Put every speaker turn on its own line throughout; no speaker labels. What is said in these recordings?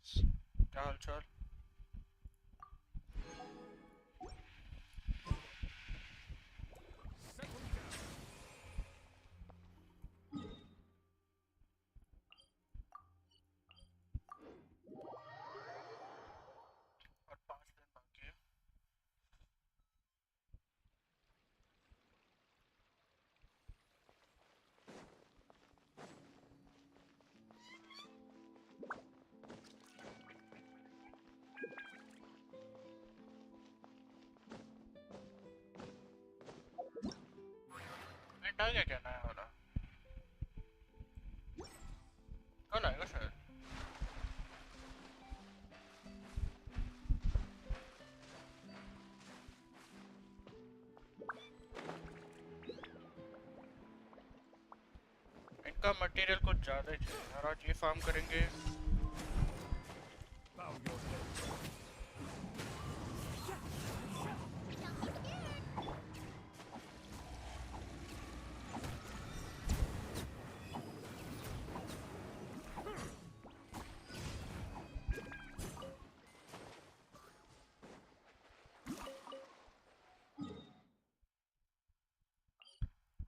Guys, क्या हाल चाल। और 5 दिन बाकी है। इवेंट आ गया क्या नया वाला? कल आएगा शायद। इनका मटेरियल कुछ ज़्यादा ही चाहिए यार। आज ये फार्म करेंगे।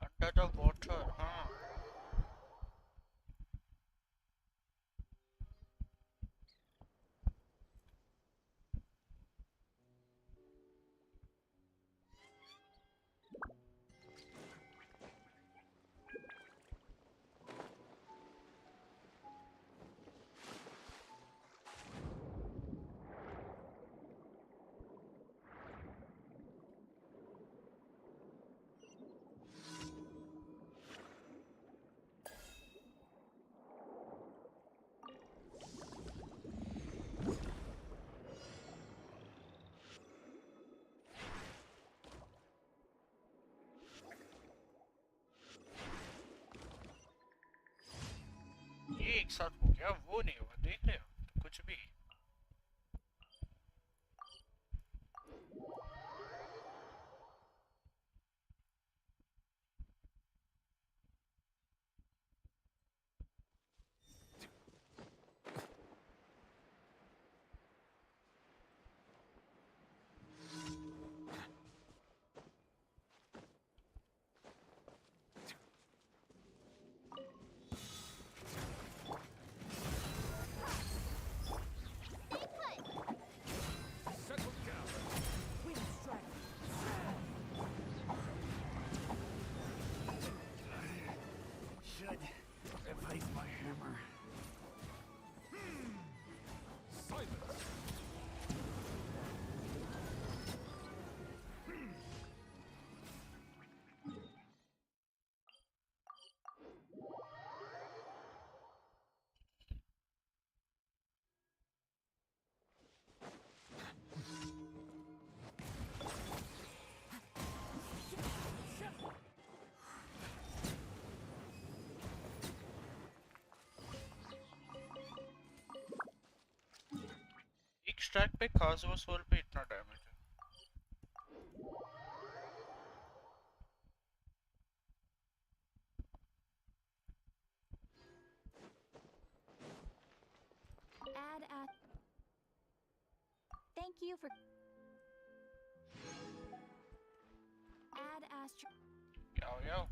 अंडर द वाटर, हाँ। ये एक साथ हो गया, वो नहीं हुआ, देख रहे हो कुछ भी। एक स्टैक पे खास वो सोल पे इतना डैमेज है।
Add a. Thank you for. Add astro.
क्या हो गया?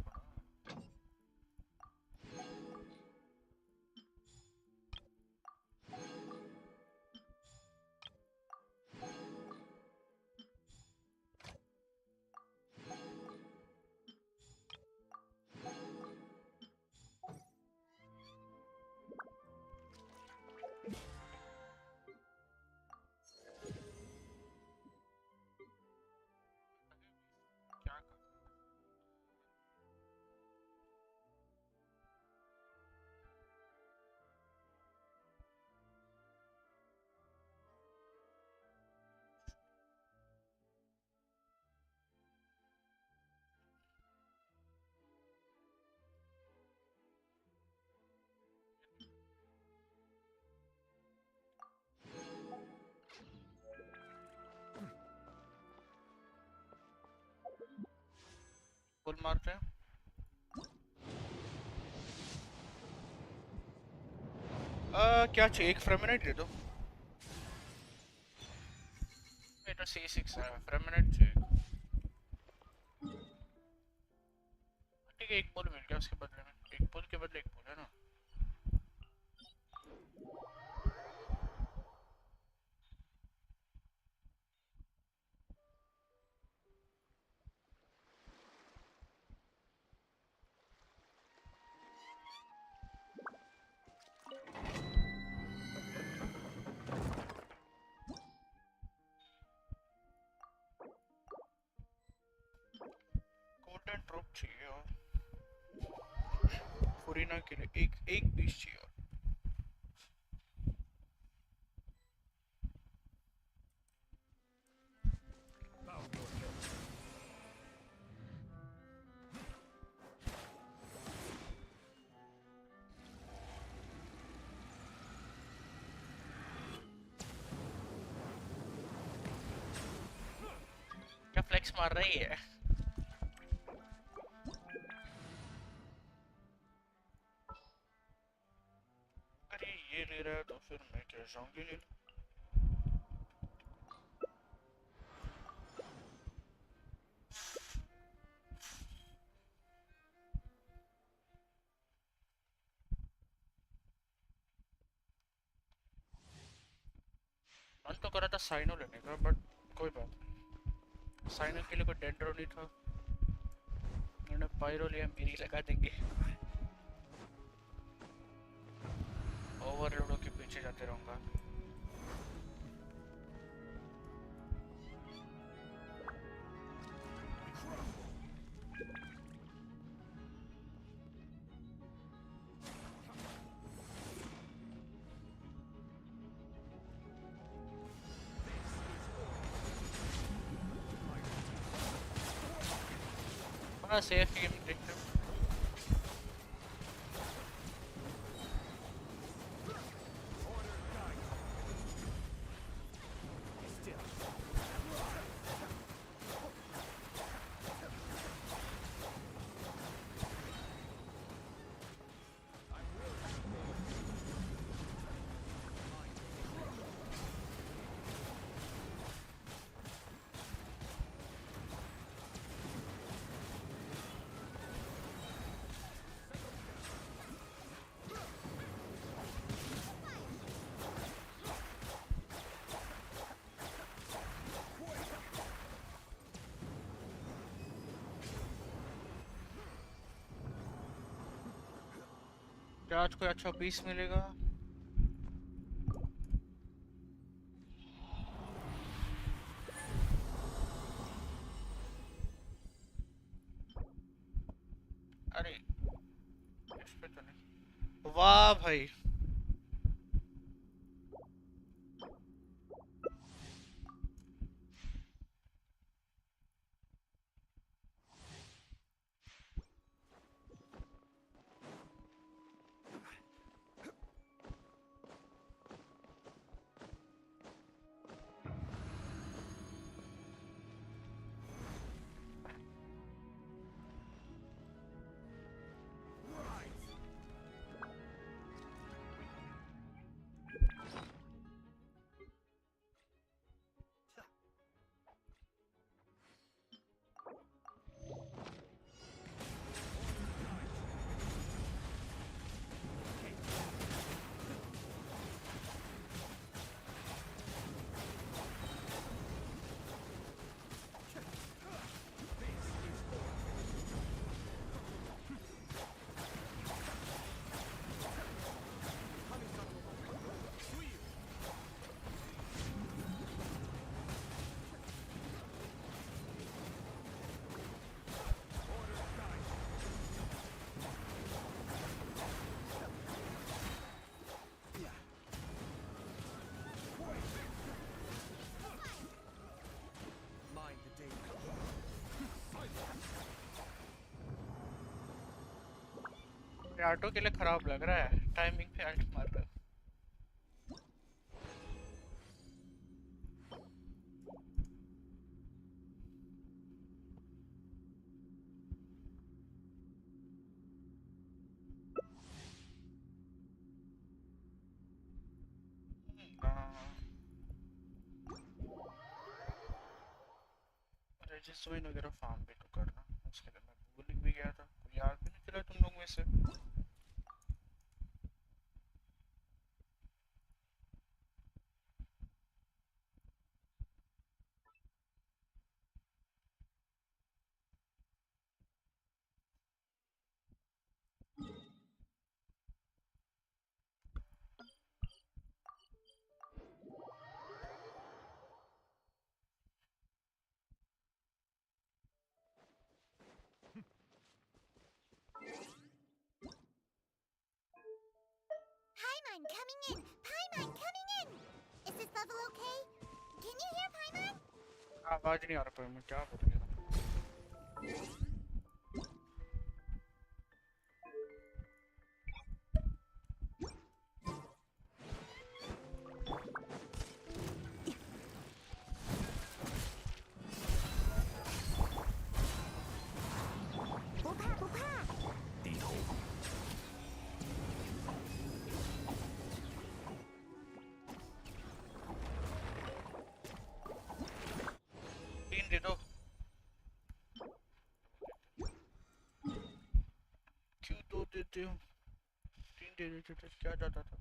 क्या कर? फुल मार रहे हैं। क्या चाहिए? एक फ्रेमिनाइट दे दो। बेटा C6 है फ्रेमिनेट चेक। ठीक है एक पुल मिल गया उसके बदले में, एक पुल के बदले एक पुल है ना। गोल्डन ड्रॉप चाहिए और फुरीना के लिए एक पीस चाहिए और क्या फ्लेक्स मार रही है। अरे ये ले रहा है तो फिर मैं क्या जाऊंगी ले लूं। मन तो कर रहा था साइनो लेने का बट कोई बात नहीं, साइनो के लिए कोई डेंड्रो नहीं था, उन्होंने पायरो लिया, मेरी लगा देंगे। ओवरलोडों के पीछे जाते रहूंगा। बड़ा सेफ गेम देखते हो। क्या आज कोई अच्छा पीस मिलेगा। अरे इस पे तो नहीं। वाह भाई ये ऑटो के लिए खराब लग रहा है, टाइमिंग पे अल्ट मार रहा है। रेजिस्ट्मेंट वगैरह फार्म भी तो करना, उसके लिए मैं भूल भी गया था, कोई याद भी नहीं चला तुम लोग में से।
Paimon coming in! Paimon coming in! Is this level okay? Can you hear Paimon?
आवाज नहीं आ रहा पर मैं क्या बोल रहा हूँ। तीन दे दो। क्यों दो देते हो? तीन दे देते तो क्या जाता था?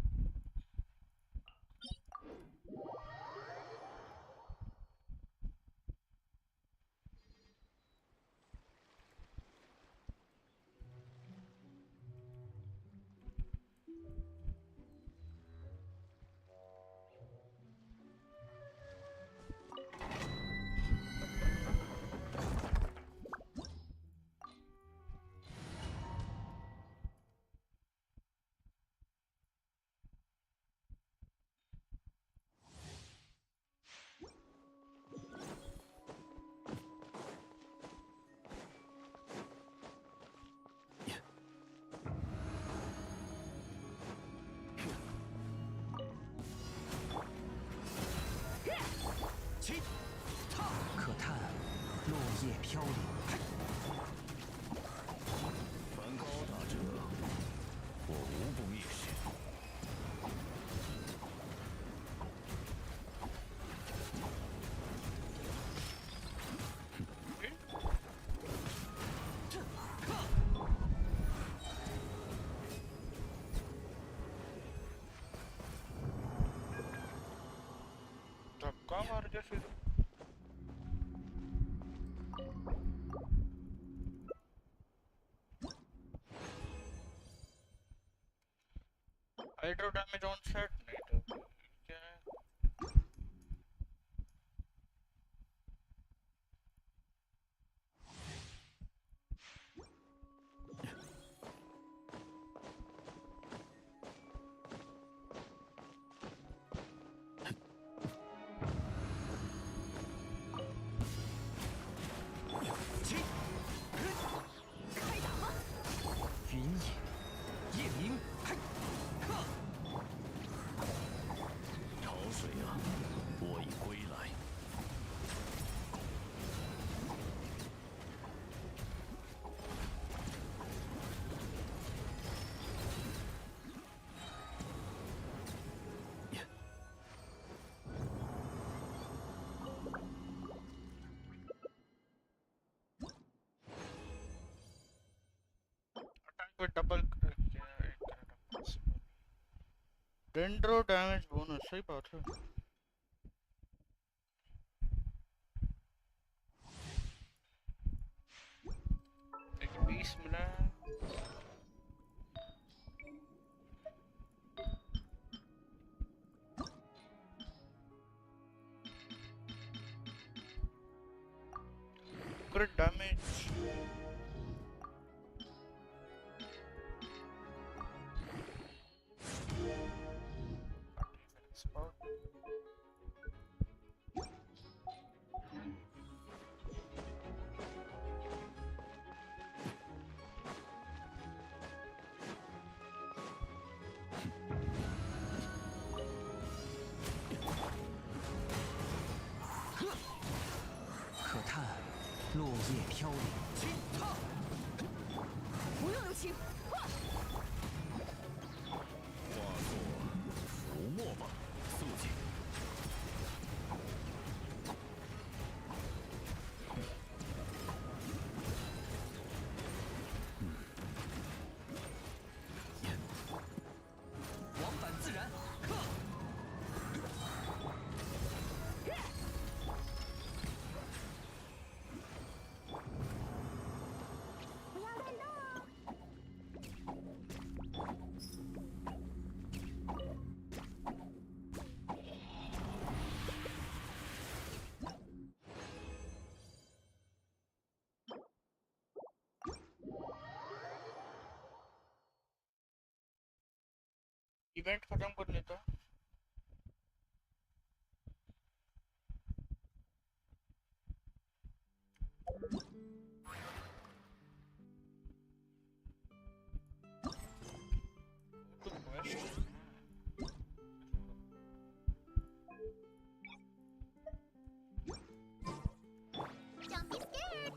可叹落叶飘零。
凡高达者，我无不蔑视。
धक्का मार दिया फिर। हाइड्रो डैमेज ऑन सेट नहीं तो क्या है?
云野，夜明，
潮水啊，我已归来。
अटैक with double dendro damage bonus, सही बात है। एक 20 मिला है। Crit damage। Spot।
可叹落叶飘零。
不用留情。
化作浮沫吧，素锦。
इवेंट खत्म कर लेता. Go to quest.
Don't be scared.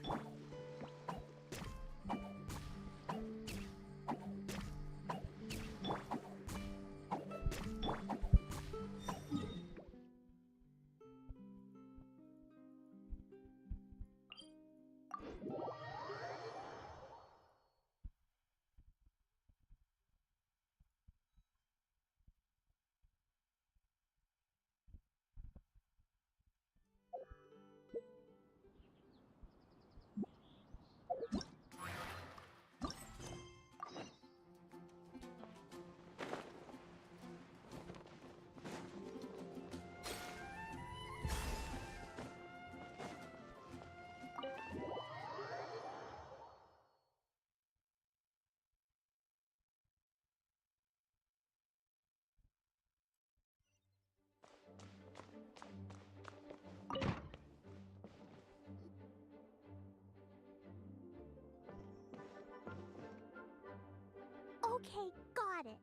Okay, got it.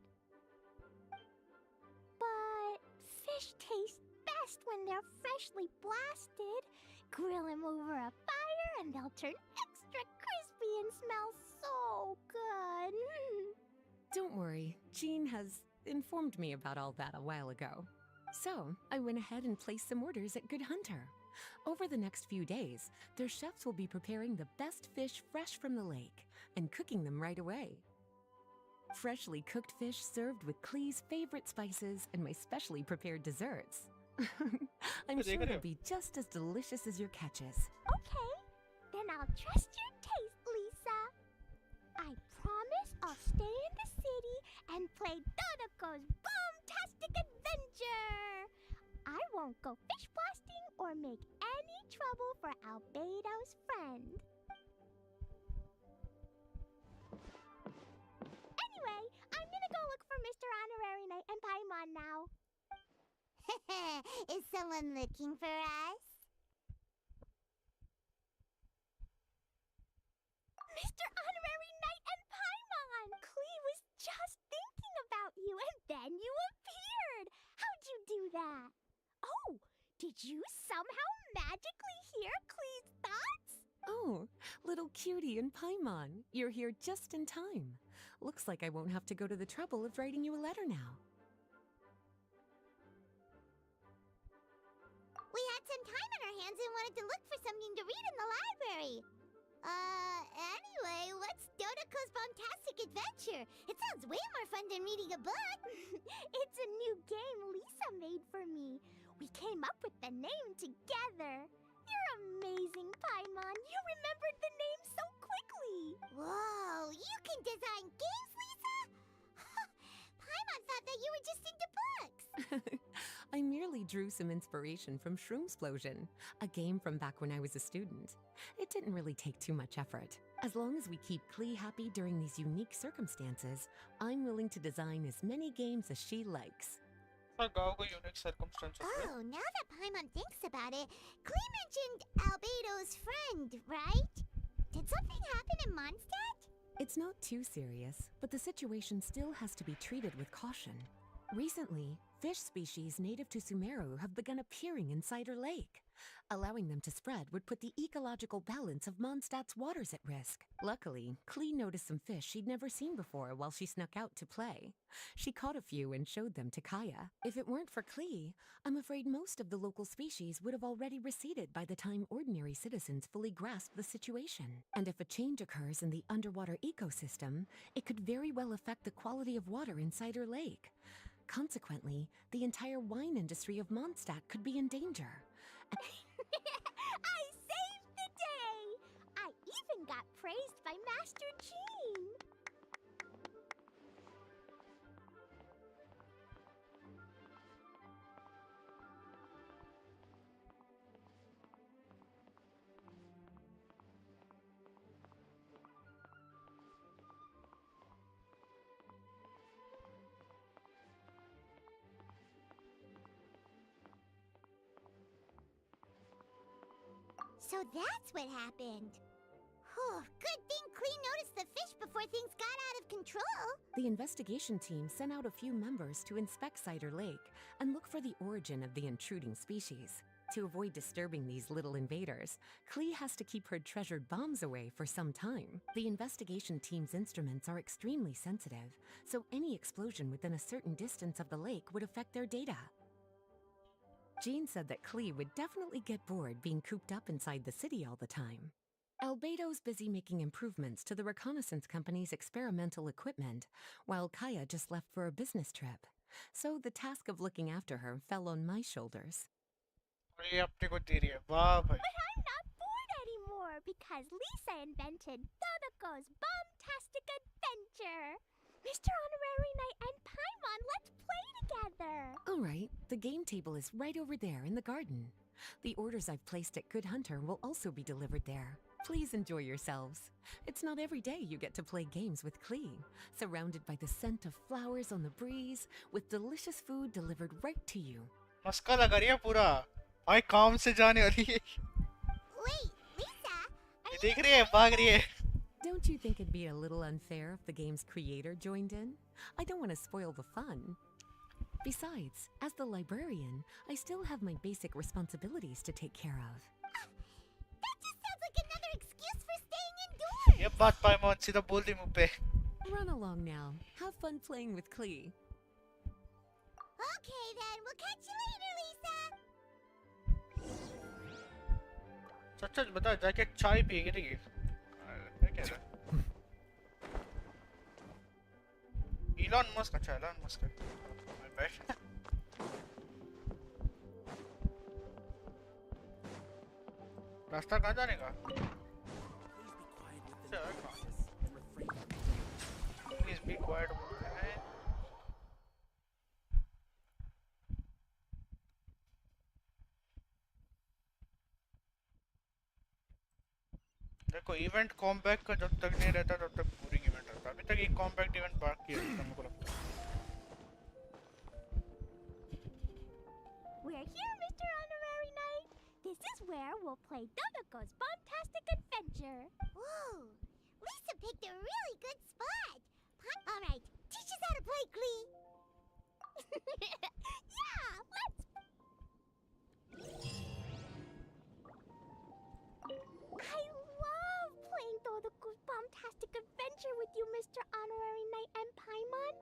But fish taste best when they're freshly blasted. Grill them over a fire and they'll turn extra crispy and smell so good.
Don't worry, Jean has informed me about all that a while ago. So, I went ahead and placed some orders at Good Hunter. Over the next few days, their chefs will be preparing the best fish fresh from the lake and cooking them right away. Freshly cooked fish served with Klee's favorite spices and my specially prepared desserts. I'm sure they'll be just as delicious as your catches.
Okay, then I'll trust your taste, Lisa. I promise I'll stay in the city and play Dodoko's boom-tastic adventure. I won't go fish blasting or make any trouble for Albedo's friend. Anyway, I'm gonna go look for Mr. Honorary Knight and Paimon now. Is someone looking for us? Mr. Honorary Knight and Paimon! Klee was just thinking about you and then you appeared! How'd you do that? Oh, did you somehow magically hear Klee's thoughts?
Oh, little cutie and Paimon, you're here just in time. Looks like I won't have to go to the trouble of writing you a letter now.
We had some time on our hands and wanted to look for something to read in the library. Anyway, what's Dodoko's Bombastic Adventure? It sounds way more fun than reading a book. It's a new game Lisa made for me. We came up with the name together. You're amazing, Paimon. You remembered the name so quickly. Whoa, you can design games, Lisa? Paimon thought that you were just into books.
I merely drew some inspiration from Shroomsplosion, a game from back when I was a student. It didn't really take too much effort. As long as we keep Klee happy during these unique circumstances, I'm willing to design as many games as she likes.
गाँव को unique circumstances.
Oh, now that Paimon thinks about it, Klee mentioned Albedo's friend, right? Did something happen in Mondstadt?
It's not too serious, but the situation still has to be treated with caution. Recently, fish species native to Sumeru have begun appearing in Cider Lake. Allowing them to spread would put the ecological balance of Mondstadt's waters at risk. Luckily, Klee noticed some fish she'd never seen before while she snuck out to play. She caught a few and showed them to Kaya. If it weren't for Klee, I'm afraid most of the local species would have already receded by the time ordinary citizens fully grasp the situation. And if a change occurs in the underwater ecosystem, it could very well affect the quality of water in Cider Lake. Consequently, the entire wine industry of Mondstadt could be in danger.
I saved the day! I even got praised by Master Jean! So that's what happened. Whew, good thing Klee noticed the fish before things got out of control.
The investigation team sent out a few members to inspect Cider Lake and look for the origin of the intruding species. To avoid disturbing these little invaders, Klee has to keep her treasured bombs away for some time. The investigation team's instruments are extremely sensitive, so any explosion within a certain distance of the lake would affect their data. Jean said that Klee would definitely get bored being cooped up inside the city all the time. Albedo's busy making improvements to the reconnaissance company's experimental equipment, while Kaya just left for a business trip. So the task of looking after her fell on my shoulders.
ये अपने को दे रही है वाह भाई
But I'm not bored anymore because Lisa invented Dodoko's Bombtastic Adventure. Mr. Honorary Knight and Paimon, let's play together.
All right, the game table is right over there in the garden. The orders I've placed at Good Hunter will also be delivered there. Please enjoy yourselves. It's not every day you get to play games with Klee, surrounded by the scent of flowers on the breeze, with delicious food delivered right to you.
मस्का लगा रही है पूरा भाई काम से जाने वाली है
Wait, Lisa,
ये देख रही है भाग रही है
Don't you think it'd be a little unfair if the game's creator joined in? I don't want to spoil the fun. Besides, as the librarian, I still have my basic responsibilities to take care of.
that just sounds like another excuse for staying indoors.
ये बात पाइमोन सीधा बोल दी मुंह पे
Run along now. Have fun playing with Klee.
Okay then, we'll catch you later, Lisa.
सच सच बता जाके चाय पिएगी नहीं मैं कह रहा इलॉन मस्क अच्छा इलॉन मस्क मैं बैठ रास्ता कहाँ जाने का Please be quiet बोलते हैं देखो इवेंट कॉम्बैक का जब तक नहीं रहता तब तक बोरिंग इवेंट रहता अभी तक एक कॉम्बैक्ट इवेंट बाकी है मेरे को लगता है
We're here, Mr. Honorary Knight. This is where we'll play Dodoko's Bombtastic Adventure. Whoa, Lisa picked a really good spot. All right, teach us how to play Glee. Yeah, let's. I love playing Dodoko's Bombtastic Adventure with you, Mr. Honorary Knight and Paimon.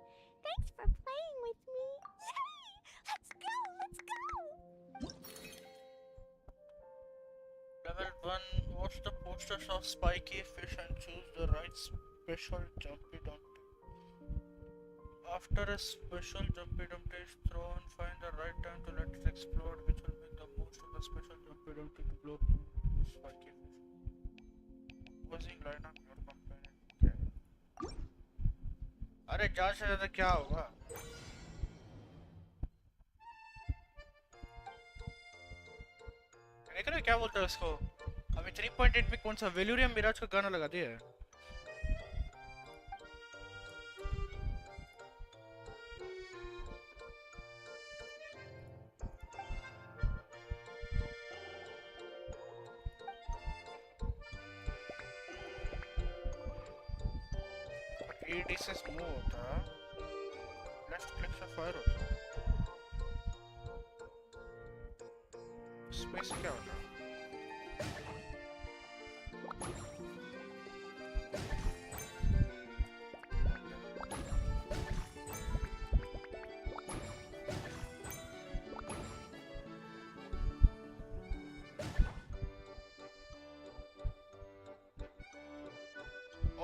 Thanks for playing with me. Yay! Let's go! Let's go!
Level 1 watch the posters of spiky fish and choose the right special jumpy dumpty after a special jumpy dumpty is thrown find the right time to let it explode which will make the most of the special jumpy dumpty to blow up the spiky fish Using line up your companion. अरे जांच से ज्यादा क्या होगा देख रहे हो क्या बोलते हैं उसको अभी 3.8 में कौन सा वेल्यूरियम मिराज का गाना लगा दिया है ED से स्मूथ होता लेफ्ट क्लिक से फायर होता स्पेस क्या होता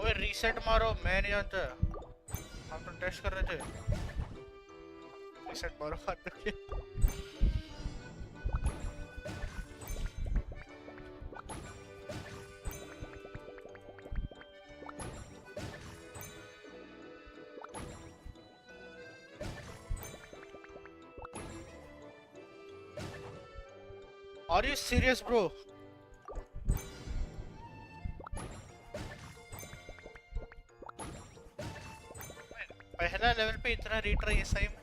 ओए रीसेट मारो मैं नहीं जानता हम तो टेस्ट कर रहे थे रीसेट मारो हाथ रखिए Are you serious, bro? पहला लेवल पे इतना रीट्राई है सही में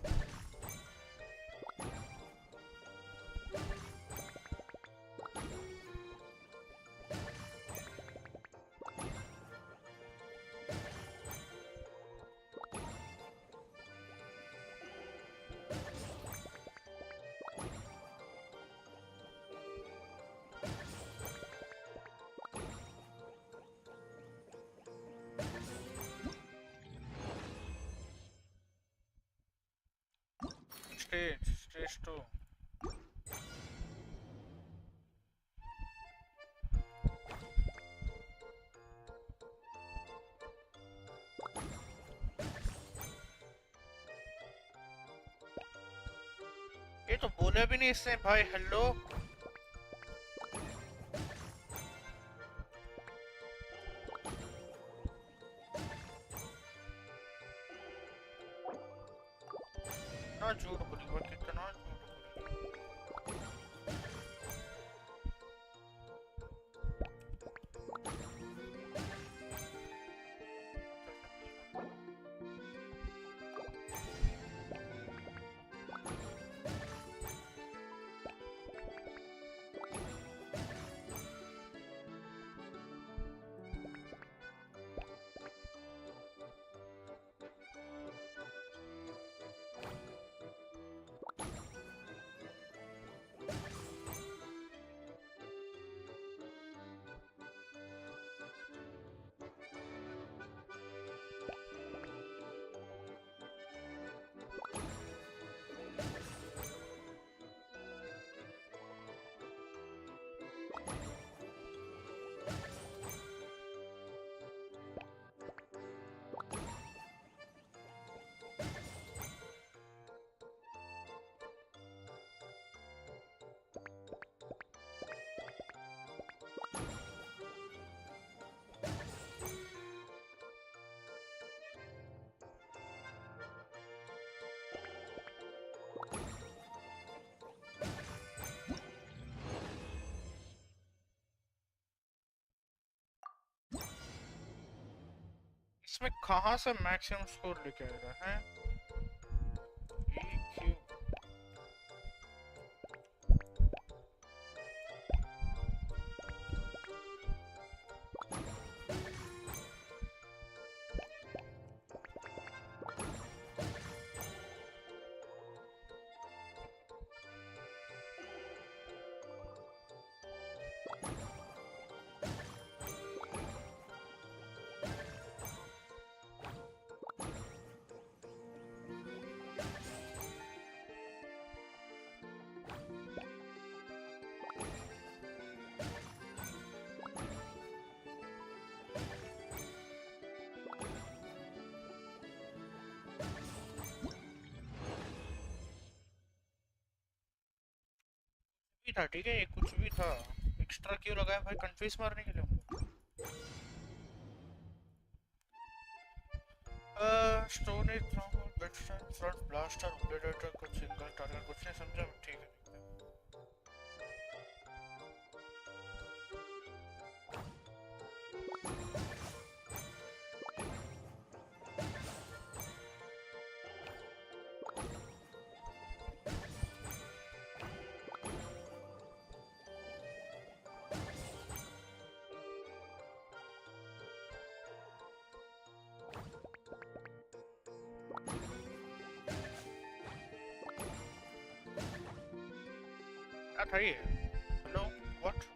Stage 2. ये तो बोला भी नहीं इसने भाई हेलो। कितना झूठ बोली वो, कितना झूठ बोली। इसमें कहाँ से मैक्सिमम स्कोर लेके आएगा है? EQ भी था, ठीक है ये कुछ भी था। एक्स्ट्रा क्यों लगाया भाई, कंफ्यूज मारने के लिए हमको। Stone is front blaster predator कुछ सिंगल टारगेट कुछ नहीं समझा, ठीक है। क्या था ये? Hello what?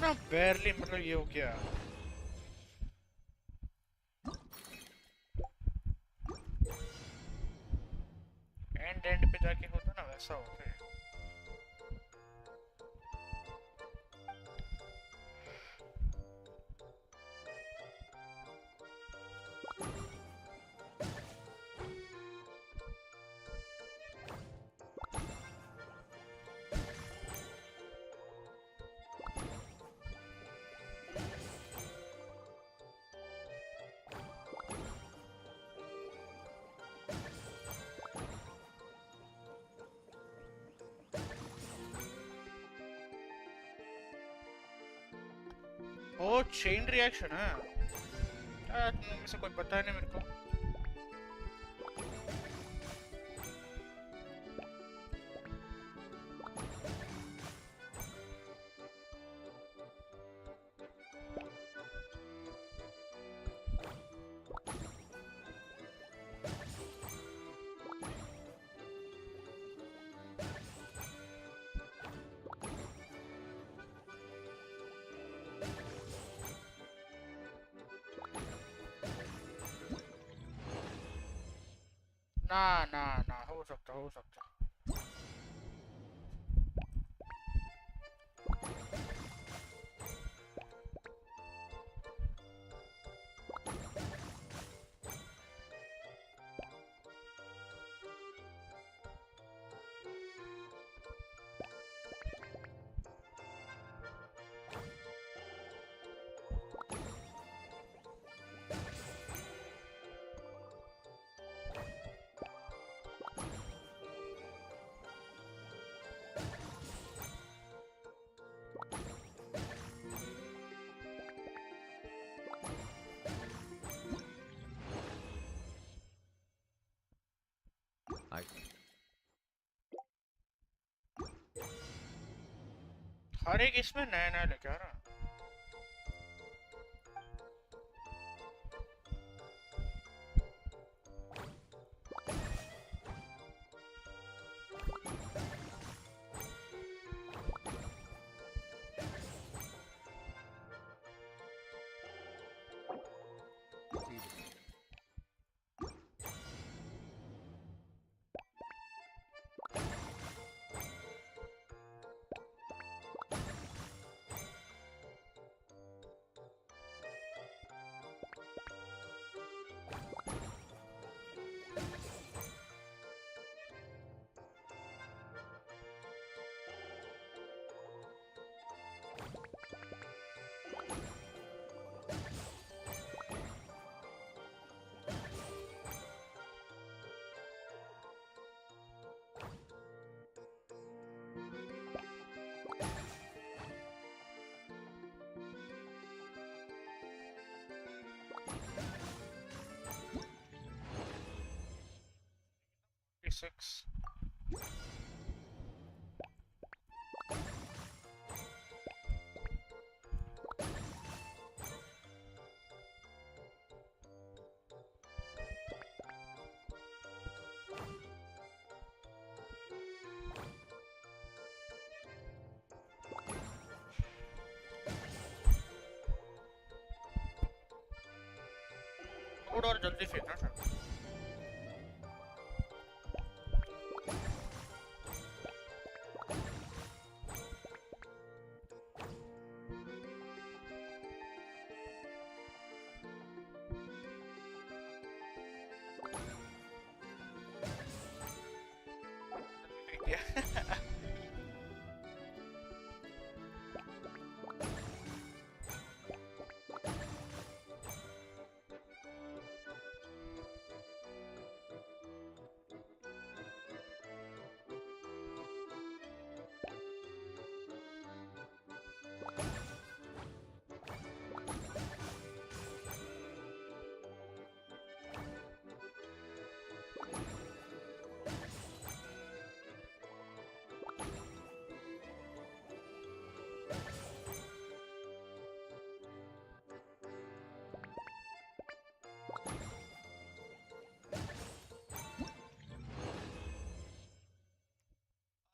ना barely मतलब ये हो गया एंड पे जाके होता ना वैसा होता है ओ चेन रिएक्शन है तुम से कोई पता है नहीं मेरे को ना हो सकता हर एक इसमें नया नया लेके आ रहा Six. और जल्दी फेंकना सर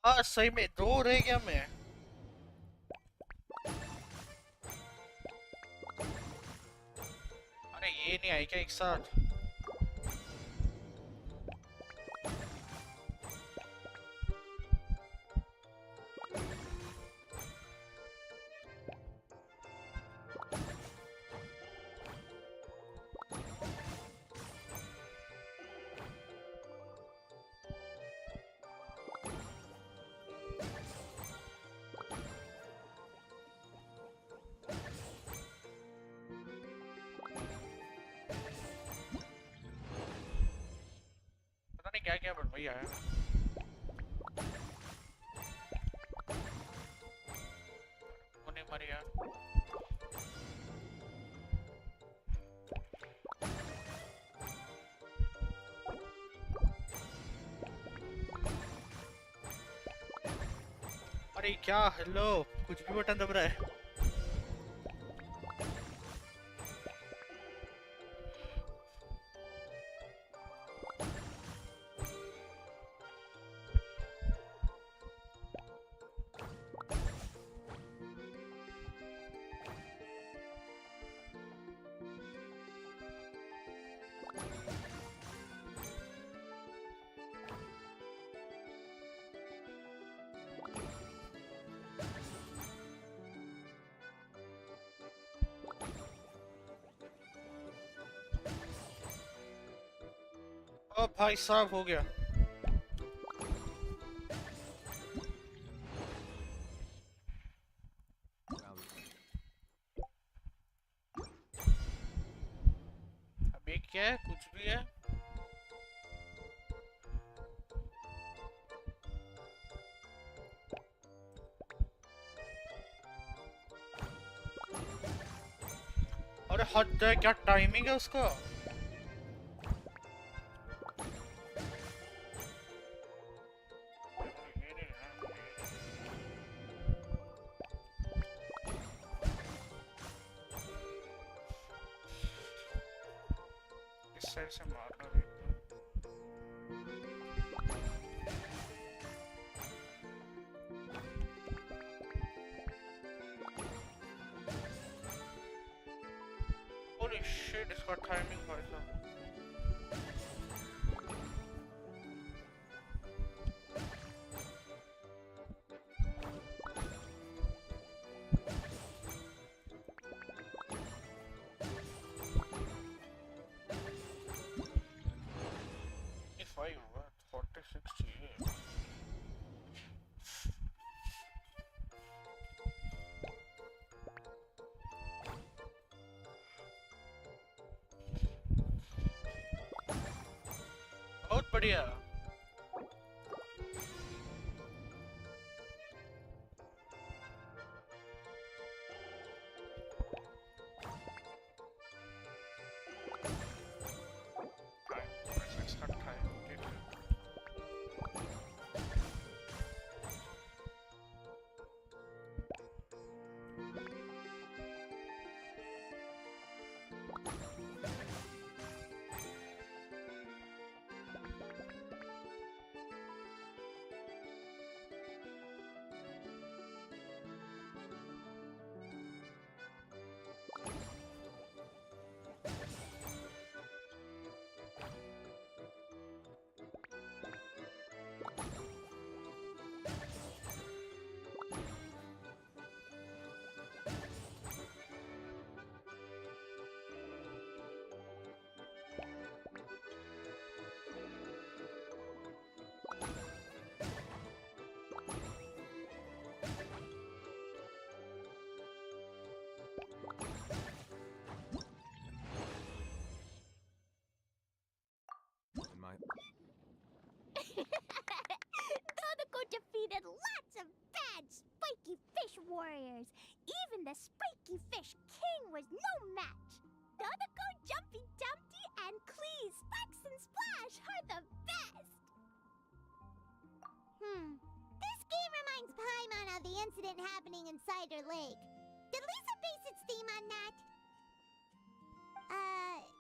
हाँ सही में दो रह गया मैं है क्या एक साथ? पता नहीं क्या क्या बन भैया है। उन्हें मरिया। अरे क्या हेलो कुछ भी बटन दब रहा है। ओ भाई साहब हो गया। अबे क्या है कुछ भी है। अरे हद है क्या टाइमिंग है उसका। इस साइड से मारना भी। Holy shit, इसका टाइमिंग भाई साहब। If I were 46 चाहिए। बहुत बढ़िया। इसका टाइम ठीक है।
Dodoko defeated lots of bad spiky fish warriors. Even the spiky fish king was no match. Dodoko, Jumpy Dumpty, and Clee, Sparks and Splash are the best. This game reminds Paimon of the incident happening in Cider Lake. Did Lisa base its theme on that?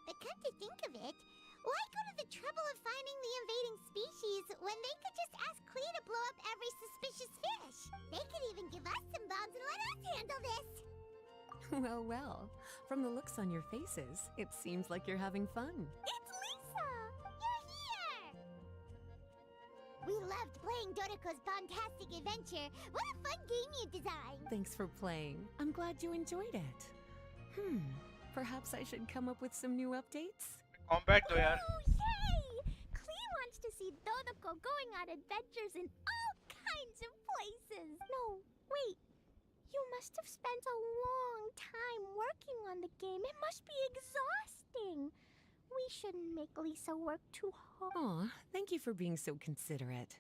But come to think of it, why go to the trouble of finding the invading species when they could just ask Clee to blow up every suspicious fish? They could even give us some bombs and let us handle this.
Well, well. From the looks on your faces, it seems like you're having fun.
It's Lisa! You're here! We loved playing Dodoko's Bombastic Adventure. What a fun game you designed!
Thanks for playing. I'm glad you enjoyed it. Perhaps I should come up with some new updates?
Combat दो यार.
Oh, yay! Klee wants to see Dodoko going on adventures in all kinds of places. No, wait. You must have spent a long time working on the game. It must be exhausting. We shouldn't make Lisa work too hard.
Aw, thank you for being so considerate.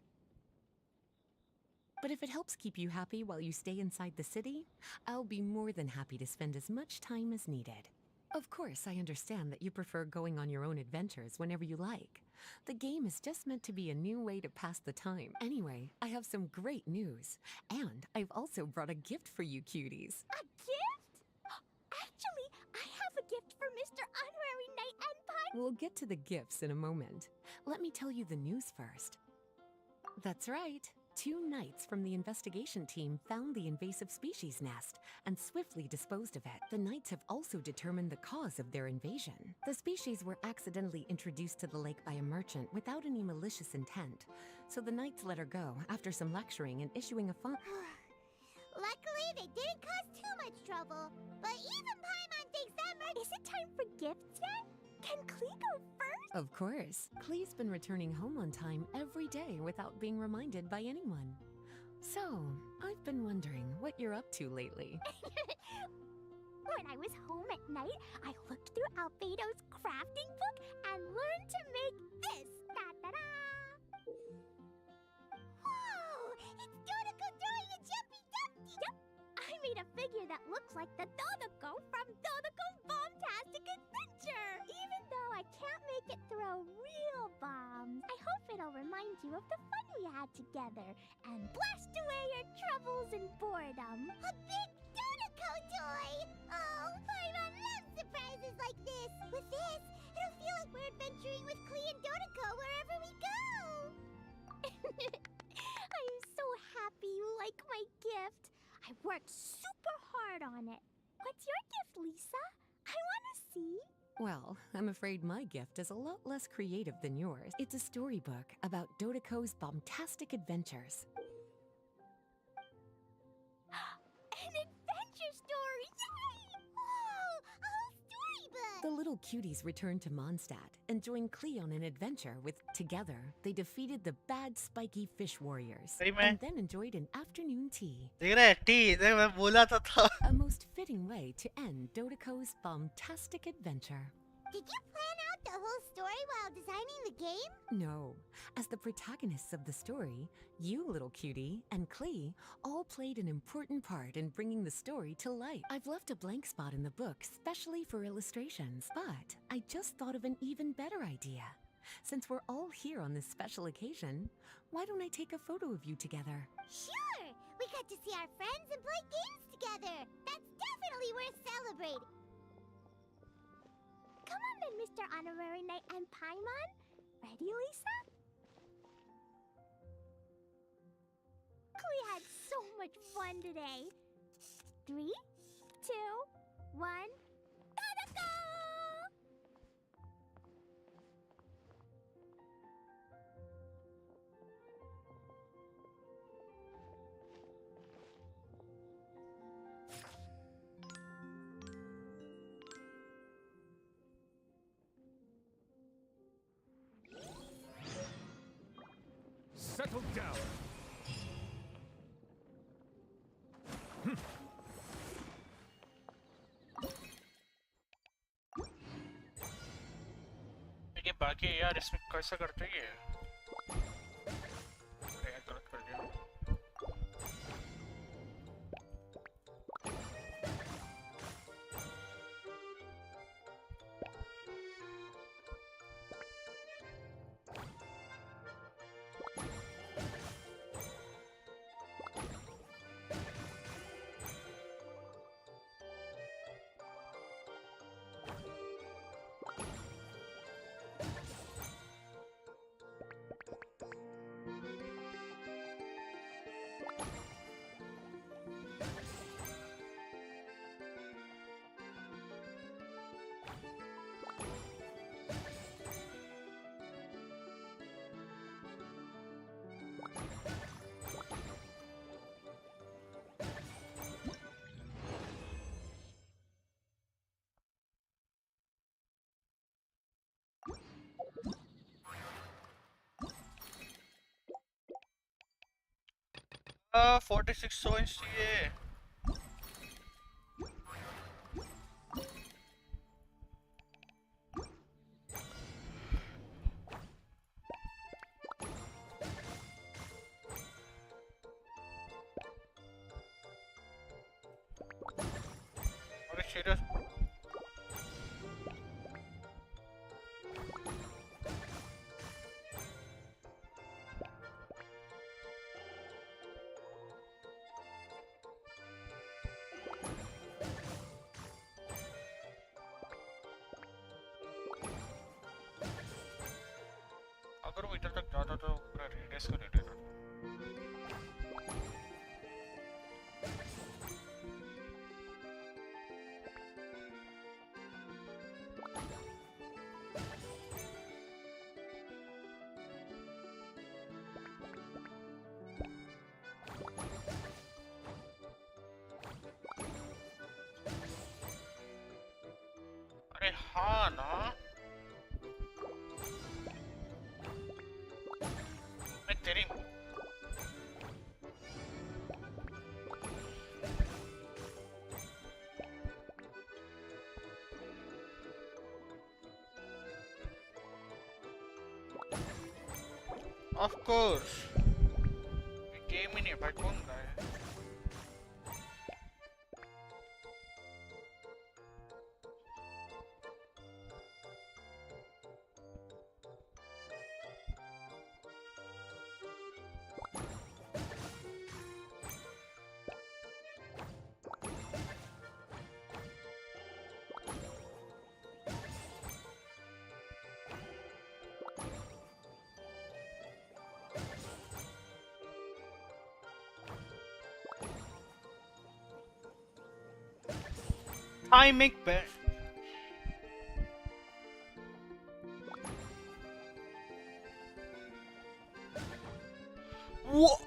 But if it helps keep you happy while you stay inside the city, I'll be more than happy to spend as much time as needed. Of course, I understand that you prefer going on your own adventures whenever you like. The game is just meant to be a new way to pass the time. Anyway, I have some great news. And I've also brought a gift for you cuties.
A gift? Actually, I have a gift for Mr. Honorary Knight and Pie.
We'll get to the gifts in a moment. Let me tell you the news first. That's right. 2 knights from the investigation team found the invasive species nest and swiftly disposed of it. The knights have also determined the cause of their invasion. The species were accidentally introduced to the lake by a merchant without any malicious intent, so the knights let her go after some lecturing and issuing a fine.
Luckily, they didn't cause too much trouble. But even Paimon thinks that Is it time for gifts yet? Can Klee go first?
Of course. Klee's been returning home on time every day without being reminded by anyone. So, I've been wondering what you're up to lately.
When I was home at night, I looked through Albedo's crafting book and learned to make this. Da-da-da! Whoa! It's Dodoko doing a jumpy dumpty! Yep! I made a figure that looks like the Dodoko from Dodoko's Bombastic Adventure! Even though I can't make it throw real bombs, I hope it'll remind you of the fun we had together and blast away your troubles and boredom. A big Dodoko toy! Oh, Paimon loves surprises like this! With this, it'll feel like we're adventuring with Klee and Dodoko wherever we go! I'm so happy you like my gift. I worked super hard on it. What's your gift, Lisa? I want to see.
Well, I'm afraid my gift is a lot less creative than yours. It's a storybook about Dodoko's bombastic adventures.
An adventure story! Yay! Whoa! A whole storybook!
The little cuties returned to Mondstadt and joined Klee on an adventure with. Together, they defeated the bad spiky fish warriors
Hey, man.
and then enjoyed an afternoon tea.
देख रहे हैं T देख मैं बोला था
A most fitting way to end Dodoko's bombastic adventure.
Did you plan out the whole story while designing the game?
No, as the protagonists of the story, you, little cutie, and Klee all played an important part in bringing the story to life. I've left a blank spot in the book specially for illustrations, but I just thought of an even better idea. Since we're all here on this special occasion, why don't I take a photo of you together?
Sure! We got to see our friends and play games together! That's definitely worth celebrating! Come on then, Mr. Honorary Knight and Paimon. Ready, Lisa? Klee had so much fun today. 3, 2, 1, Dodoko!
Settle down.
ये बाकी यार इसमें कैसा करते हैं ये अरे यार गलत कर दिया 46 so inch चाहिए. अरे serious. अगर वो इधर तक जाता तो पूरा रेडियस का रेडियस होता. अरे हाँ ना. मैं तेरी Of course. ये गेम ही नहीं है भाई, कौन रहा है? Timing bad. What?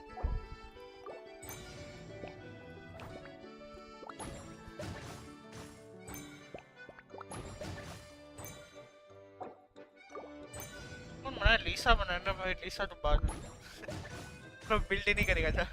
कौन बनाया? लीसा बनाया ना भाई. लीसा तो बाद में बिल्ड ही नहीं करेगा था.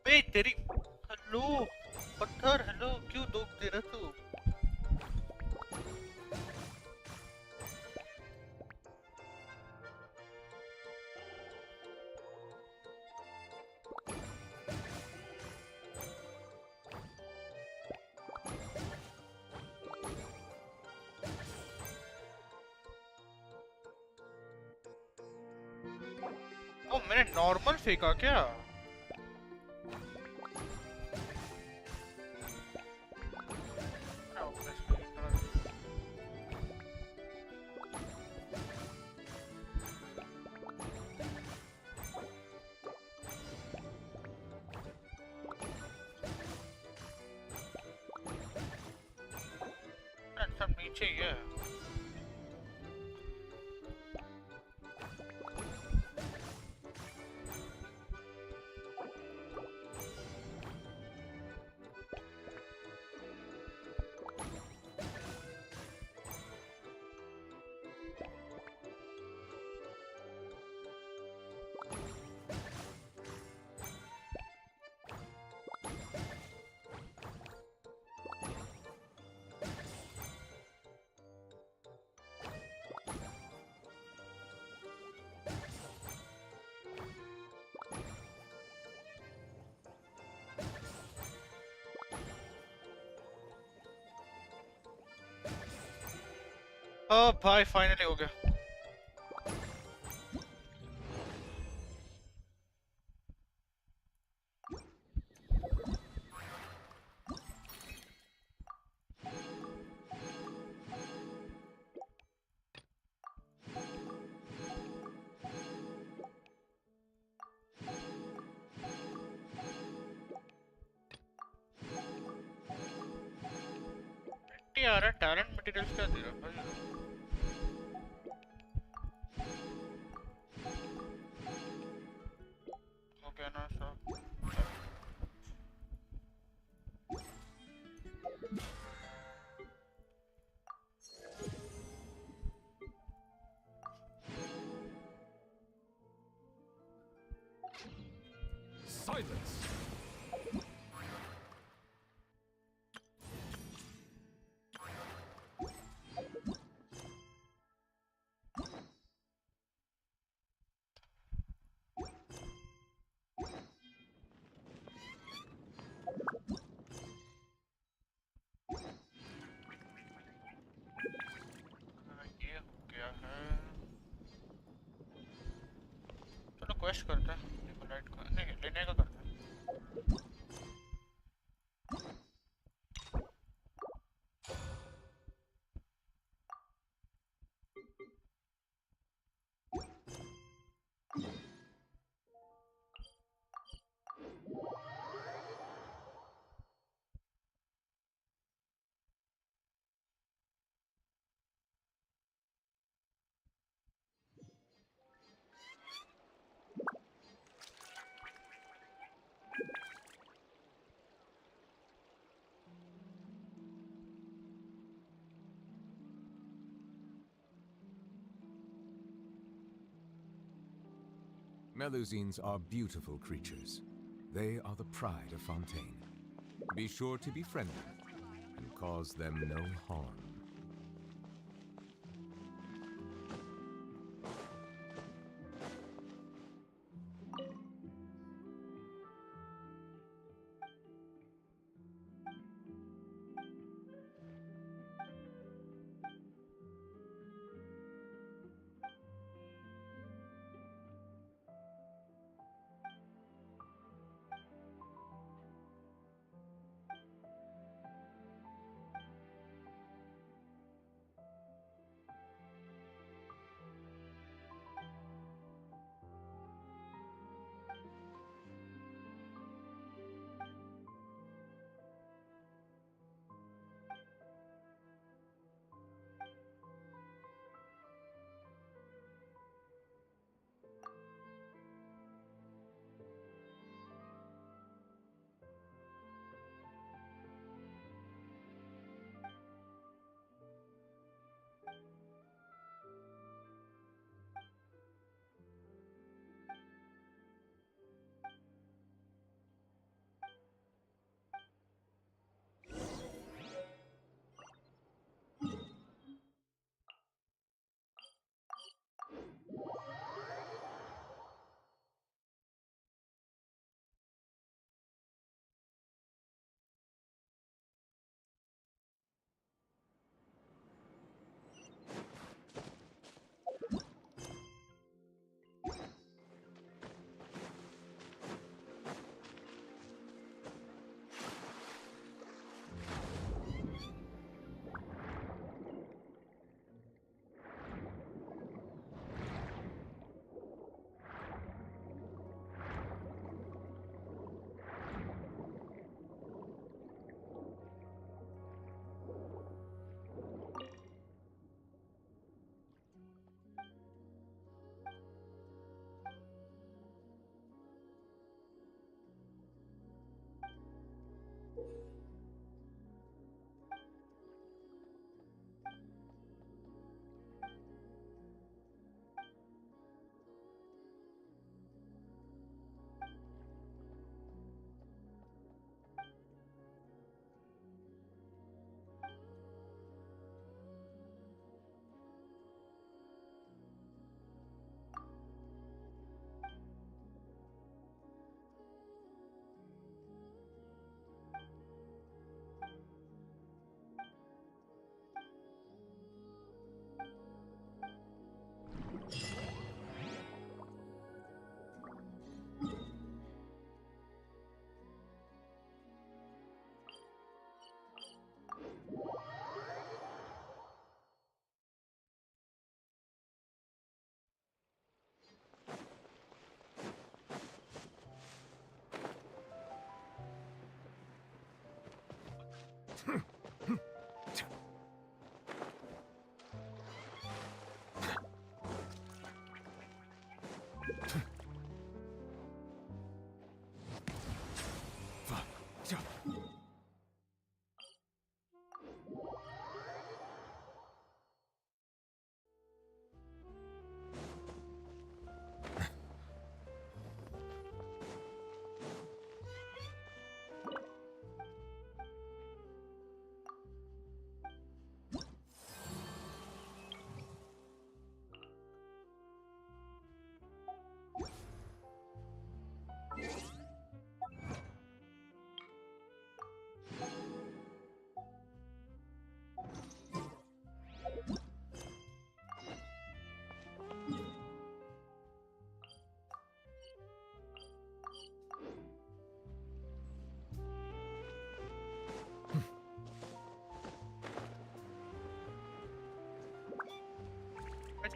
बे तेरी. हेलो पत्थर. हेलो क्यों दोग दे रहा तू? ओ मैंने नॉर्मल फेंका क्या? सब नीचे ही है. ओ भाई फाइनली हो गया. ही आ रहा है, टैलेंट मटेरियल्स क्या दे रहा है भाई? हो गया ना सब?
Silence.
ये हो गया है। चलो क्वेस्ट करते हैं, निकोलाइट का नहीं लेने का करते हैं।
Melusines are beautiful creatures. They are the pride of Fontaine. Be sure to be friendly and cause them no harm.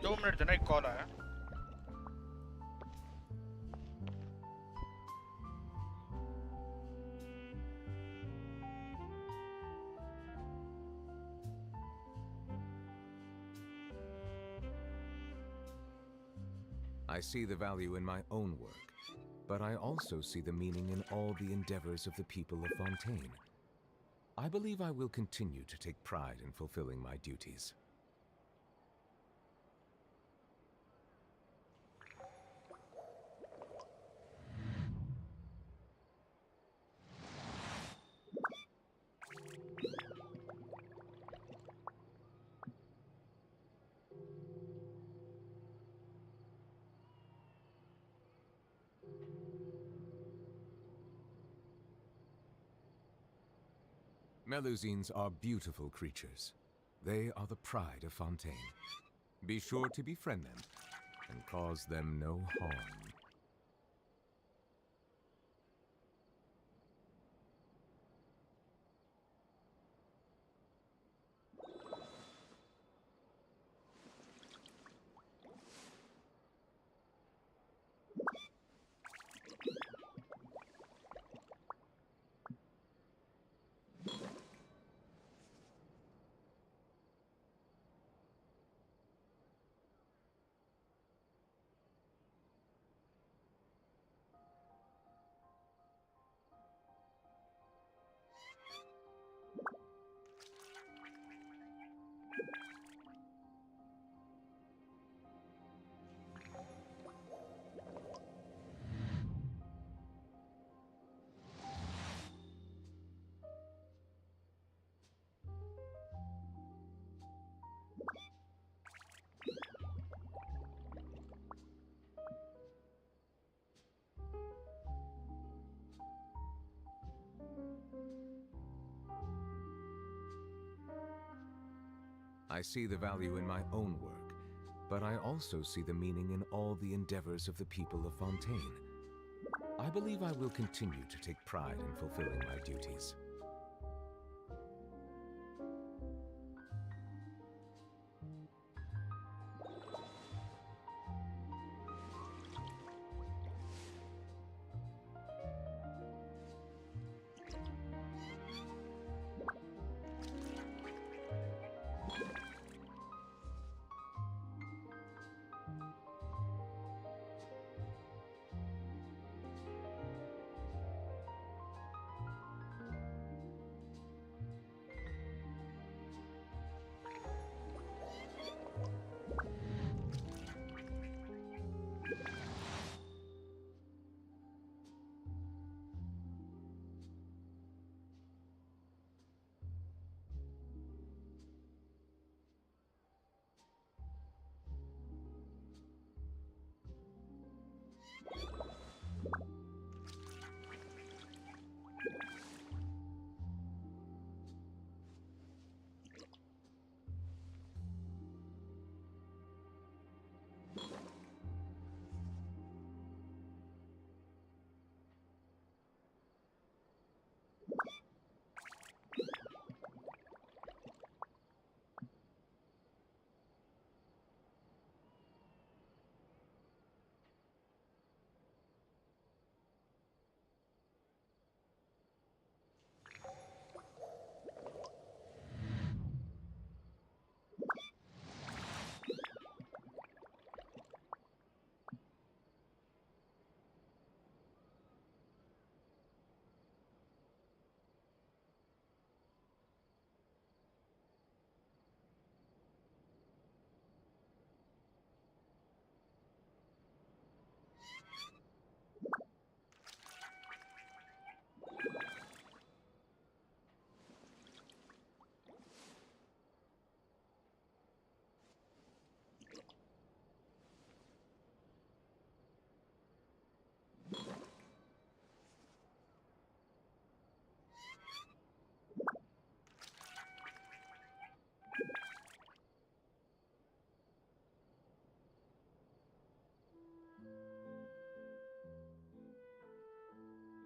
2 minute देना, एक कॉल आया.
I see the value in my own work, but I also see the meaning in all the endeavors of the people of Fontaine. I believe I will continue to take pride in fulfilling my duties. Melusines are beautiful creatures. They are the pride of Fontaine. Be sure to befriend them and cause them no harm. I see the value in my own work, but I also see the meaning in all the endeavors of the people of Fontaine. I believe I will continue to take pride in fulfilling my duties.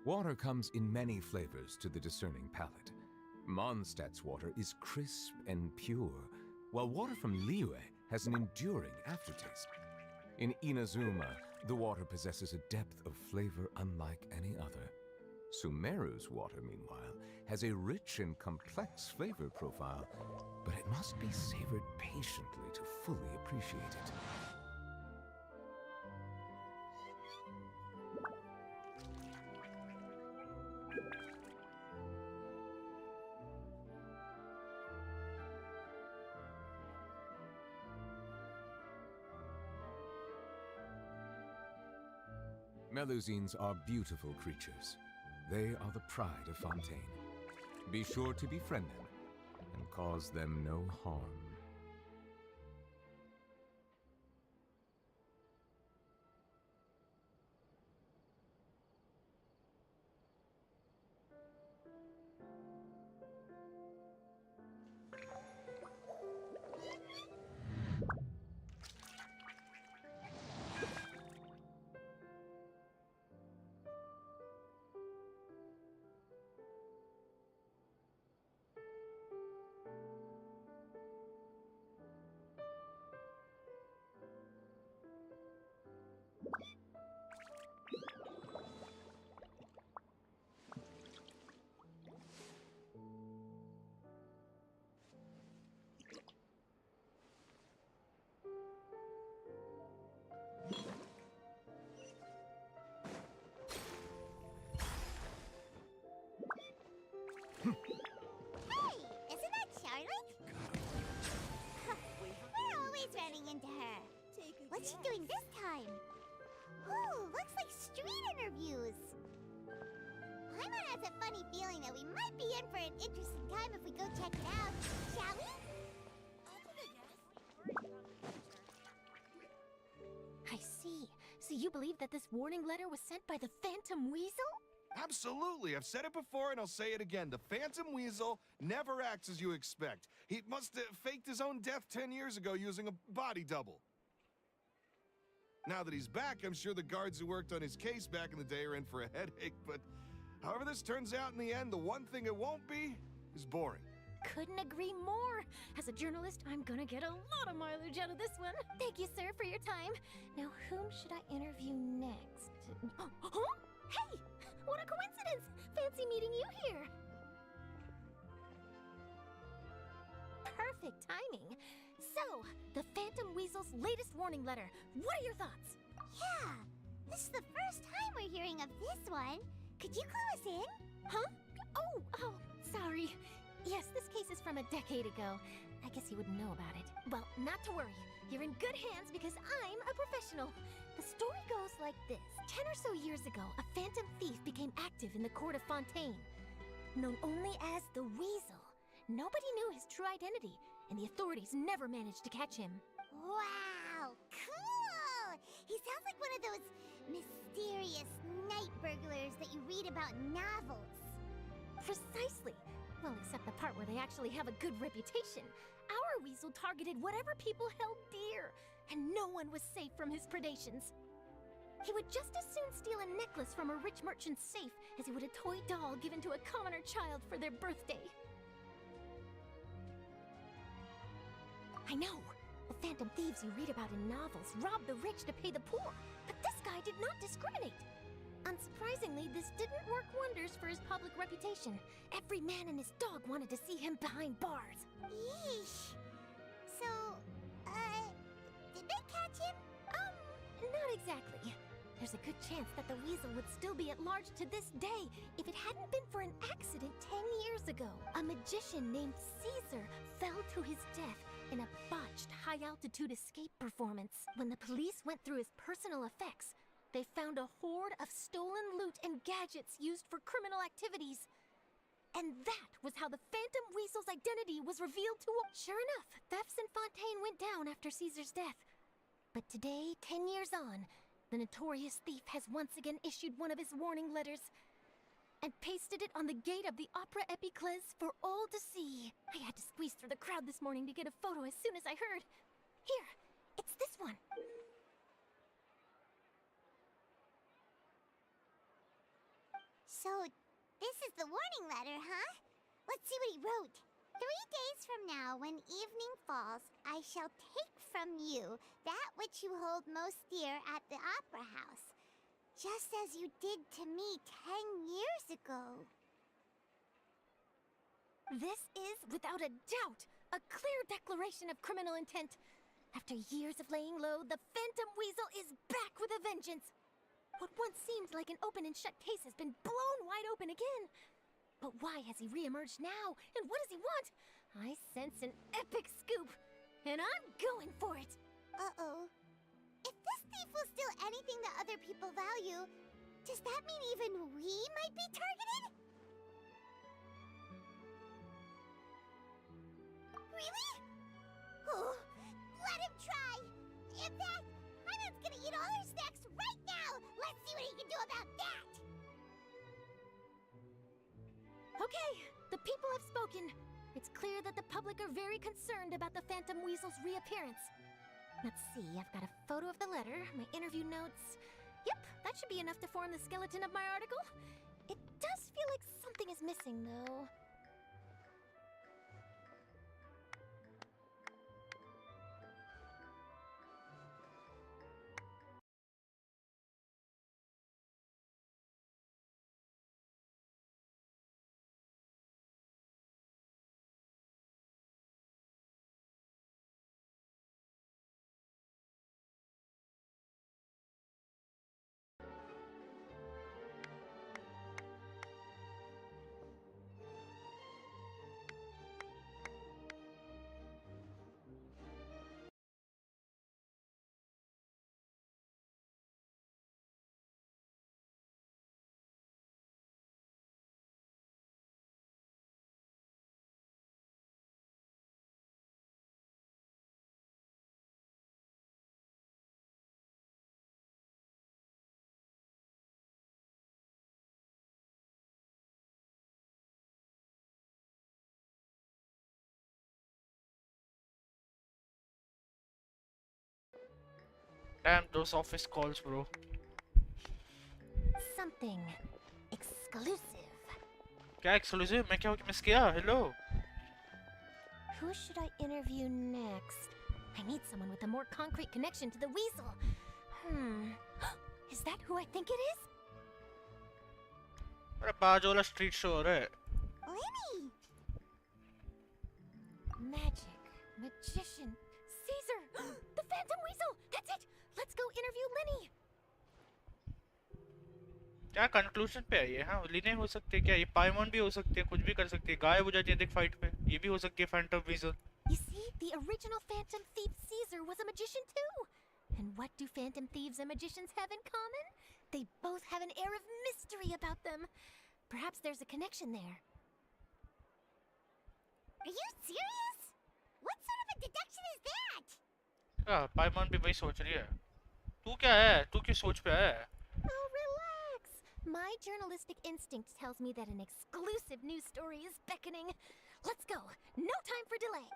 Water comes in many flavors to the discerning palate. Mondstadt's water is crisp and pure, while water from Liyue has an enduring aftertaste. In Inazuma, the water possesses a depth of flavor unlike any other. Sumeru's water, meanwhile, has a rich and complex flavor profile, but it must be savored patiently to fully appreciate it. Melusines are beautiful creatures. They are the pride of Fontaine. Be sure to befriend them and cause them no harm.
Hey, isn't that Charlotte? We're always running into her. What's she doing this time? Ooh, looks like street interviews. Paimon has a funny feeling that we might be in for an interesting time if we go check it out. Shall we?
I see. So you believe that this warning letter was sent by the Phantom Weasel?
Absolutely. I've said it before and I'll say it again. The Phantom Weasel never acts as you expect. He must have faked his own death 10 years ago using a body double. Now that he's back, I'm sure the guards who worked on his case back in the day are in for a headache, but however this turns out in the end, the one thing it won't be is boring.
Couldn't agree more. As a journalist, I'm gonna get a lot of mileage out of this one. Thank you, sir, for your time. Now, whom should I interview next? Huh? Hey! What a coincidence! Fancy meeting you here. Perfect timing. So, the Phantom Weasel's latest warning letter. What are your thoughts?
Yeah, this is the first time we're hearing of this one. Could you clue us in?
Huh? Oh, sorry. Yes, this case is from a decade ago. I guess you wouldn't know about it. Well, not to worry. You're in good hands because I'm a professional. The story goes like this. 10 or so years ago, a phantom thief became active in the court of Fontaine. Known only as the Weasel, nobody knew his true identity, and the authorities never managed to catch him.
Wow, cool! He sounds like one of those mysterious night burglars that you read about in novels.
Precisely. Well, except the part where they actually have a good reputation. Our Weasel targeted whatever people held dear, and no one was safe from his predations. He would just as soon steal a necklace from a rich merchant's safe as he would a toy doll given to a commoner child for their birthday. I know. The phantom thieves you read about in novels rob the rich to pay the poor, but this guy did not discriminate. Unsurprisingly, this didn't work wonders for his public reputation. Every man and his dog wanted to see him behind bars.
Yeesh. So, did they catch him?
Not exactly. There's a good chance that the Weasel would still be at large to this day if it hadn't been for an accident 10 years ago. A magician named Caesar fell to his death in a botched high-altitude escape performance. When the police went through his personal effects, they found a hoard of stolen loot and gadgets used for criminal activities. And that was how the Phantom Weasel's identity was revealed to all. Sure enough, thefts in Fontaine went down after Caesar's death. But today, 10 years on, the notorious thief has once again issued one of his warning letters and pasted it on the gate of the Opera Epiclese for all to see. I had to squeeze through the crowd this morning to get a photo as soon as I heard. Here, it's this one.
So, this is the warning letter, huh? Let's see what he wrote. 3 days from now, when evening falls, I shall take from you that which you hold most dear at the Opera House, just as you did to me 10 years ago.
This is, without a doubt, a clear declaration of criminal intent. After years of laying low, the Phantom Weasel is back with a vengeance. What once seemed like an open and shut case has been blown wide open again. But why has he reemerged now? And what does he want? I sense an epic scoop, and I'm going for it.
Uh-oh. If this thief will steal anything that other people value, does that mean even we might be targeted? Really? Oh, let him try. In fact, Hyman's gonna eat all our snacks right now. Let's see what he can do about that.
Okay, the people have spoken. It's clear that the public are very concerned about the Phantom Weasel's reappearance. Let's see, I've got a photo of the letter, my interview notes. Yep, that should be enough to form the skeleton of my article. It does feel like something is missing, though.
Damn those office calls, bro.
Something exclusive.
क्या exclusive? मैं क्या miss किया? Hello.
Who should I interview next? I need someone with a more concrete connection to the weasel. Is that who I think it is?
अरे बाजू वाला street show हो रहा है.
Lenny!
Magic, magician, Caesar, the Phantom Weasel. That's it. Let's go interview Lenny.
क्या conclusion पे है ये? हाँ, लीने हो सकते हैं क्या? ये पाइमॉन भी हो सकते हैं, कुछ भी कर सकते हैं. गायब हो जाती है देख फाइट पे. ये भी हो सकती है Phantom वीजल.
You see, the original Phantom Thief Caesar was a magician too. And what do Phantom Thieves and magicians have in common? They both have an air of mystery about them. Perhaps there's a connection there.
Are you serious? What sort of a deduction is that?
हाँ, पाइमॉन भी वही सोच रही है. तू क्या है? तू किस सोच पे है?
Oh, relax. My journalistic instinct tells me that an exclusive news story is beckoning. Let's go. No time for delay.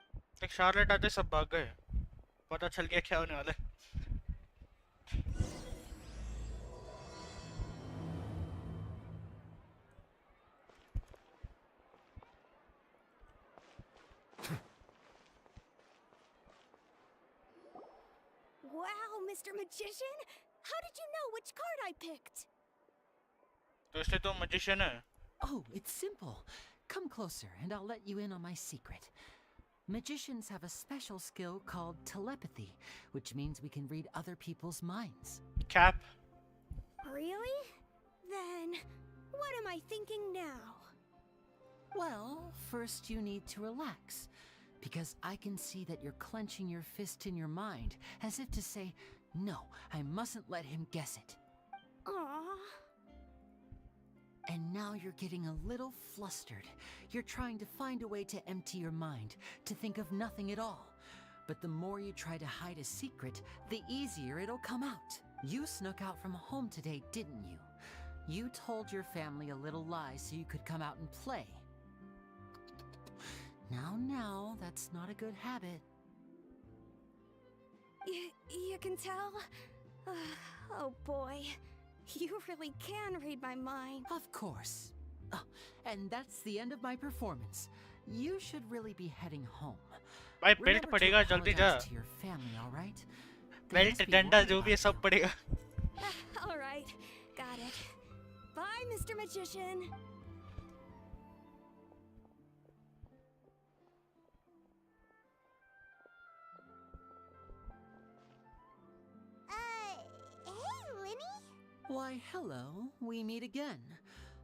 एक शार्लेट आते सब भाग गए. पता चल गया क्या होने वाला है.
Wow, Mr. Magician! How did you know which card I picked?
तो इसलिए तो magician है.
Oh, it's simple. Come closer and I'll let you in on my secret. Magicians have a special skill called telepathy, which means we can read other people's minds.
Cap.
Really? Then, what am I thinking now?
Well, first you need to relax, because I can see that you're clenching your fist in your mind, as if to say, no, I mustn't let him guess it.
Aww.
And now you're getting a little flustered. You're trying to find a way to empty your mind, to think of nothing at all. But the more you try to hide a secret, the easier it'll come out. You snuck out from home today, didn't you? You told your family a little lie so you could come out and play. Now, that's not a good habit.
You can tell? Oh boy. You really can read my mind.
Of course. Oh, and that's the end of my performance. You should really be heading home.
भाई belt
Remember to
पड़ेगा जल्दी जा
apologize to your family, all right? They
belt
must be
डंडा
worried
जो भी है
about
सब
you.
पड़ेगा
All right, got it. Bye, Mr. Magician.
Hey, Linny?
Why, hello. We meet again.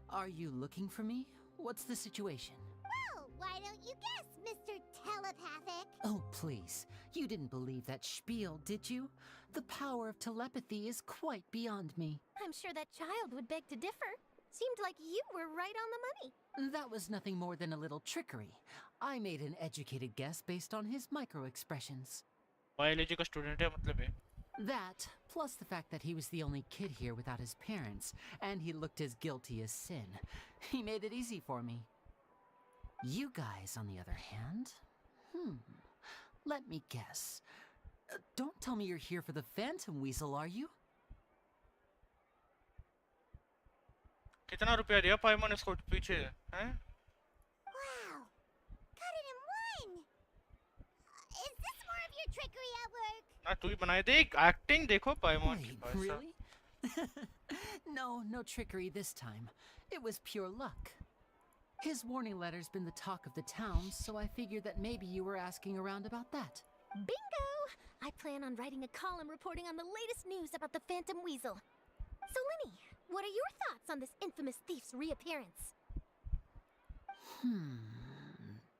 Are you looking for me? What's the situation?
Oh, why don't you guess, Mr. Telepathic?
Oh, please. You didn't believe that spiel, did you? The power of telepathy is quite beyond me.
I'm sure that child would beg to differ. Seemed like you were right on the money.
That was nothing more than a little trickery. I made an educated guess based on his micro-expressions.
Biology का student है मतलब है
That, plus the fact that he was the only kid here without his parents, and he looked as guilty as sin. He made it easy for me. You guys, on the other hand, let me guess. Don't tell me you're here for the Phantom Weasel, are you?
कितना रुपया दिया पाइमन इसको पीछे हैं
Wow, got it in one. Is this more of your trickery at work?
ना तू ही बनाए देख एक्टिंग देखो पाइमन की
Wait,
भाई साहब
really? No trickery this time. It was pure luck. His warning letter's been the talk of the town, so I figured that maybe you were asking around about that.
Bingo! I plan on writing a column reporting on the latest news about the Phantom Weasel. So, Linny, what are your thoughts on this infamous thief's reappearance?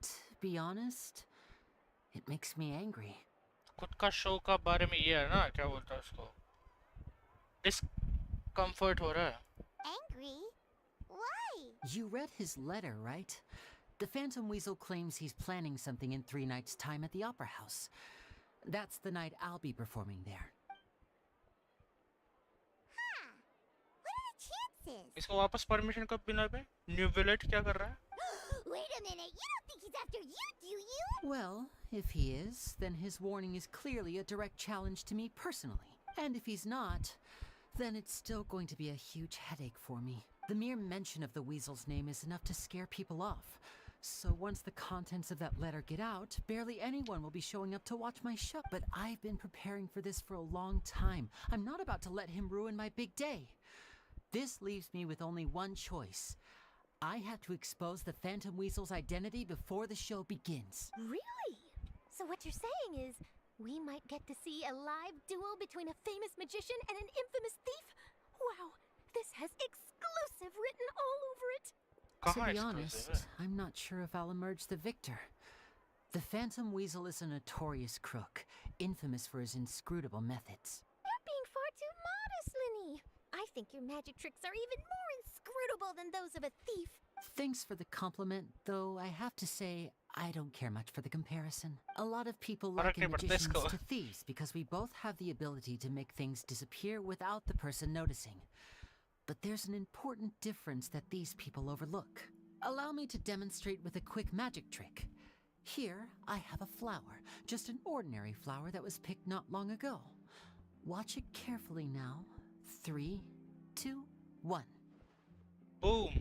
To be honest, it makes me angry.
खुद का show का बारे में ये है ना क्या बोलता है उसको डिस्कम्फर्ट हो रहा है
Angry? Why?
You read his letter, right? The Phantom Weasel claims he's planning something in 3 nights' time at the Opera House. That's the night I'll be performing there.
Huh. What are the chances?
इसको वापस permission कब मिला बे new विलेट क्या कर रहा है
Wait a minute, you don't think he's after you, do you?
Well, if he is, then his warning is clearly a direct challenge to me personally. And if he's not, then it's still going to be a huge headache for me. The mere mention of the Weasel's name is enough to scare people off. So once the contents of that letter get out, barely anyone will be showing up to watch my show. But I've been preparing for this for a long time. I'm not about to let him ruin my big day. This leaves me with only one choice. I have to expose the Phantom Weasel's identity before the show begins.
Really? So what you're saying is, we might get to see a live duel between a famous magician and an infamous thief? Wow, this has exclusive written all over it.
To
कहाँ
be
exclusive
honest,
है
I'm not sure if I'll emerge the victor. The Phantom Weasel is a notorious crook, infamous for his inscrutable methods.
You're being far too modest, Linny. I think your magic tricks are even more inscrutable than those of a thief.
Thanks for the compliment, though I have to say, I don't care much for the comparison. A lot of people
फर्क
liken
नहीं पड़ता
magicians
इसको
to thieves because we both have the ability to make things disappear without the person noticing. But there's an important difference that these people overlook. Allow me to demonstrate with a quick magic trick. Here, I have a flower, just an ordinary flower that was picked not long ago. Watch it carefully now. 3, 2, 1.
Boom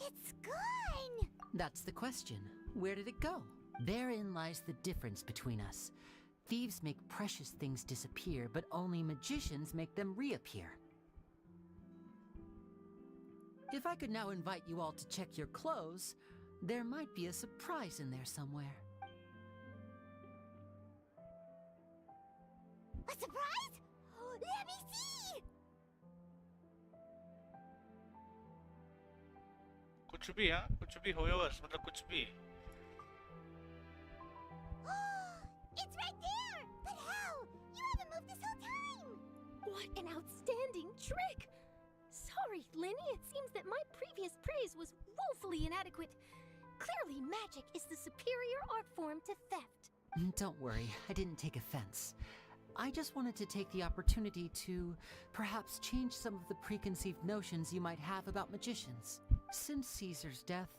It's gone!
That's the question. Where did it go? Therein lies the difference between us. Thieves make precious things disappear, but only magicians make them reappear. If I could now invite you all to check your clothes, there might be a surprise in there somewhere.
A surprise? Let me see!
कुछ भी हाँ कुछ भी हो बस मतलब कुछ भी
It's right there! But how? You haven't moved this whole time!
What an outstanding trick! Sorry, Linny, it seems that my previous praise was woefully inadequate. Clearly, magic is the superior art form to theft.
Don't worry, I didn't take offense. I just wanted to take the opportunity to perhaps change some of the preconceived notions you might have about magicians. Since Caesar's death,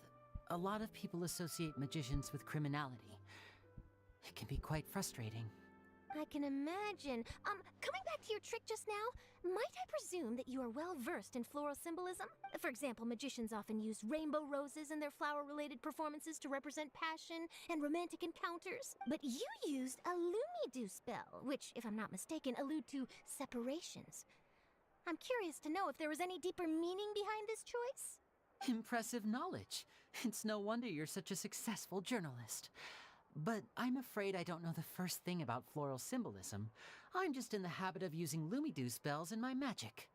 a lot of people associate magicians with criminality. It can be quite frustrating.
I can imagine. Coming back to your trick just now, might I presume that you are well versed in floral symbolism? For example, magicians often use rainbow roses in their flower-related performances to represent passion and romantic encounters. But you used a Lumidu spell, which, if I'm not mistaken, allude to separations. I'm curious to know if there was any deeper meaning behind this choice?
Impressive knowledge. It's no wonder you're such a successful journalist. But I'm afraid I don't know the first thing about floral symbolism. I'm just in the habit of using Lumidu spells in my magic.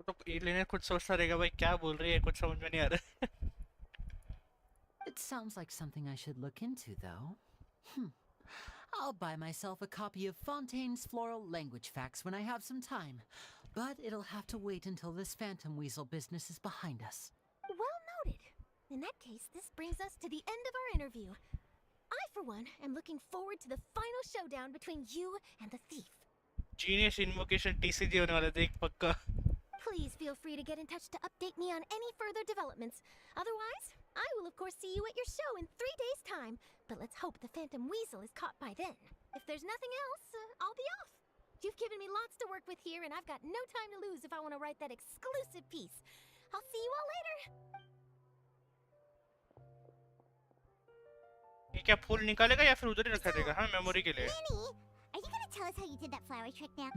तो alien कुछ सोचता रहेगा भाई क्या बोल रही है कुछ समझ में नहीं आ रहा
It sounds like something I should look into, though. I'll buy myself a copy of Fontaine's Floral Language Facts when I have some time. But it'll have to wait until this phantom weasel business is behind us.
Well noted. In that case, this brings us to the end of our interview. I, for one, am looking forward to the final showdown between you and the thief.
Genius invocation TCG होने वाला देख पक्का
Please feel free to get in touch to update me on any further developments. Otherwise, I will of course see you at your show in 3 days' time. But let's hope the Phantom Weasel is caught by then. If there's nothing else, I'll be off. You've given me lots to work with here, and I've got no time to lose if I want to write that exclusive piece. I'll see you all later.
ये क्या फूल निकालेगा या फिर उधर ही रखा देगा हाँ memory के लिए
Lenny, are you gonna tell us how you did that flower trick now?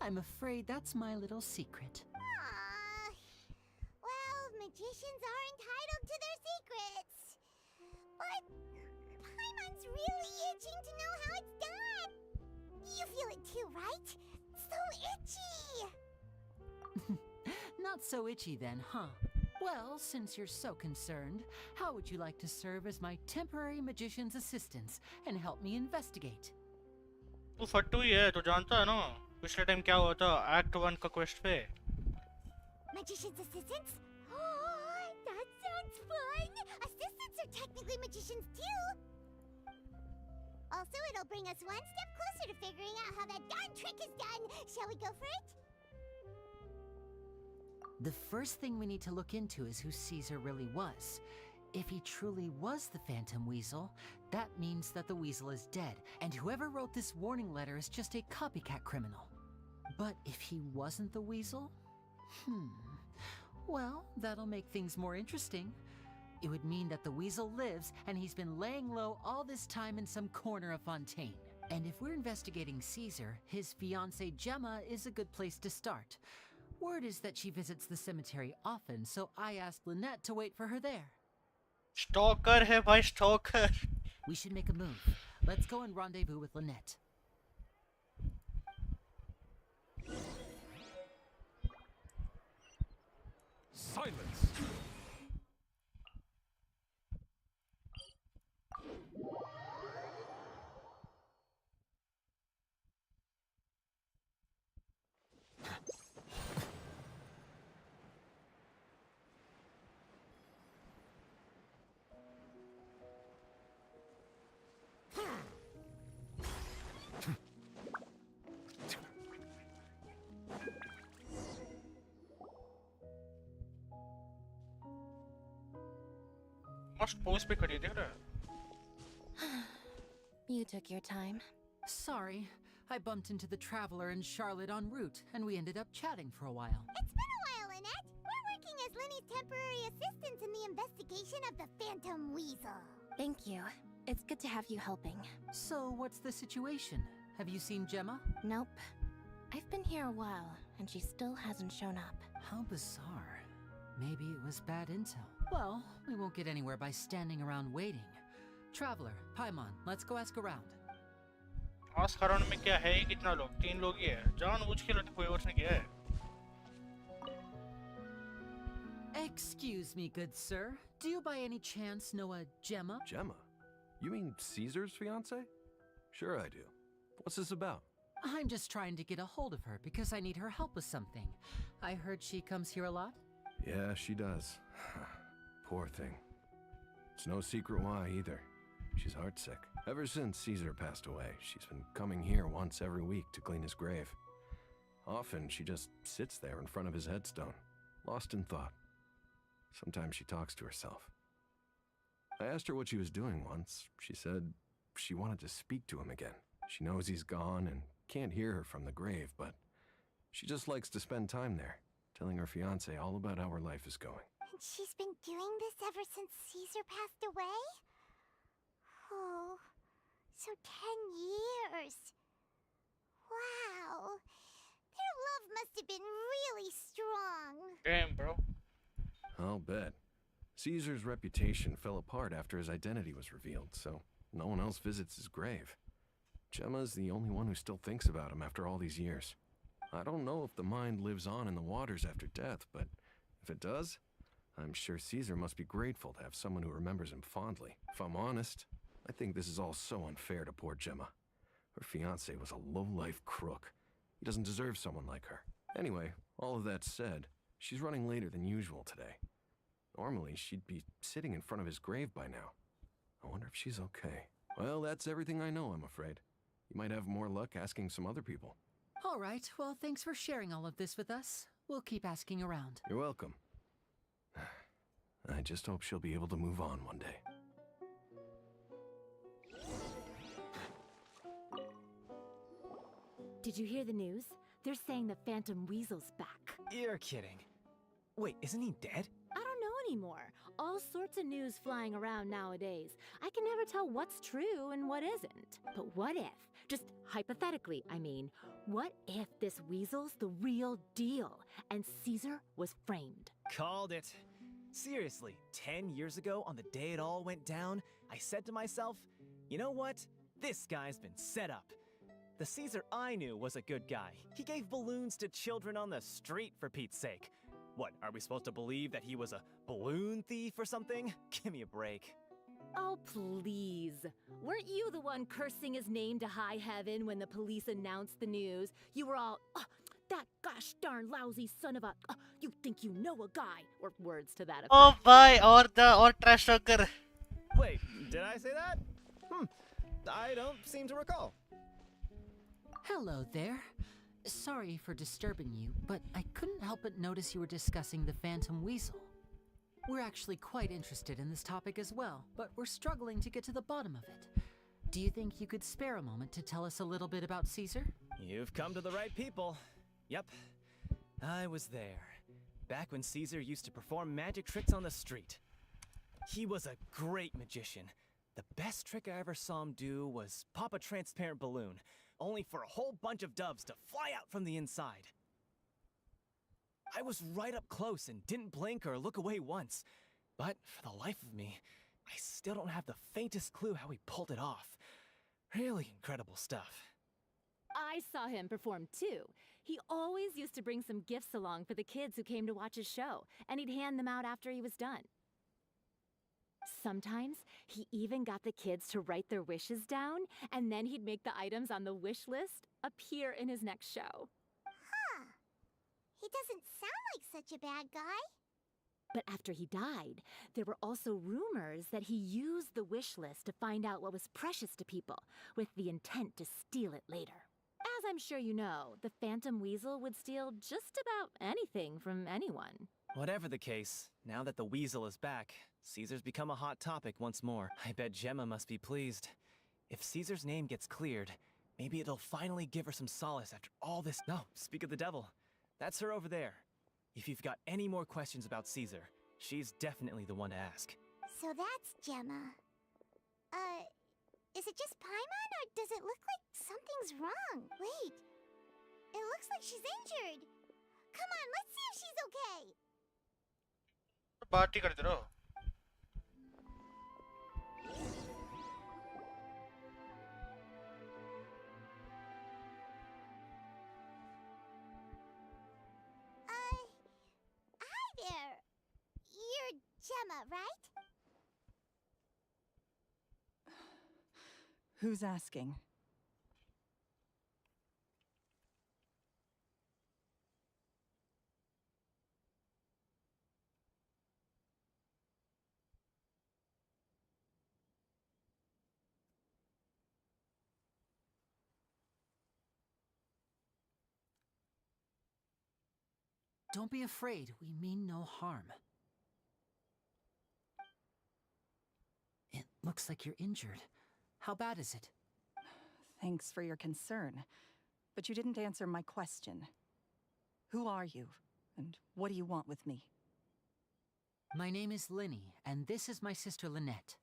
I'm afraid that's my little secret.
Aww. Well, magicians are entitled to their secrets. But Paimon's really itching to know how it's done. You feel it too, right? So itchy.
Not so itchy then, huh? Well, since you're so concerned, how would you like to serve as my temporary magician's assistant and help me investigate?
तू फट्टू ही है तो जानता है ना पिछले time क्या हुआ था एक्ट 1 का क्वेस्ट पे
Magician's assistants? Oh, that sounds fun! Assistants are technically magicians too! Also, it'll bring us one step closer to figuring out how that darn trick is done! Shall we go for it?
The first thing we need to look into is who Caesar really was. If he truly was the Phantom Weasel, that means that the weasel is dead, and whoever wrote this warning letter is just a copycat criminal. But if he wasn't the weasel? Well, that'll make things more interesting. It would mean that the weasel lives, and he's been laying low all this time in some corner of Fontaine. And if we're investigating Caesar, his fiancée Gemma is a good place to start. Word is that she visits the cemetery often, so I asked Lynette to wait for her there.
Stalker है भाई stalker
We should make a move. Let's go and rendezvous with Lynette.
Silence!
Must pose पे खड़ी है देख रहा है
You took your time.
Sorry, I bumped into the traveler and Charlotte en route, and we ended up chatting for a while.
It's been a while, Lynette. We're working as Lenny's temporary assistants in the investigation of the Phantom Weasel.
Thank you. It's good to have you helping.
So, what's the situation? Have you seen Gemma?
Nope. I've been here a while, and she still hasn't shown up.
How bizarre. Maybe it was bad intel. Well, we won't get anywhere by standing around waiting. Traveler, Paimon, let's go ask around.
आस कारण में क्या है कितना लोग 3 लोग ही है जानबूझ के लड़के कोई और नहीं किया है
Excuse me, good sir. Do you by any chance know a Gemma?
Gemma? You mean Caesar's fiancée? Sure I do. What's this about?
I'm just trying to get a hold of her because I need her help with something. I heard she comes here a lot.
Yeah, she does. Poor thing. It's no secret why either. She's heartsick. Ever since Caesar passed away, she's been coming here once every week to clean his grave. Often she just sits there in front of his headstone, lost in thought. Sometimes she talks to herself. I asked her what she was doing once. She said she wanted to speak to him again. She knows he's gone and can't hear her from the grave, but she just likes to spend time there, telling her fiancé all about how her life is going.
And she's been doing this ever since Caesar passed away? Oh, so 10 years. Wow. Their love must have been really strong.
Damn, bro.
I'll bet. Caesar's reputation fell apart after his identity was revealed, so no one else visits his grave. Gemma's the only one who still thinks about him after all these years. I don't know if the mind lives on in the waters after death, but if it does, I'm sure Caesar must be grateful to have someone who remembers him fondly. If I'm honest, I think this is all so unfair to poor Gemma. Her fiancé was a low-life crook. He doesn't deserve someone like her. Anyway, all of that said, she's running later than usual today. Normally, she'd be sitting in front of his grave by now. I wonder if she's okay. Well, that's everything I know, I'm afraid. You might have more luck asking some other people.
All right, well, thanks for sharing all of this with us. We'll keep asking around.
You're welcome. I just hope she'll be able to move on one day.
Did you hear the news? They're saying the Phantom Weasel's back.
You're kidding. Wait, isn't he dead?
I don't know anymore. All sorts of news flying around nowadays. I can never tell what's true and what isn't. But what if, just hypothetically, I mean, what if this weasel's the real deal and Caesar was framed?
Called it. Seriously, 10 years ago, on the day it all went down, I said to myself, you know what? This guy's been set up. The Caesar I knew was a good guy. He gave balloons to children on the street, for Pete's sake. What, are we supposed to believe that he was a balloon thief or something? Give me a break.
Oh, please. Weren't you the one cursing his name to high heaven when the police announced the news? You were all, oh, that gosh darn lousy son of a, you think you know a guy, or words to that effect.
Oh, bhai, or trash talker.
Wait, did I say that? I don't seem to recall.
Hello there. Sorry for disturbing you, but I couldn't help but notice you were discussing the Phantom Weasel. We're actually quite interested in this topic as well, but we're struggling to get to the bottom of it. Do you think you could spare a moment to tell us a little bit about Caesar?
You've come to the right people. Yep, I was there. Back when Caesar used to perform magic tricks on the street. He was a great magician. The best trick I ever saw him do was pop a transparent balloon, only for a whole bunch of doves to fly out from the inside. I was right up close and didn't blink or look away once. But for the life of me, I still don't have the faintest clue how he pulled it off. Really incredible stuff.
I saw him perform too. He always used to bring some gifts along for the kids who came to watch his show, and he'd hand them out after he was done. Sometimes he even got the kids to write their wishes down, and then he'd make the items on the wish list appear in his next show.
Huh. He doesn't sound like such a bad guy.
But after he died, there were also rumors that he used the wish list to find out what was precious to people, with the intent to steal it later. As I'm sure you know, the Phantom Weasel would steal just about anything from anyone.
Whatever the case, now that the Weasel is back, Caesar's become a hot topic once more. I bet Gemma must be pleased. If Caesar's name gets cleared, maybe it'll finally give her some solace after all this. No, speak of the devil. That's her over there. If you've got any more questions about Caesar, she's definitely the one to ask.
So that's Gemma. Is it just Paimon, or does it look like something's wrong? Wait, it looks like she's injured. Come on, let's see if she's okay.
Party करते रहो.
Hi there. You're Gemma, right?
Who's asking?
Don't be afraid, we mean no harm. It looks like you're injured. How bad is it?
Thanks for your concern, but you didn't answer my question. Who are you, and what do you want with me?
My name is Linny, and this is my sister Lynette.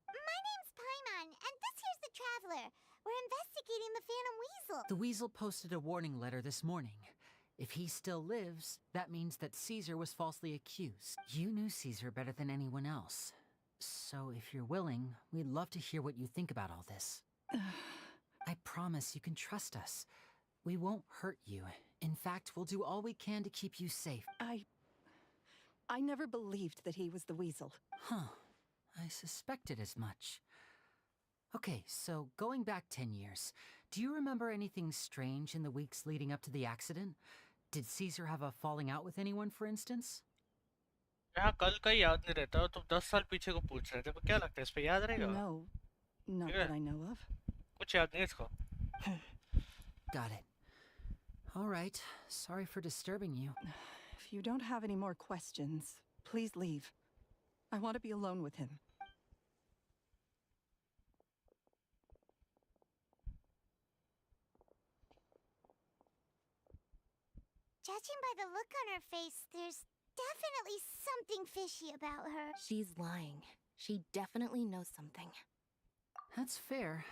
My name's Paimon, and this here's the Traveler. We're investigating the Phantom Weasel.
The Weasel posted a warning letter this morning. If he still lives, that means that Caesar was falsely accused. You knew Caesar better than anyone else. So if you're willing, we'd love to hear what you think about all this. I promise you can trust us. We won't hurt you. In fact, we'll do all we can to keep you safe.
I never believed that he was the Weasel.
Huh. I suspected as much. Okay, so going back 10 years, do you remember anything strange in the weeks leading up to the accident? Did Caesar have a falling out with anyone, for instance?
यहाँ कल का ही याद नहीं रहता और तुम 10 साल पीछे को पूछ रहे थे, तो क्या लगता है इस पे याद रहेगा?
No, not that I know of.
कुछ याद नहीं इसको.
Got it. All right. Sorry for disturbing you.
If you don't have any more questions, please leave. I want to be alone with him.
Judging by the look on her face, there's definitely something fishy about her.
She's lying. She definitely knows something.
That's fair.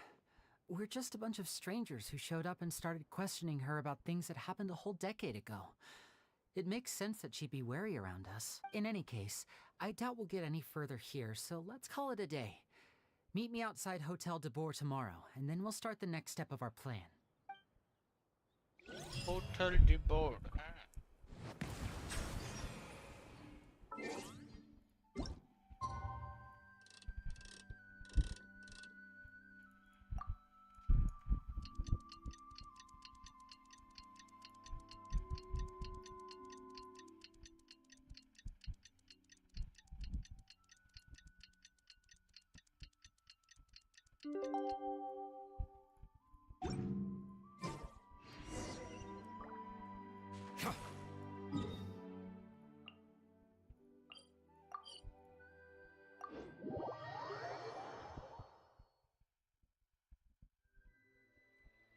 We're just a bunch of strangers who showed up and started questioning her about things that happened a whole decade ago. It makes sense that she'd be wary around us. In any case, I doubt we'll get any further here, so let's call it a day. Meet me outside Hotel de Boer tomorrow, and then we'll start the next step of our plan.
Hotel de Boer.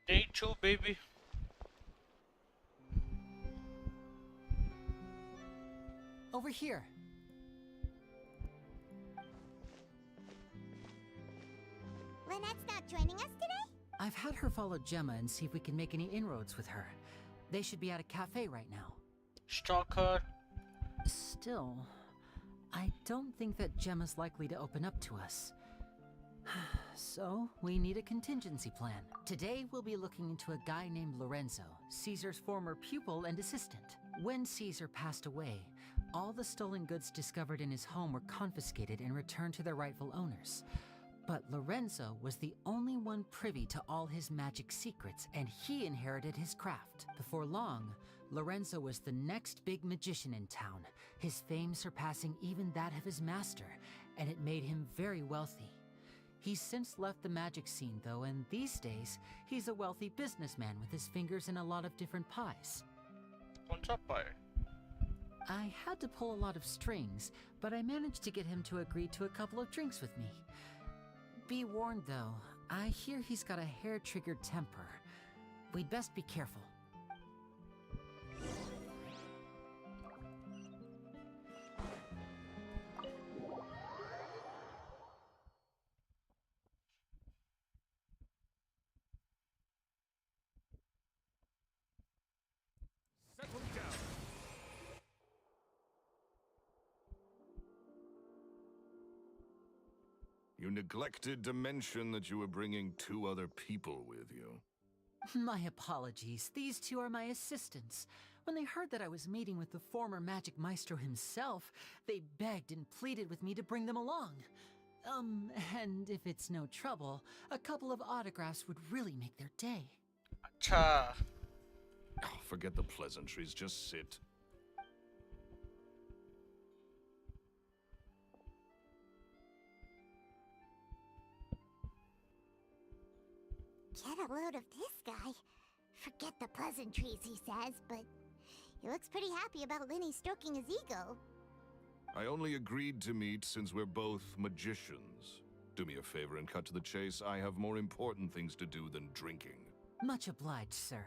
Day 2, baby.
Over here.
Lynette's not joining us today?
I've had her follow Gemma and see if we can make any inroads with her. They should be at a cafe right now.
Stalk her.
Still, I don't think that Gemma's likely to open up to us. So, we need a contingency plan. Today, we'll be looking into a guy named Lorenzo, Caesar's former pupil and assistant. When Caesar passed away, all the stolen goods discovered in his home were confiscated and returned to their rightful owners. But Lorenzo was the only one privy to all his magic secrets, and he inherited his craft. Before long, Lorenzo was the next big magician in town, his fame surpassing even that of his master, and it made him very wealthy. He's since left the magic scene, though, and these days, he's a wealthy businessman with his fingers in a lot of different pies.
What's up, pie?
I had to pull a lot of strings, but I managed to get him to agree to a couple of drinks with me. Be warned, though, I hear he's got a hair-triggered temper. We'd best be careful.
Settle down. You neglected to mention that you were bringing 2 other people with you.
My apologies. These 2 are my assistants. When they heard that I was meeting with the former magic maestro himself, they begged and pleaded with me to bring them along. And if it's no trouble, a couple of autographs would really make their day.
Acha.
Oh, forget the pleasantries, just sit.
Get a load of this guy. Forget the pleasantries, he says, but he looks pretty happy about Linny stroking his ego.
I only agreed to meet since we're both magicians. Do me a favor and cut to the chase. I have more important things to do than drinking.
Much obliged, sir.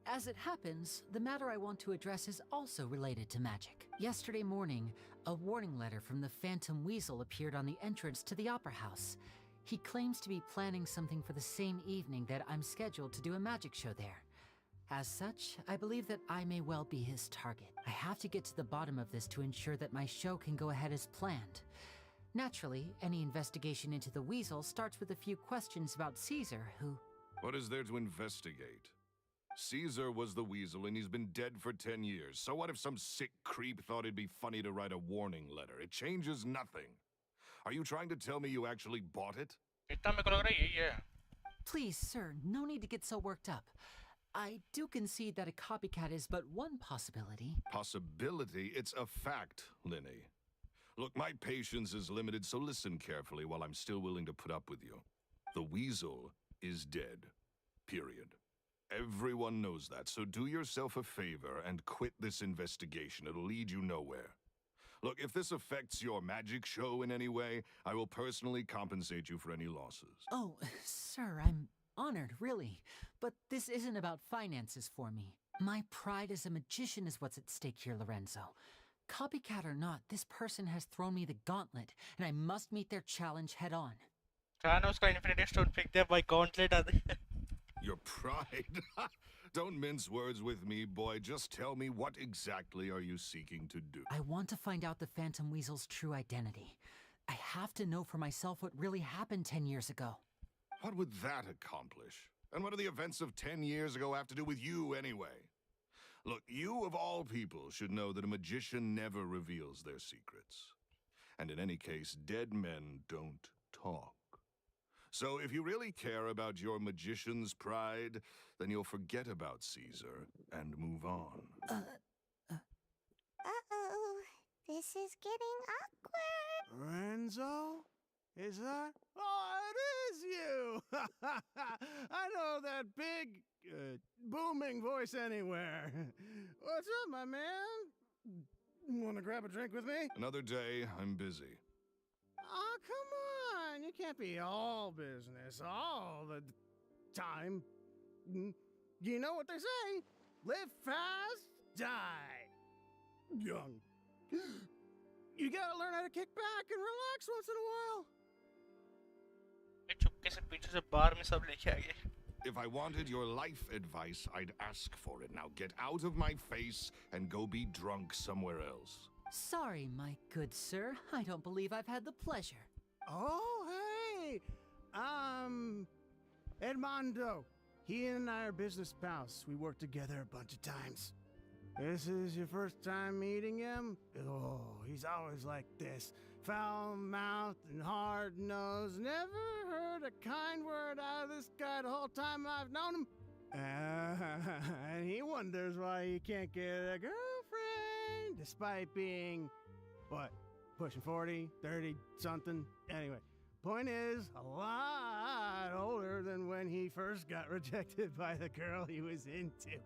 As it happens, the matter I want to address is also related to magic. Yesterday morning, a warning letter from the Phantom Weasel appeared on the entrance to the Opera House. He claims to be planning something for the same evening that I'm scheduled to do a magic show there. As such, I believe that I may well be his target. I have to get to the bottom of this to ensure that my show can go ahead as planned. Naturally, any investigation into the Weasel starts with a few questions about Caesar, who...
What is there to investigate? Caesar was the Weasel and he's been dead for 10 years. So what if some sick creep thought it'd be funny to write a warning letter? It changes nothing. Are you trying to tell me you actually bought it?
इतना मेरे को लग रहा है यही है.
Please, sir, no need to get so worked up. I do concede that a copycat is but one possibility.
Possibility? It's a fact, Linny. Look, my patience is limited, so listen carefully while I'm still willing to put up with you. The Weasel is dead. Period. Everyone knows that, so do yourself a favor and quit this investigation. It'll lead you nowhere. Look, if this affects your magic show in any way, I will personally compensate you for any losses.
Oh, sir, I'm honored, really. But this isn't about finances for me. My pride as a magician is what's at stake here, Lorenzo. Copycat or not, this person has thrown me the gauntlet, and I must meet their challenge head on.
Thanos का Infinity Stone फेंक दिया by Gauntlet आदि.
Your pride? Don't mince words with me, boy. Just tell me, what exactly are you seeking to do?
I want to find out the Phantom Weasel's true identity. I have to know for myself what really happened 10 years ago.
What would that accomplish? And what do the events of 10 years ago have to do with you, anyway? Look, you of all people should know that a magician never reveals their secrets. And in any case, dead men don't talk. So if you really care about your magician's pride, then you'll forget about Caesar and move on.
Uh-oh. This is getting awkward.
Lorenzo? Is that? Oh, it is you! I know that big, booming voice anywhere. What's up, my man? Wanna grab a drink with me?
Another day, I'm busy.
Oh, come on! You can't be all business all the time. You know what they say? Live fast, die young. You gotta learn how to kick back and relax once in a while.
मैं चुपके से पीछे से बार में सब लेके आ गए.
If I wanted your life advice, I'd ask for it. Now get out of my face and go be drunk somewhere else.
Sorry, my good sir. I don't believe I've had the pleasure.
Oh, hey! Edmondo. He and I are business pals. We worked together a bunch of times. This is your first time meeting him? Oh, he's always like this. Foul-mouthed and hard-nosed. Never heard a kind word out of this guy the whole time I've known him. And he wonders why he can't get a girlfriend, despite being, what, pushing 40, 30, something? Anyway, point is, a lot older than when he first got rejected by the girl he was into.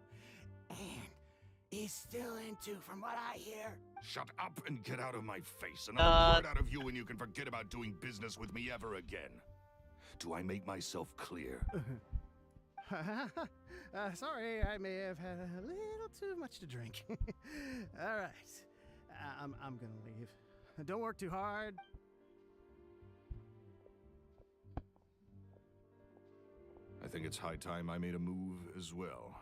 And he's still into, from what I hear.
Shut up and get out of my face. Another word out of you and you can forget about doing business with me ever again. Do I make myself clear?
Sorry, I may have had a little too much to drink. All right, I'm gonna leave. Don't work too hard.
I think it's high time I made a move as well.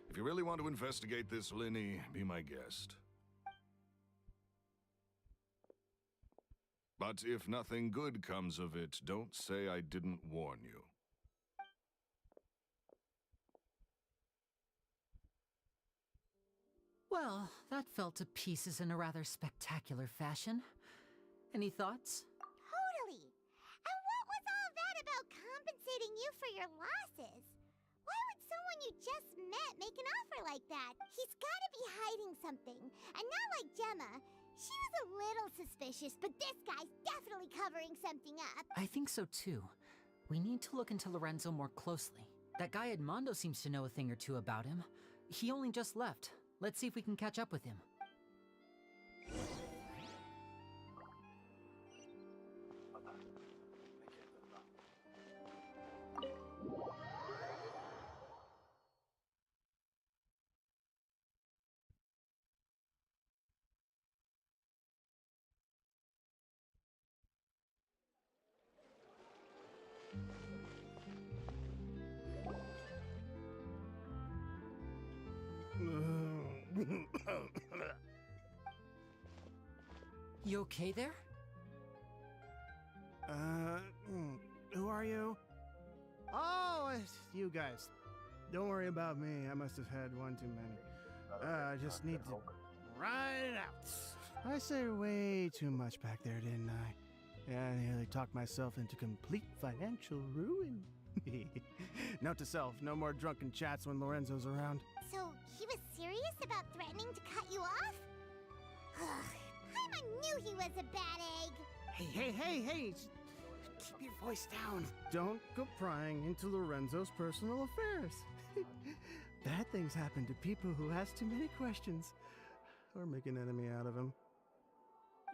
If you really want to investigate this, Linny, be my guest. But if nothing good comes of it, don't say I didn't warn you.
Well, that fell to pieces in a rather spectacular fashion. Any thoughts?
Totally. And what was all that about compensating you for your losses? Why would someone you just met make an offer like that? He's gotta be hiding something. And not like Gemma. She was a little suspicious, but this guy's definitely covering something up.
I think so too. We need to look into Lorenzo more closely. That guy Edmondo seems to know a thing or two about him. He only just left. Let's see if we can catch up with him. You okay there?
Who are you? Oh, it's you guys. Don't worry about me. I must have had one too many. I just need to ride it out. I said way too much back there, didn't I? Yeah, I nearly talked myself into complete financial ruin. Note to self, no more drunken chats when Lorenzo's around.
So, he was serious about threatening to cut you off? Paimon knew he was a bad egg!
Hey! Keep your voice down. Don't go prying into Lorenzo's personal affairs. Bad things happen to people who ask too many questions. Or make an enemy out of him.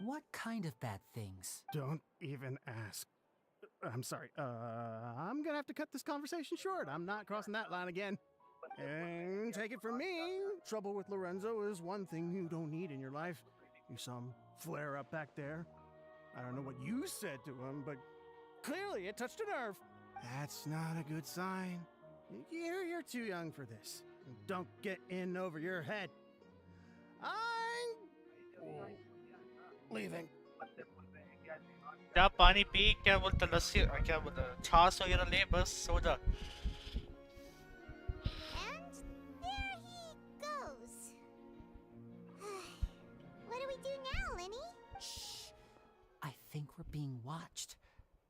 What kind of bad things?
Don't even ask. I'm sorry. I'm gonna have to cut this conversation short. I'm not crossing that line again. And take it from me, trouble with Lorenzo is one thing you don't need in your life. You saw him flare up back there. I don't know what you said to him, but clearly it touched a nerve. That's not a good sign. You're too young for this. Don't get in over your head. I'm leaving.
जा पानी P क्या बोलता लस्सी क्या बोलता छाछ वगैरह ले बस सो जा
And there he goes. What do we do now, Lenny?
Shh. I think we're being watched.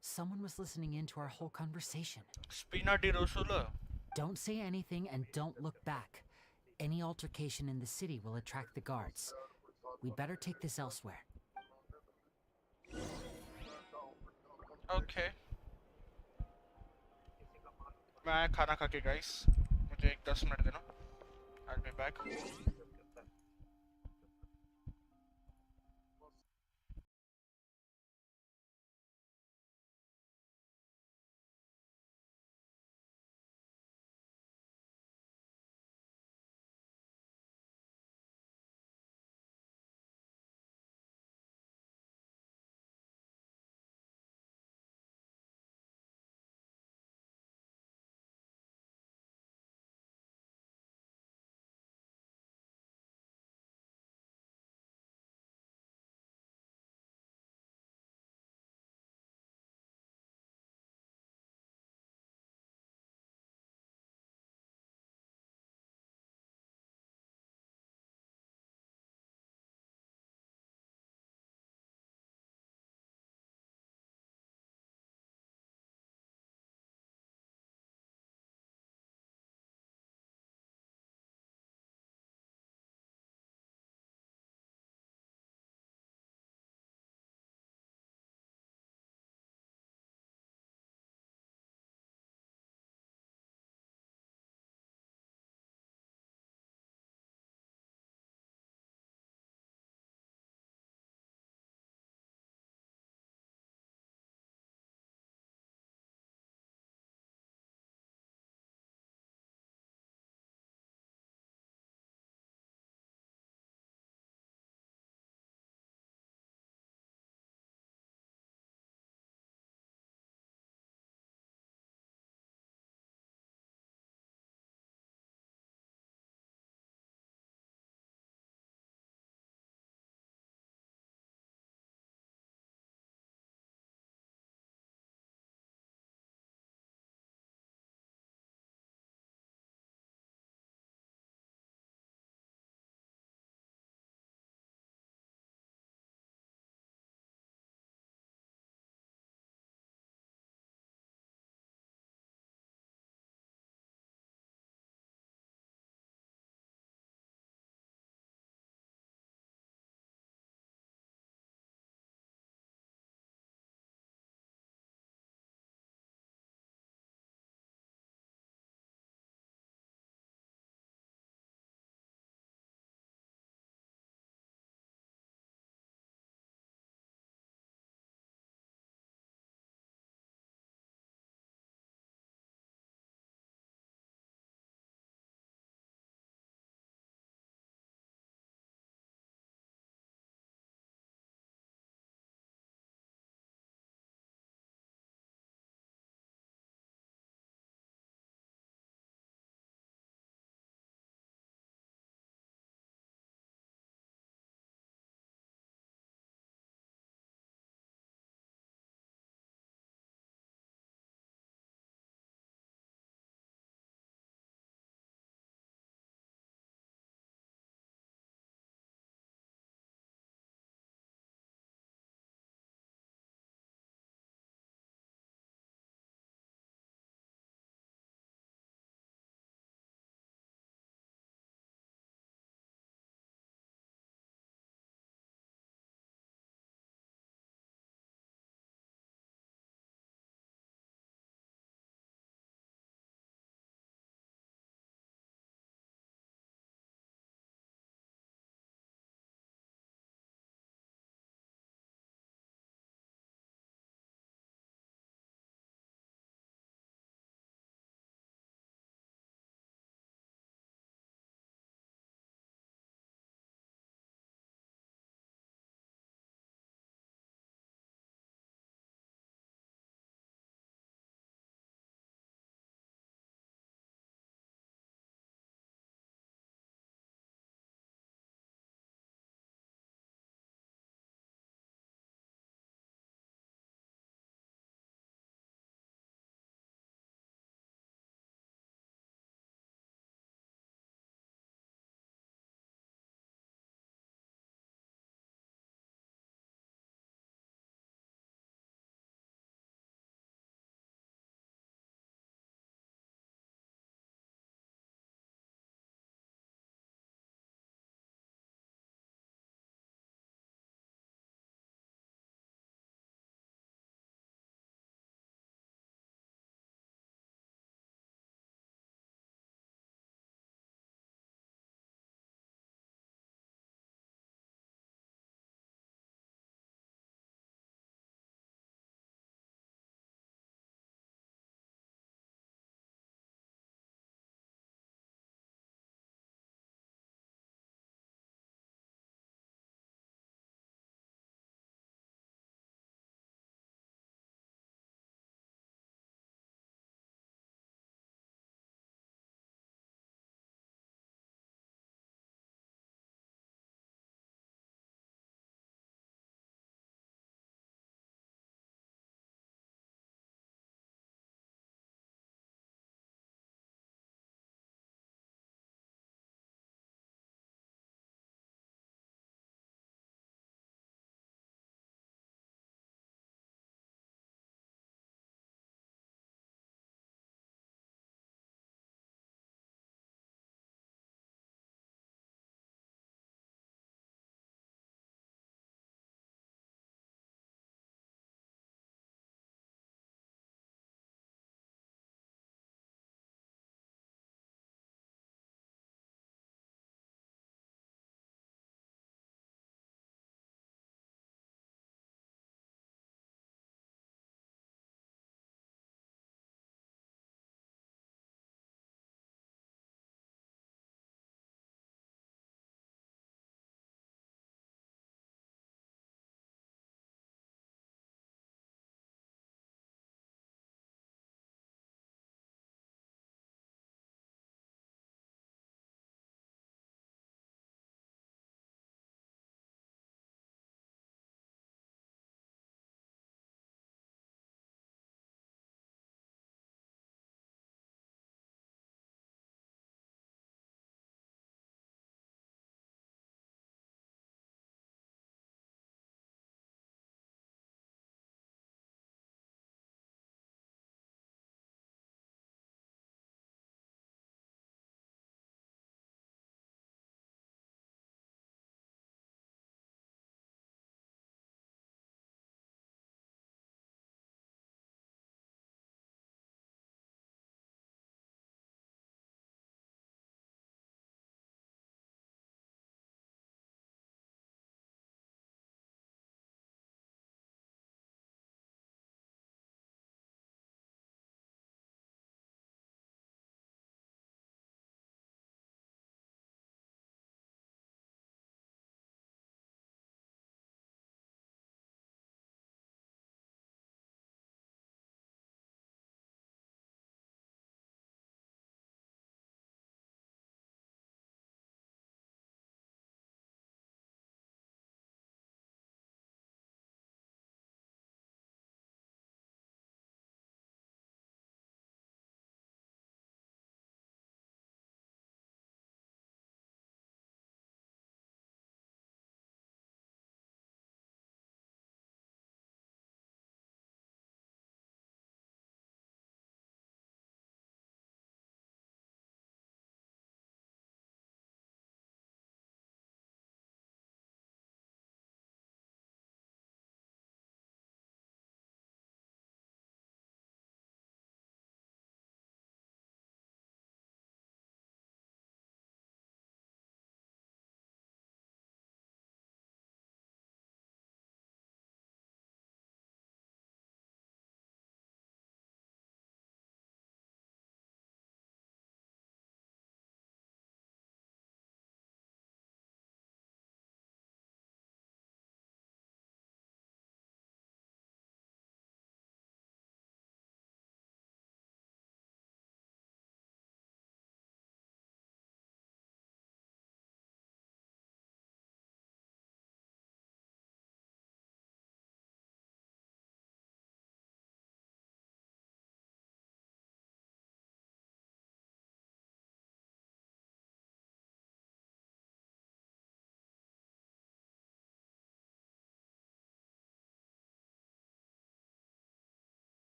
Someone was listening in to our whole conversation.
Spina di Rosula.
Don't say anything and don't look back. Any altercation in the city will attract the guards. We'd better take this elsewhere.
Okay. मैं खाना खा के guys मुझे एक 10 minute देना I'll be back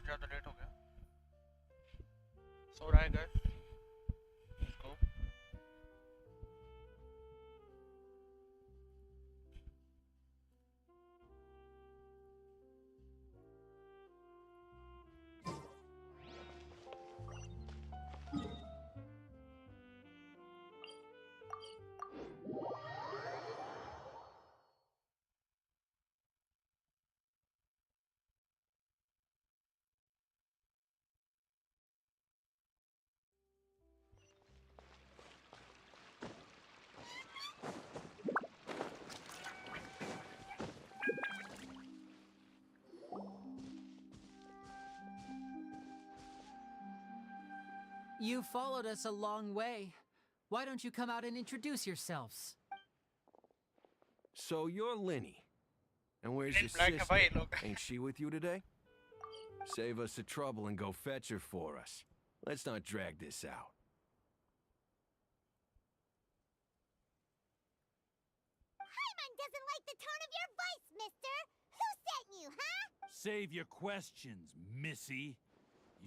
ज़्यादा late हो गया. सो रहा है guys. Let's go.
You followed us a long way. Why don't you come out and introduce yourselves?
So you're Linny. And where's
Lin
your
black hai
sister?
bhai, look.
Ain't she with you today? Save us the trouble and go fetch her for us. Let's not drag this out.
Paimon doesn't like the tone of your voice, mister! Who sent you, huh?
Save your questions, missy.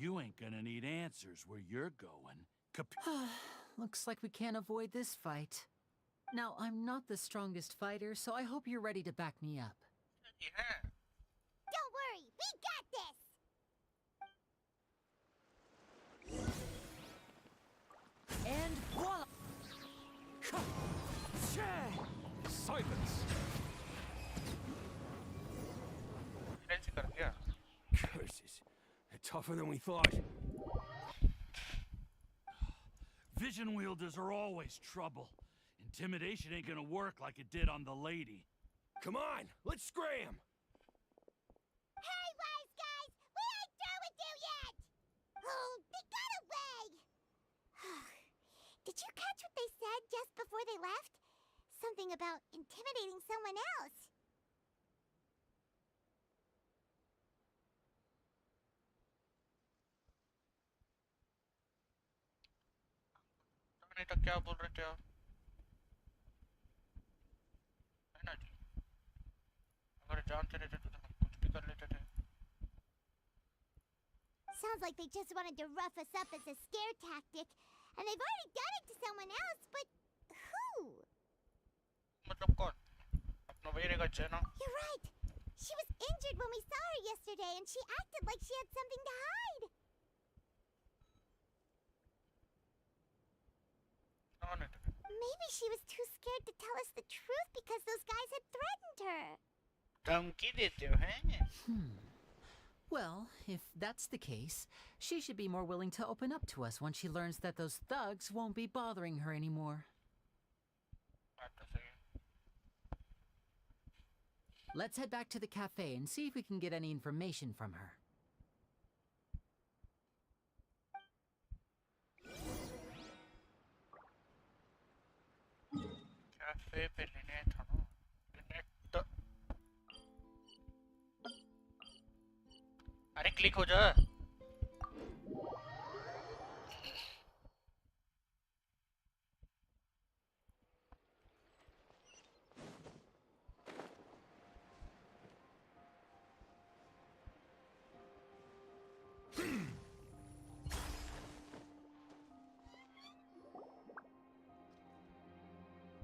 You ain't gonna need answers where you're going.
Looks like we can't avoid this fight. Now, I'm not the strongest fighter, so I hope you're ready to back me up.
Yeah.
Don't worry, we got this!
And voila!
Silence!
Silencio कर दिया.
Curses. They're tougher than we thought.
Vision wielders are always trouble. Intimidation ain't gonna work like it did on the lady.
Come on, let's scram!
Hey, wise guys! We ain't through with you yet! Oh, they got away! Did you catch what they said just before they left? Something about intimidating someone else.
नहीं तो क्या बोल रहे थे आप? है ना जी? अगर जानते रहते तो हम कुछ भी कर लेते थे.
Sounds like they just wanted to rough us up as a scare tactic, and they've already done it to someone else, but who?
मतलब कौन? अपना वही रहेगा जेना.
You're right. She was injured when we saw her yesterday, and she acted like she had something to hide. Maybe she was too scared to tell us the truth because those guys had threatened her.
धमकी देते हो हैं?
Well, if that's the case, she should be more willing to open up to us once she learns that those thugs won't be bothering her anymore.
बात तो सही है.
Let's head back to the cafe and see if we can get any information from her.
Cafe पे लेने था ना. Connect. अरे click हो जा.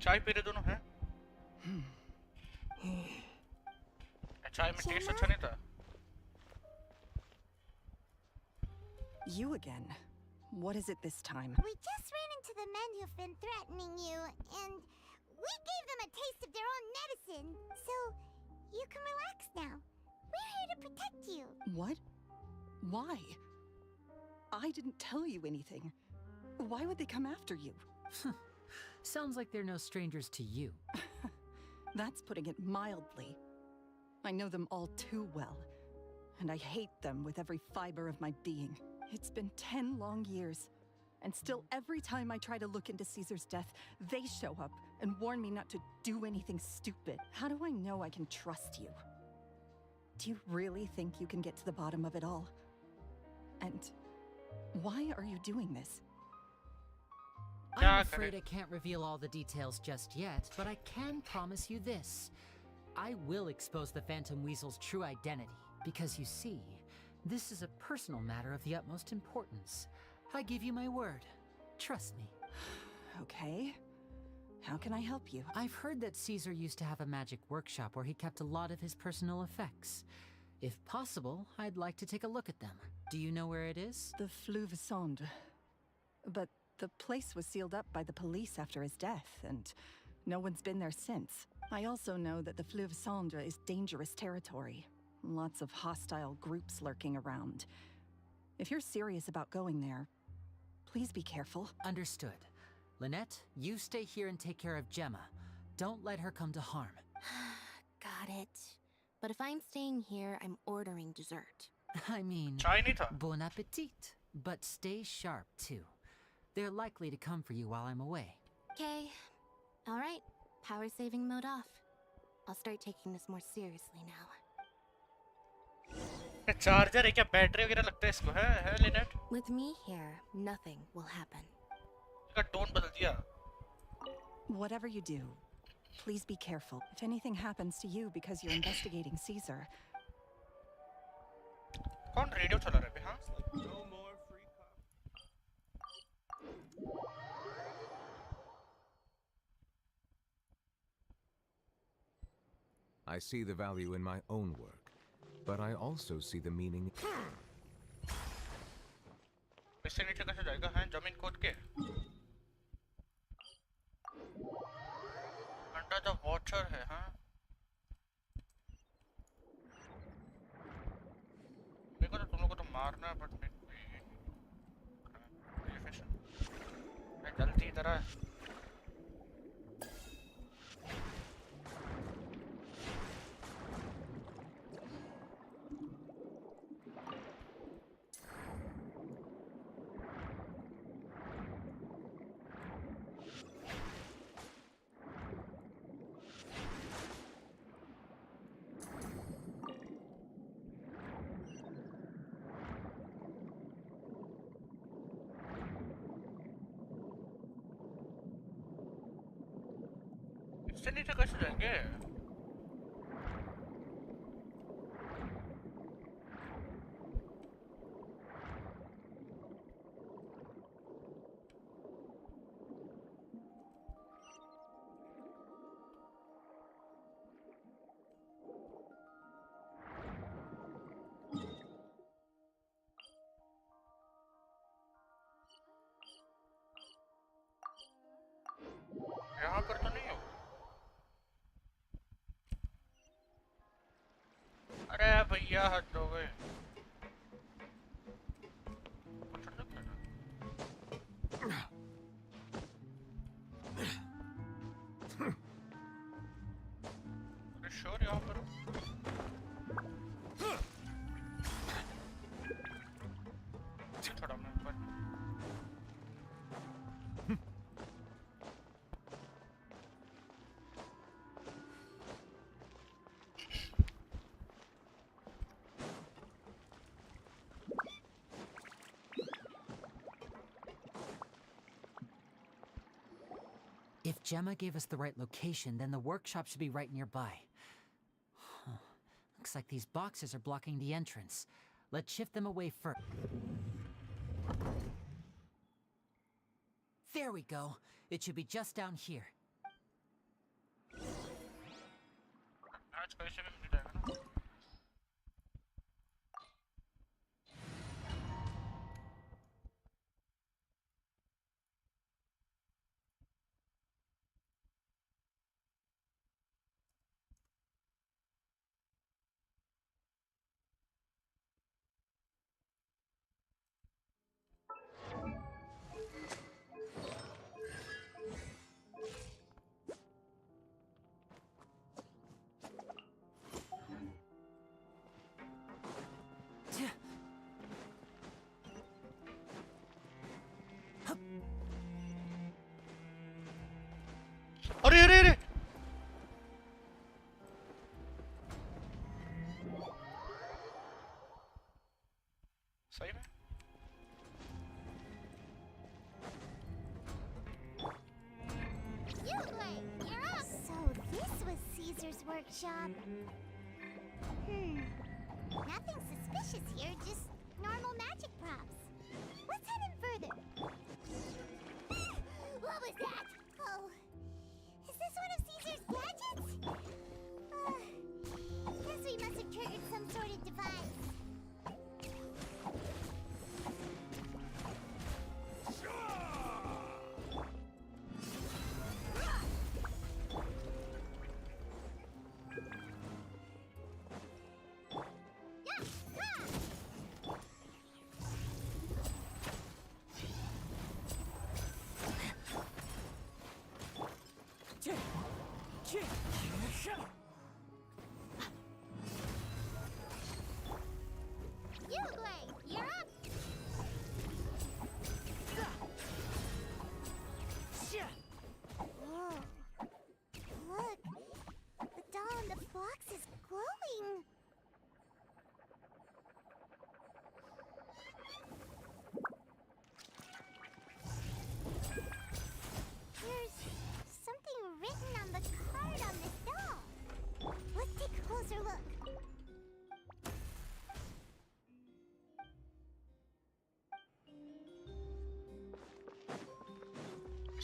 चाय पी रहे दोनों हैं? चाय में टेस्ट अच्छा नहीं था.
You again. What is it this time?
We just ran into the men who've been threatening you, and we gave them a taste of their own medicine, so you can relax now. We're here to protect you.
What? Why? I didn't tell you anything. Why would they come after you?
Sounds like they're no strangers to you.
That's putting it mildly. I know them all too well, and I hate them with every fiber of my being. It's been 10 long years, and still every time I try to look into Caesar's death, they show up and warn me not to do anything stupid. How do I know I can trust you? Do you really think you can get to the bottom of it all? And why are you doing this?
I'm afraid I can't reveal all the details just yet, but I can promise you this. I will expose the Phantom Weasel's true identity, because you see, This is a personal matter of the utmost importance. I give you my word. Trust me.
Okay. How can I help you?
I've heard that Caesar used to have a magic workshop where he kept a lot of his personal effects. If possible, I'd like to take a look at them. Do you know where it is?
The Wriotheseley. But the place was sealed up by the police after his death, and no one's been there since. I also know that the Wriotheseley is dangerous territory. Lots of hostile groups lurking around. If you're serious about going there, please be careful.
Understood. Lynette, you stay here and take care of Gemma. Don't let her come to harm.
Got it. But if I'm staying here, I'm ordering dessert.
I mean,
Chinita.
bon appetit. But stay sharp, too. They're likely to come for you while I'm away.
Okay. Alright. Power saving mode off. I'll start taking this more seriously now.
Charger है क्या battery वगैरह लगता है इसको है Lynette
With me here, nothing will happen.
इसका tone बदल दिया
Whatever you do, please be careful. If anything happens to you because you're investigating Caesar.
कौन रेडियो चला रहा है हाँ
I see the value in my own work, but I also see the meaning.
इससे नीचे कैसे जाएगा हैं जमीन खोद के अंडर द वाटर है हाँ मेरे को तो तुम लोगों को तो मारना है बट मैं जल्दी इधर आ इससे नीचे कैसे जाएंगे यहाँ पर तो नहीं हो अरे भैया हद हो गए अरे श्योर यहाँ पर थोड़ा मैं ऊपर
If Gemma gave us the right location, then the workshop should be right nearby. Huh. Looks like these boxes are blocking the entrance. Let's shift them away first. There we go. It should be just down here.
आज कैसे भी मिल जाएगा ना अरे अरे अरे सही में
You're up! So this was Caesar's workshop. Nothing suspicious here, just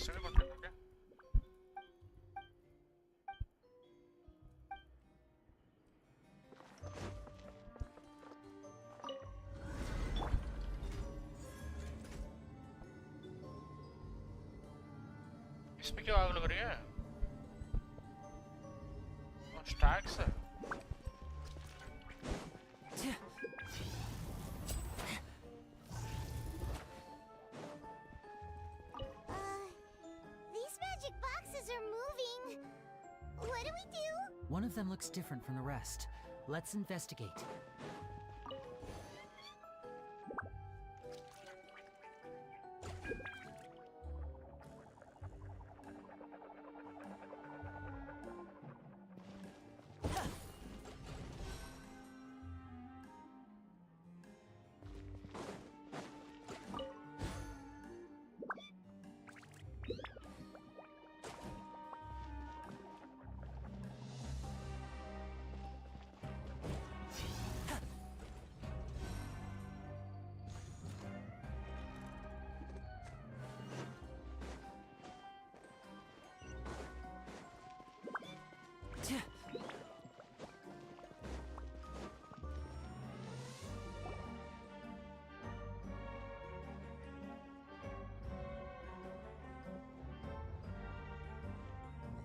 Yesterday, okay. इसमें क्यों आग लग रही है? Stacks है.
These magic boxes are moving. What do we do?
One of them looks different from the rest. Let's investigate.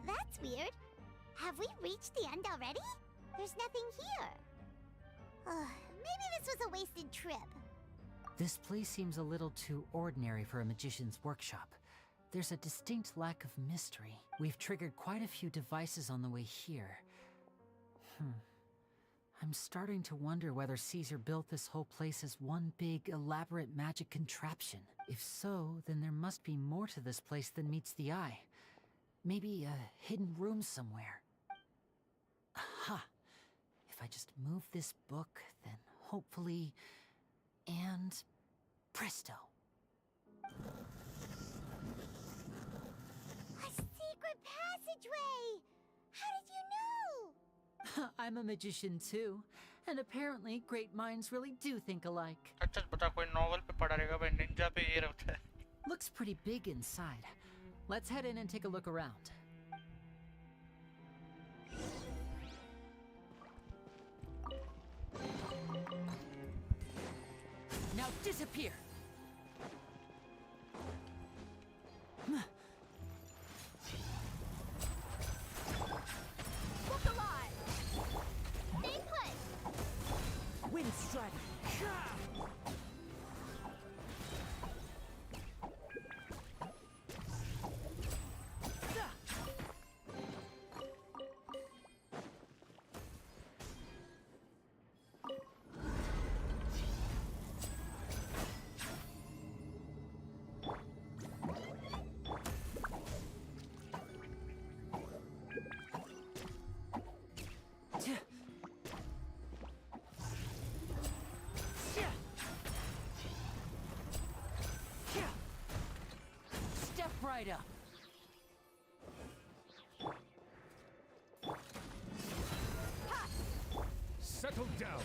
That's weird. Have we reached the end already? There's nothing here. Maybe this was a wasted trip.
This place seems a little too ordinary for a magician's workshop. There's a distinct lack of mystery. We've triggered quite a few devices on the way here. I'm starting to wonder whether Caesar built this whole place as one big, elaborate magic contraption. If so, then there must be more to this place than meets the eye. Maybe a hidden room somewhere. Aha! If I just move this book, then hopefully... and... presto.
A secret passageway! How did you know?
I'm a magician too, and apparently great minds really do think alike.
अच्छा बता कोई novel पे पढ़ा रहेगा भाई ninja पे ये रखता है.
Looks pretty big inside. Let's head in and take a look around. Now disappear!
Look alive! Stay put!
Wind strike! Step right up.
Settle down.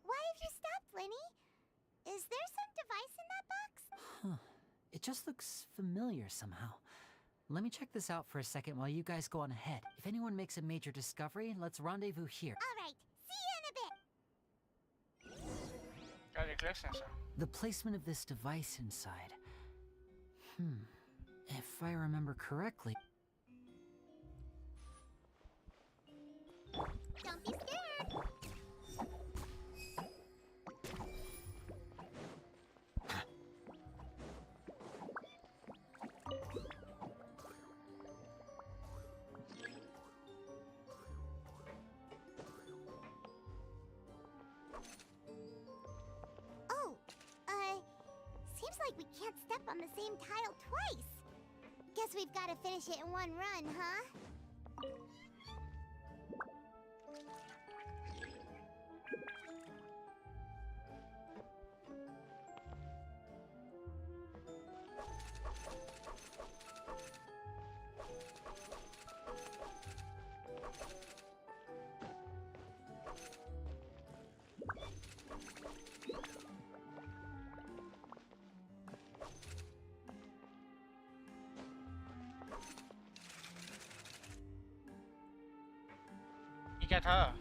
Why have you stopped, Lenny? Is there some device in that box?
Huh. It just looks familiar somehow. Let me check this out for a second while you guys go on ahead. If anyone makes a major discovery, let's rendezvous here.
All right, see you in a bit.
क्या देख रहे हैं sir?
The placement of this device inside. If I remember correctly...
Don't be scared. Seems like we can't step on the same tile twice. Guess we've got to finish it in one run, huh?
क्या था?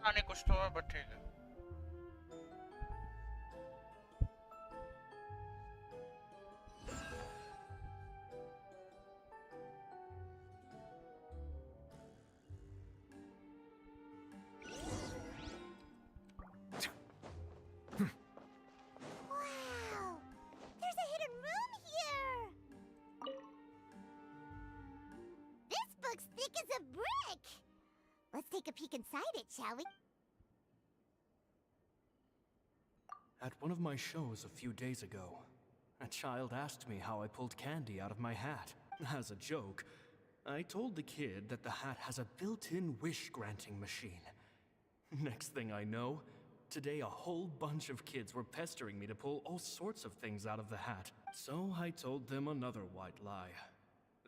आने कुछ तो है but ठीक है।
Wow! There's a hidden room here! This book's thick as a brick! Let's take a peek inside it, shall we?
At one of my shows a few days ago, a child asked me how I pulled candy out of my hat. As a joke, I told the kid that the hat has a built-in wish-granting machine. Next thing I know, today a whole bunch of kids were pestering me to pull all sorts of things out of the hat. So I told them another white lie.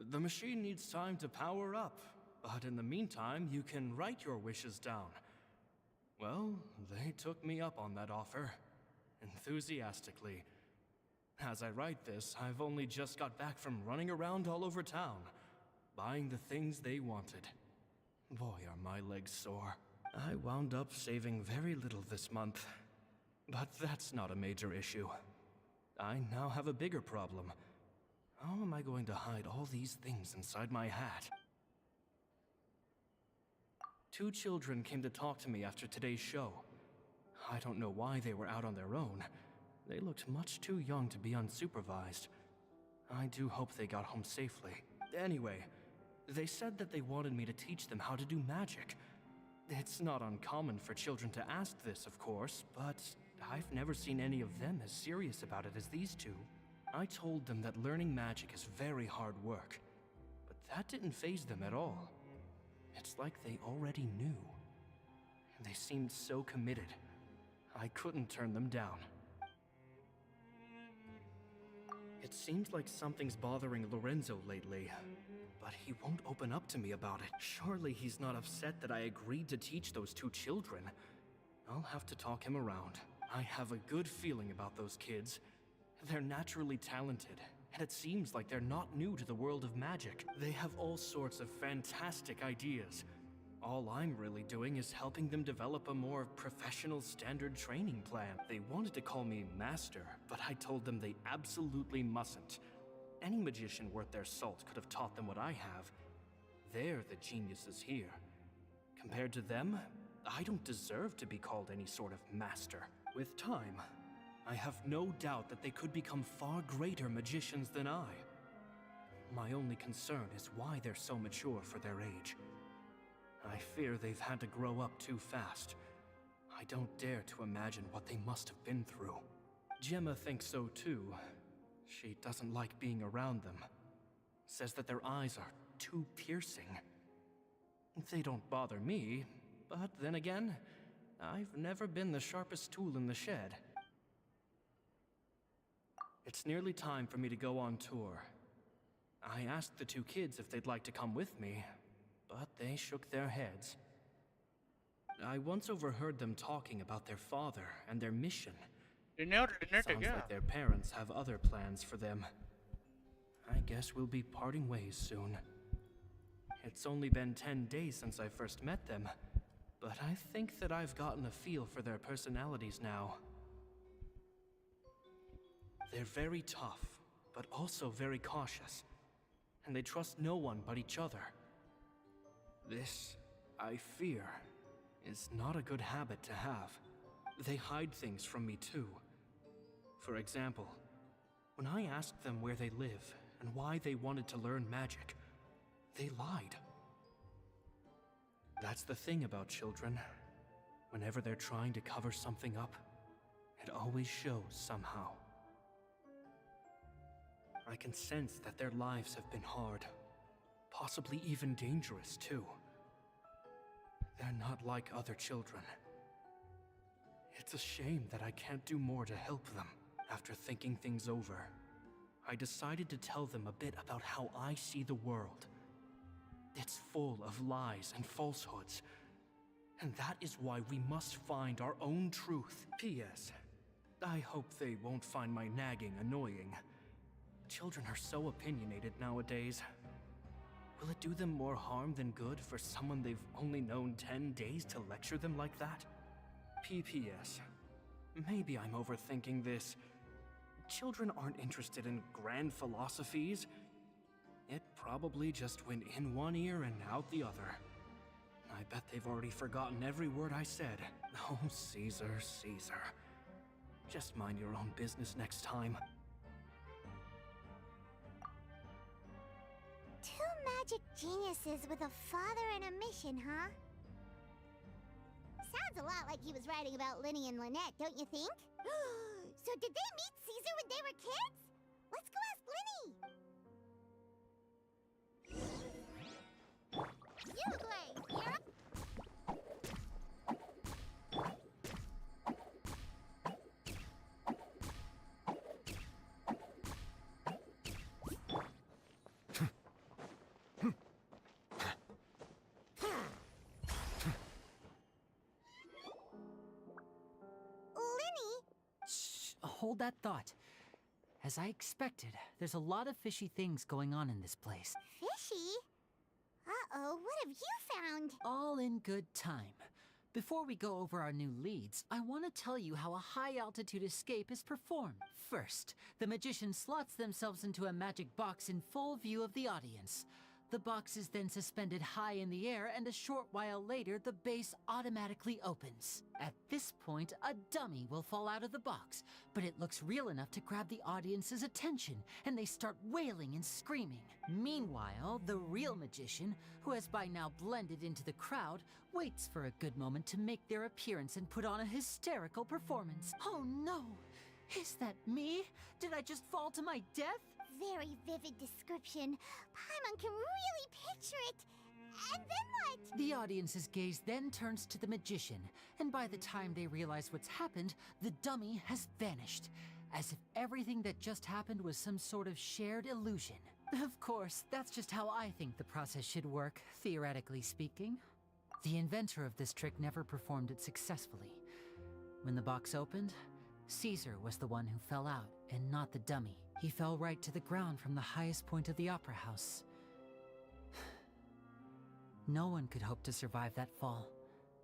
The machine needs time to power up, but in the meantime, you can write your wishes down. Well, they took me up on that offer, enthusiastically. As I write this, I've only just got back from running around all over town, buying the things they wanted. Boy, are my legs sore. I wound up saving very little this month, but that's not a major issue. I now have a bigger problem. How am I going to hide all these things inside my hat? Two children came to talk to me after today's show. I don't know why they were out on their own. They looked much too young to be unsupervised. I do hope they got home safely. Anyway, they said that they wanted me to teach them how to do magic. It's not uncommon for children to ask this, of course, but I've never seen any of them as serious about it as these two. I told them that learning magic is very hard work, but that didn't faze them at all. It's like they already knew. They seemed so committed. I couldn't turn them down. It seems like something's bothering Lorenzo lately, but he won't open up to me about it. Surely he's not upset that I agreed to teach those two children. I'll have to talk him around. I have a good feeling about those kids. They're naturally talented, and it seems like they're not new to the world of magic. They have all sorts of fantastic ideas. All I'm really doing is helping them develop a more professional standard training plan. They wanted to call me Master, but I told them they absolutely mustn't. Any magician worth their salt could have taught them what I have. They're the geniuses here. Compared to them, I don't deserve to be called any sort of master. With time, I have no doubt that they could become far greater magicians than I. My only concern is why they're so mature for their age. I fear they've had to grow up too fast. I don't dare to imagine what they must have been through. Gemma thinks so too. She doesn't like being around them. Says that their eyes are too piercing. They don't bother me, But then again, I've never been the sharpest tool in the shed. It's nearly time for me to go on tour. I asked the two kids if they'd like to come with me, but they shook their heads. I once overheard them talking about their father and their mission. Sounds like their parents have other plans for them. I guess we'll be parting ways soon. It's only been 10 days since I first met them, but I think that I've gotten a feel for their personalities now. They're very tough, but also very cautious, and they trust no one but each other. This, I fear, is not a good habit to have. They hide things from me too. For example, when I asked them where they live and why they wanted to learn magic, they lied. That's the thing about children. Whenever they're trying to cover something up, it always shows somehow. I can sense that their lives have been hard, possibly even dangerous too. They're not like other children. It's a shame that I can't do more to help them. After thinking things over, I decided to tell them a bit about how I see the world. It's full of lies and falsehoods, and that is why we must find our own truth. P.S. I hope they won't find my nagging annoying. Children are so opinionated nowadays. Will it do them more harm than good for someone they've only known 10 days to lecture them like that? P.P.S. Maybe I'm overthinking this. Children aren't interested in grand philosophies. It probably just went in one ear and out the other. I bet they've already forgotten every word I said. Oh, Caesar, Caesar. Just mind your own business next time.
Two magic geniuses with a father and a mission, huh? Sounds a lot like he was writing about Linny and Lynette, don't you think? So did they meet Caesar when they were kids? Let's go ask Linny! You, Blaze, you're up.
Hold that thought. As I expected, there's a lot of fishy things going on in this place.
Fishy? Uh-oh, what have you found?
All in good time. Before we go over our new leads, I want to tell you how a high-altitude escape is performed. First, the magician slots themselves into a magic box in full view of the audience. The box is then suspended high in the air, and a short while later, the base automatically opens. At this point, a dummy will fall out of the box, but it looks real enough to grab the audience's attention, and they start wailing and screaming. Meanwhile, the real magician, who has by now blended into the crowd, waits for a good moment to make their appearance and put on a hysterical performance. Oh no! Is that me? Did I just fall to my death?
Very vivid description. Paimon can really picture it. And then what?
The audience's gaze then turns to the magician, and by the time they realize what's happened, the dummy has vanished, as if everything that just happened was some sort of shared illusion. Of course, that's just how I think the process should work, theoretically speaking. The inventor of this trick never performed it successfully. When the box opened, Caesar was the one who fell out, and not the dummy. He fell right to the ground from the highest point of the opera house. No one could hope to survive that fall.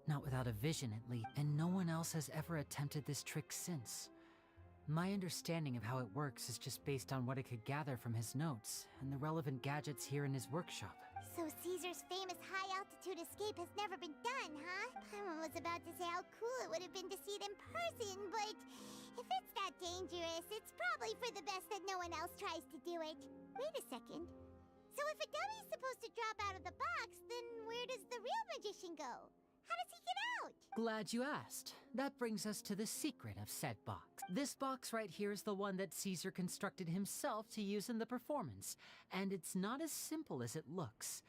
Not without a vision, at least, and no one else has ever attempted this trick since. My understanding of how it works is just based on what I could gather from his notes, and the relevant gadgets here in his workshop.
So Caesar's famous high-altitude escape has never been done, huh? Paimon was about to say how cool it would have been to see it in person, but if it's that dangerous, it's probably for the best that no one else tries to do it. Wait a second. So if a dummy's supposed to drop out of the box, then where does the real magician go? How does he get out?
Glad you asked. That brings us to the secret of said box. This box right here is the one that Caesar constructed himself to use in the performance, and it's not as simple as it looks.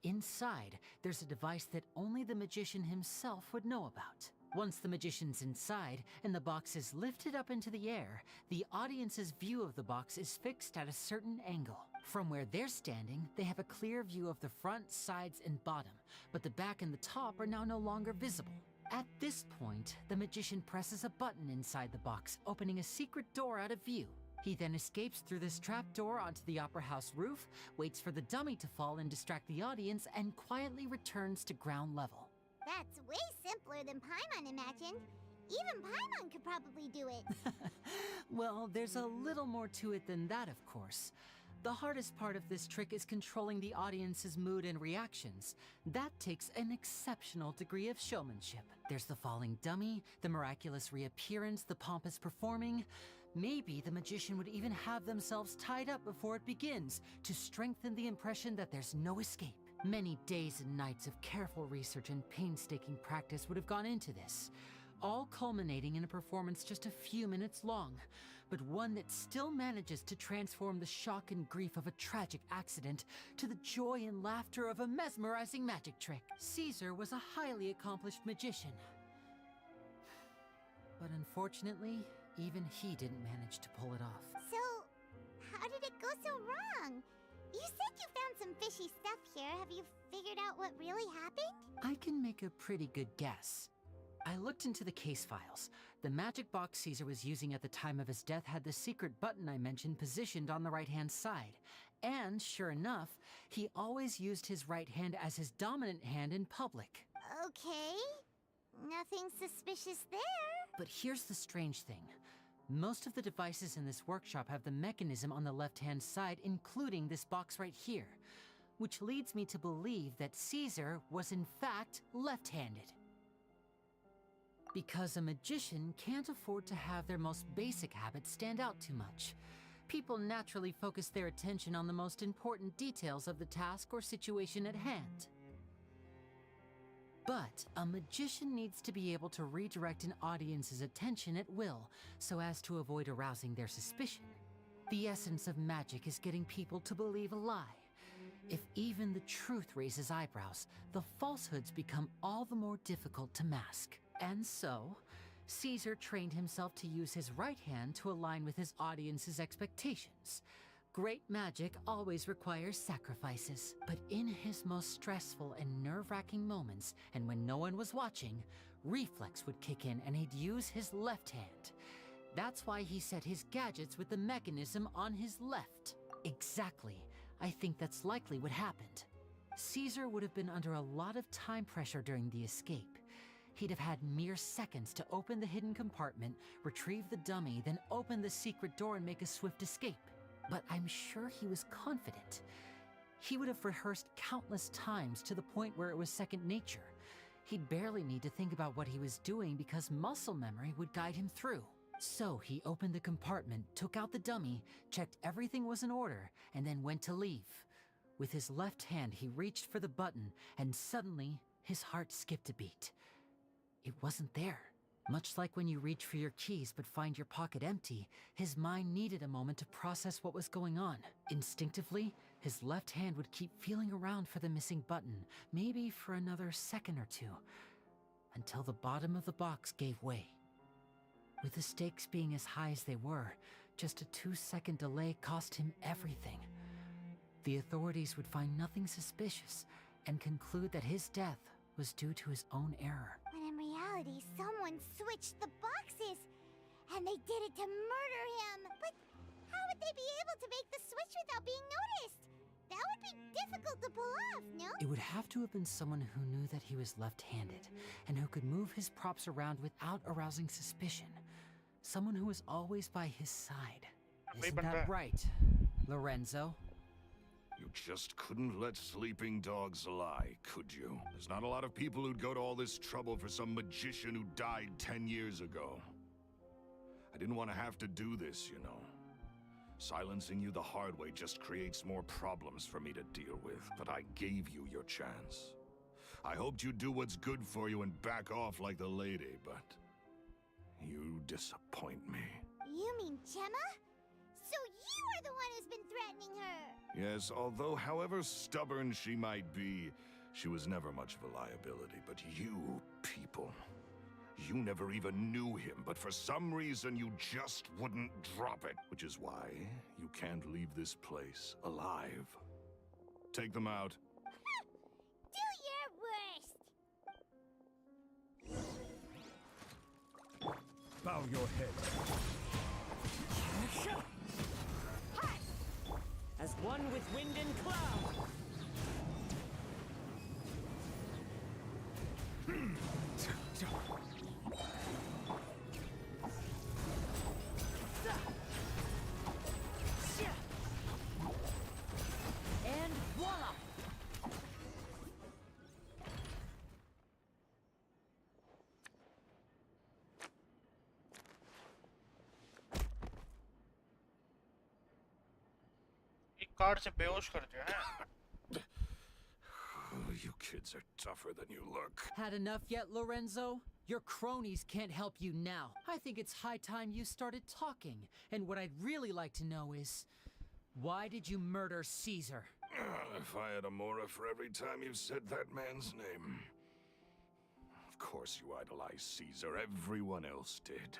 inside, there's a device that only the magician himself would know about. Once the magician's inside and the box is lifted up into the air, the audience's view of the box is fixed at a certain angle. From where they're standing, they have a clear view of the front, sides, and bottom, but the back and the top are now no longer visible. At this point, the magician presses a button inside the box, opening a secret door out of view. He then escapes through this trapdoor onto the opera house roof, waits for the dummy to fall and distract the audience, and quietly returns to ground level.
That's way simpler than Paimon imagined. Even Paimon could probably do it.
Well, there's a little more to it than that, of course. The hardest part of this trick is controlling the audience's mood and reactions. That takes an exceptional degree of showmanship. There's the falling dummy, the miraculous reappearance, the pompous performing. Maybe the magician would even have themselves tied up before it begins to strengthen the impression that there's no escape. Many days and nights of careful research and painstaking practice would have gone into this, all culminating in a performance just a few minutes long, but one that still manages to transform the shock and grief of a tragic accident to the joy and laughter of a mesmerizing magic trick. Caesar was a highly accomplished magician. But unfortunately, even he didn't manage to pull it off.
So, how did it go so wrong? You said you found some fishy stuff here. Have you figured out what really happened?
I can make a pretty good guess. I looked into the case files. The magic box Caesar was using at the time of his death had the secret button I mentioned positioned on the right-hand side. And sure enough, he always used his right hand as his dominant hand in public.
Okay. Nothing suspicious there.
But here's the strange thing. Most of the devices in this workshop have the mechanism on the left-hand side, including this box right here, which leads me to believe that Caesar was in fact left-handed. Because a magician can't afford to have their most basic habits stand out too much. People naturally focus their attention on the most important details of the task or situation at hand. But a magician needs to be able to redirect an audience's attention at will, so as to avoid arousing their suspicion. The essence of magic is getting people to believe a lie. If even the truth raises eyebrows, the falsehoods become all the more difficult to mask. And so, Caesar trained himself to use his right hand to align with his audience's expectations. Great magic always requires sacrifices, but in his most stressful and nerve-wracking moments, and when no one was watching, reflex would kick in and he'd use his left hand. That's why he set his gadgets with the mechanism on his left. Exactly. I think that's likely what happened. Caesar would have been under a lot of time pressure during the escape. He'd have had mere seconds to open the hidden compartment, retrieve the dummy, then open the secret door and make a swift escape. But I'm sure he was confident. He would have rehearsed countless times to the point where it was second nature. He'd barely need to think about what he was doing because muscle memory would guide him through. So he opened the compartment, took out the dummy, checked everything was in order, and then went to leave. With his left hand, he reached for the button, and suddenly, his heart skipped a beat. It wasn't there. Much like when you reach for your keys but find your pocket empty, his mind needed a moment to process what was going on. Instinctively, his left hand would keep feeling around for the missing button, maybe for another second or two, until the bottom of the box gave way. With the stakes being as high as they were, just a 2-second delay cost him everything. The authorities would find nothing suspicious and conclude that his death was due to his own error.
When in reality, someone switched the boxes, and they did it to murder him. But how would they be able to make the switch without being noticed? That would be difficult to pull off, no?
It would have to have been someone who knew that he was left-handed, and who could move his props around without arousing suspicion. Someone who was always by his side. Isn't that right, Lorenzo?
You just couldn't let sleeping dogs lie, could you? There's not a lot of people who'd go to all this trouble for some magician who died 10 years ago. I didn't want to have to do this, you know. Silencing you the hard way just creates more problems for me to deal with, but I gave you your chance. I hoped you'd do what's good for you and back off like the lady, but you disappoint me.
You mean Gemma? So you are the one who's been threatening her?
Yes, although however stubborn she might be, she was never much of a liability. But you people, you never even knew him, but for some reason you just wouldn't drop it. Which is why you can't leave this place alive. Take them out.
Do your worst!
Bow your head.
As one with wind and cloud.
And voila!
एक car से बेहोश कर दिया है.
Oh, you kids are tougher than you look.
Had enough yet, Lorenzo? Your cronies can't help you now. I think it's high time you started talking. And what I'd really like to know is, why did you murder Caesar?
If I had a Mora for every time you said that man's name. Of course you idolized Caesar, everyone else did.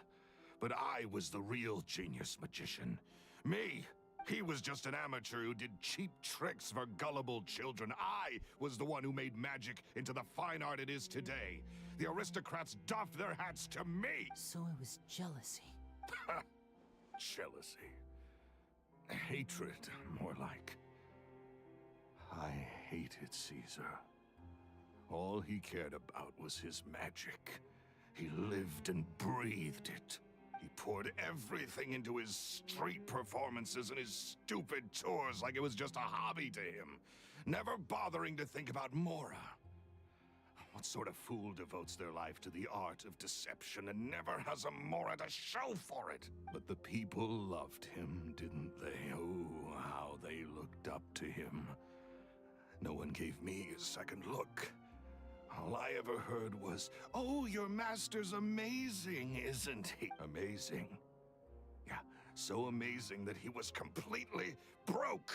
But I was the real genius magician. Me! He was just an amateur who did cheap tricks for gullible children. I was the one who made magic into the fine art it is today. The aristocrats doffed their hats to me!
So it was jealousy.
Jealousy. Hatred, more like. I hated Caesar. All he cared about was his magic. He lived and breathed it. He poured everything into his street performances and his stupid tours like it was just a hobby to him, never bothering to think about Mora. What sort of fool devotes their life to the art of deception and never has a Mora to show for it? But the people loved him, didn't they? Oh, how they looked up to him. No one gave me a second look. All I ever heard was, "Oh, your master's amazing, isn't he?" Amazing? Yeah, so amazing that he was completely broke.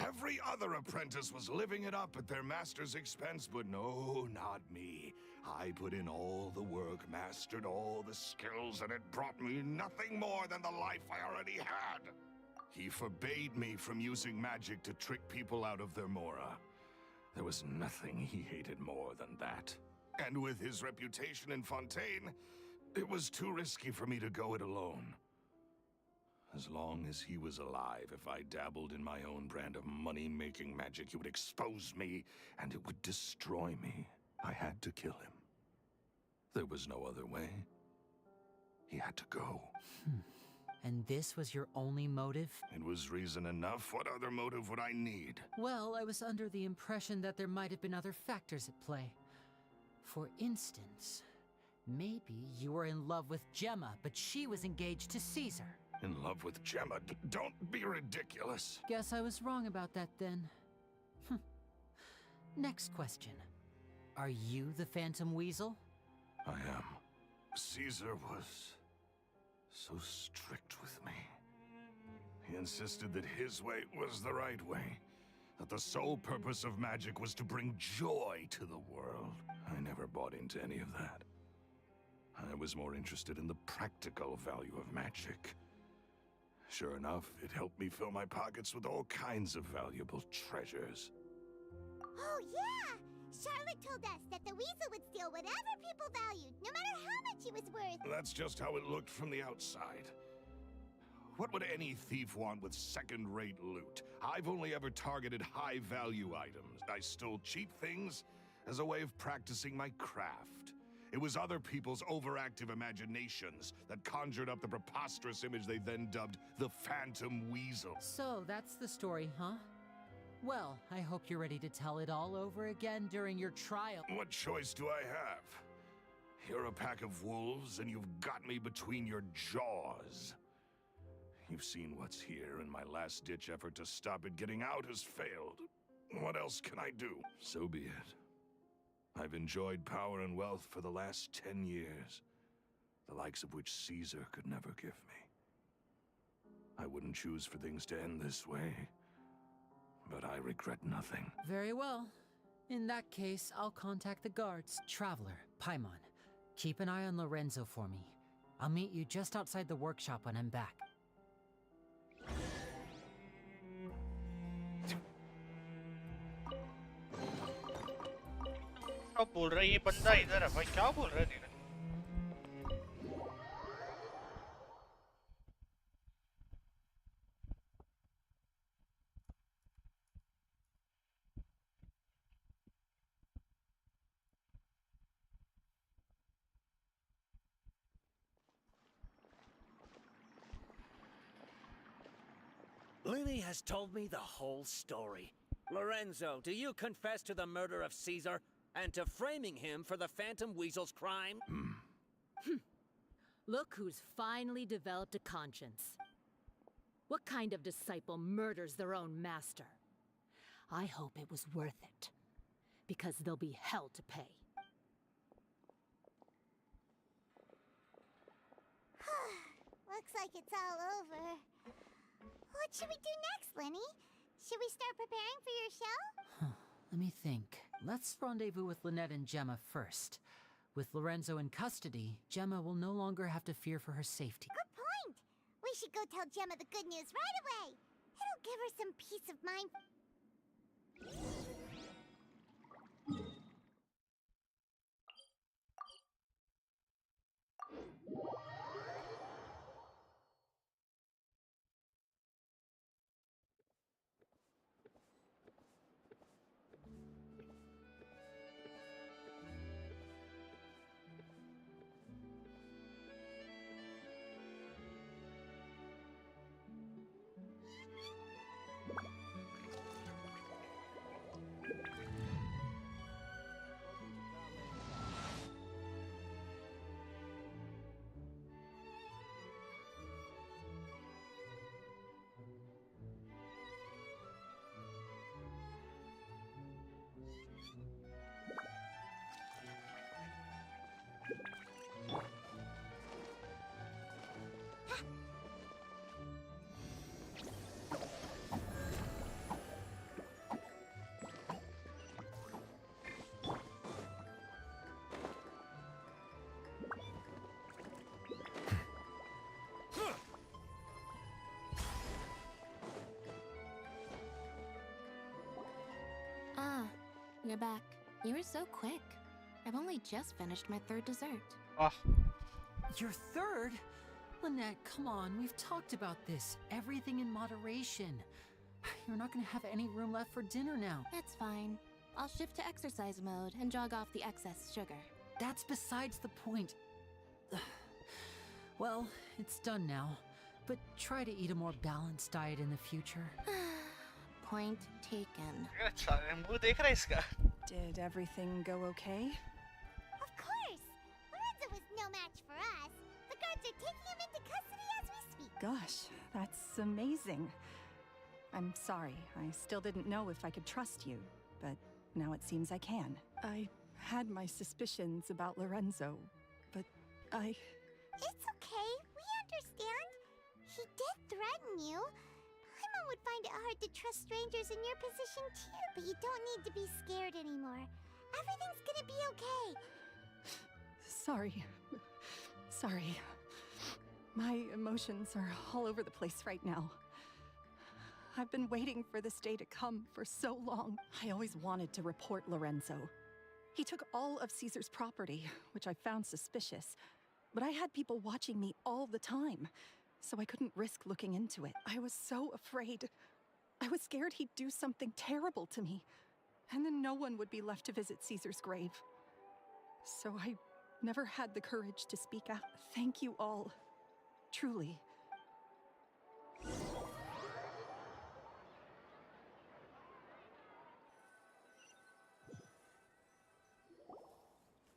Every other apprentice was living it up at their master's expense, but no, not me. I put in all the work, mastered all the skills, and it brought me nothing more than the life I already had. He forbade me from using magic to trick people out of their Mora. There was nothing he hated more than that. And with his reputation in Fontaine, it was too risky for me to go it alone. As long as he was alive, if I dabbled in my own brand of money-making magic, he would expose me, and it would destroy me. I had to kill him. There was no other way. He had to go.
And this was your only motive?
It was reason enough. What other motive would I need?
Well, I was under the impression that there might have been other factors at play. For instance, maybe you were in love with Gemma, but she was engaged to Caesar.
In love with Gemma? Don't be ridiculous.
Guess I was wrong about that then. Next question. Are you the Phantom Weasel?
I am. Caesar was so strict with me. He insisted that his way was the right way. That the sole purpose of magic was to bring joy to the world. I never bought into any of that. I was more interested in the practical value of magic. Sure enough, it helped me fill my pockets with all kinds of valuable treasures.
Oh, yeah! Charlotte told us that the weasel would steal whatever people valued, no matter how much it was worth.
That's just how it looked from the outside. What would any thief want with second-rate loot? I've only ever targeted high-value items. I stole cheap things as a way of practicing my craft. It was other people's overactive imaginations that conjured up the preposterous image they then dubbed the Phantom Weasel.
So that's the story, huh? Well, I hope you're ready to tell it all over again during your trial.
What choice do I have? You're a pack of wolves, and you've got me between your jaws. You've seen what's here, and my last-ditch effort to stop it getting out has failed. What else can I do? So be it. I've enjoyed power and wealth for the last 10 years, the likes of which Caesar could never give me. I wouldn't choose for things to end this way,
regret nothing.
Very well. In that case, I'll contact the guards. Traveler, Paimon, keep an eye on Lorenzo for me. I'll meet you just outside the workshop when I'm back.
क्या बोल रहा है ये बंदा इधर है भाई क्या बोल रहा है Neeraj
Lily has told me the whole story. Lorenzo, do you confess to the murder of Caesar and to framing him for the Phantom Weasel's crime?
Look who's finally developed a conscience. What kind of disciple murders their own master? I hope it was worth it, because there'll be hell to pay.
Looks like it's all over. What should we do next, Lenny? Should we start preparing for your show?
Let me think. Let's rendezvous with Lynette and Gemma first. With Lorenzo in custody, Gemma will no longer have to fear for her safety.
Good point! We should go tell Gemma the good news right away! It'll give her some peace of mind.
You're back. You were so quick. I've only just finished my third dessert.
Your third? Lynette, come on, we've talked about this. Everything in moderation. You're not gonna have any room left for dinner now.
That's fine. I'll shift to exercise mode and jog off the excess sugar.
That's besides the point. Well, it's done now. But try to eat a more balanced diet in the future.
Point taken.
Did everything go okay?
Of course! Lorenzo was no match for us. The guards are taking him into custody as we speak.
Gosh, that's amazing. I'm sorry, I still didn't know if I could trust you, but now it seems I can. I had my suspicions about Lorenzo, but I...
It's okay, we understand. He did threaten you. Paimon would find it hard to trust strangers in your position too, but you don't need to be scared anymore. Everything's gonna be okay.
Sorry. Sorry. My emotions are all over the place right now. I've been waiting for this day to come for so long. I always wanted to report Lorenzo. He took all of Caesar's property, which I found suspicious. But I had people watching me all the time, so I couldn't risk looking into it. I was so afraid. I was scared he'd do something terrible to me, and then no one would be left to visit Caesar's grave. So I never had the courage to speak out. Thank you all. Truly.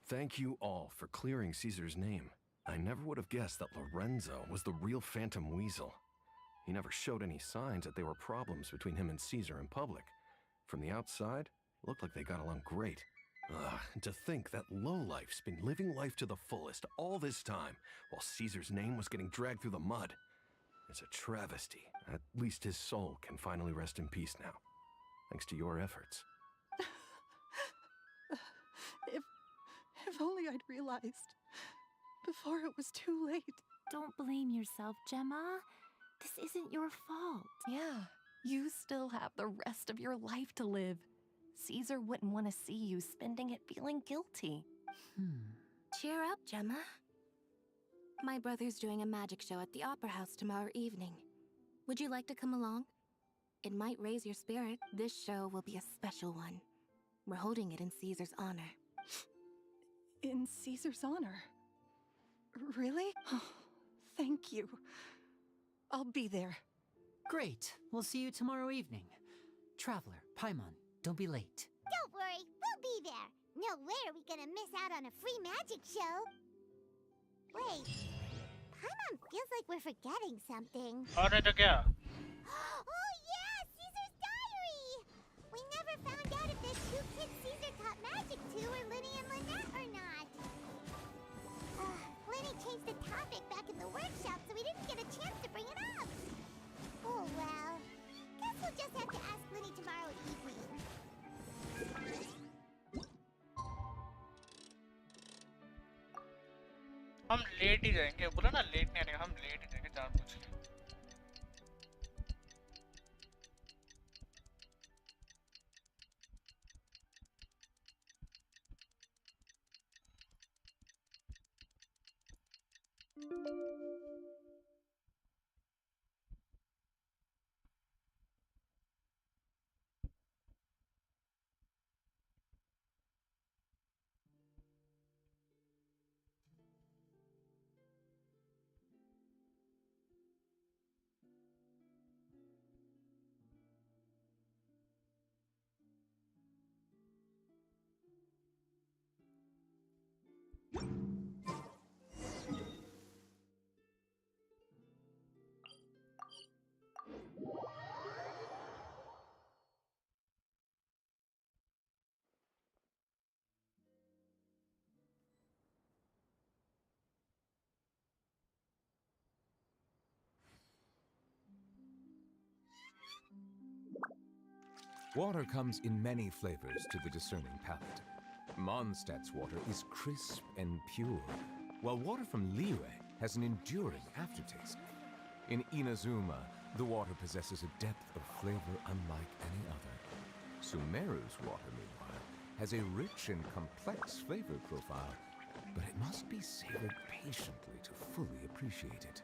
Thank you all for clearing Caesar's name. I never would have guessed that Lorenzo was the real Phantom Weasel. He never showed any signs that there were problems between him and Caesar in public. From the outside, it looked like they got along great. Ugh, and to think that lowlife's been living life to the fullest all this time, while Caesar's name was getting dragged through the mud. It's a travesty. At least his soul can finally rest in peace now. thanks to your efforts.
If only I'd realized before it was too late.
Don't blame yourself, Gemma. This isn't your fault.
Yeah, you still have the rest of your life to live. Caesar wouldn't want to see you spending it feeling guilty.
Cheer up, Gemma. My brother's doing a magic show at the Opera House tomorrow evening. Would you like to come along? It might raise your spirit. This show will be a special one. We're holding it in Caesar's honor.
In Caesar's honor? Really? Thank you. I'll be there.
Great. We'll see you tomorrow evening. Traveler, Paimon, don't be late.
Don't worry, we'll be there. No way are we gonna miss out on a free magic show. Wait, Paimon feels like we're forgetting something.
और नहीं तो क्या?
Oh yeah, Caesar's diary! We never found out if the two kids Caesar taught magic to were Linny and Lynette or not. Linny changed the topic back in the workshop, so we didn't get a chance to bring it up. Oh well, guess we'll just have to ask Linny tomorrow evening.
हम late ही जाएंगे बोला ना late नहीं आएंगे हम late ही जाएंगे जानबूझ के
Water comes in many flavors to the discerning palate. Mondstadt's water is crisp and pure, while water from Liyue has an enduring aftertaste. In Inazuma, the water possesses a depth of flavor unlike any other. Sumeru's water, meanwhile, has a rich and complex flavor profile, but it must be savored patiently to fully appreciate it.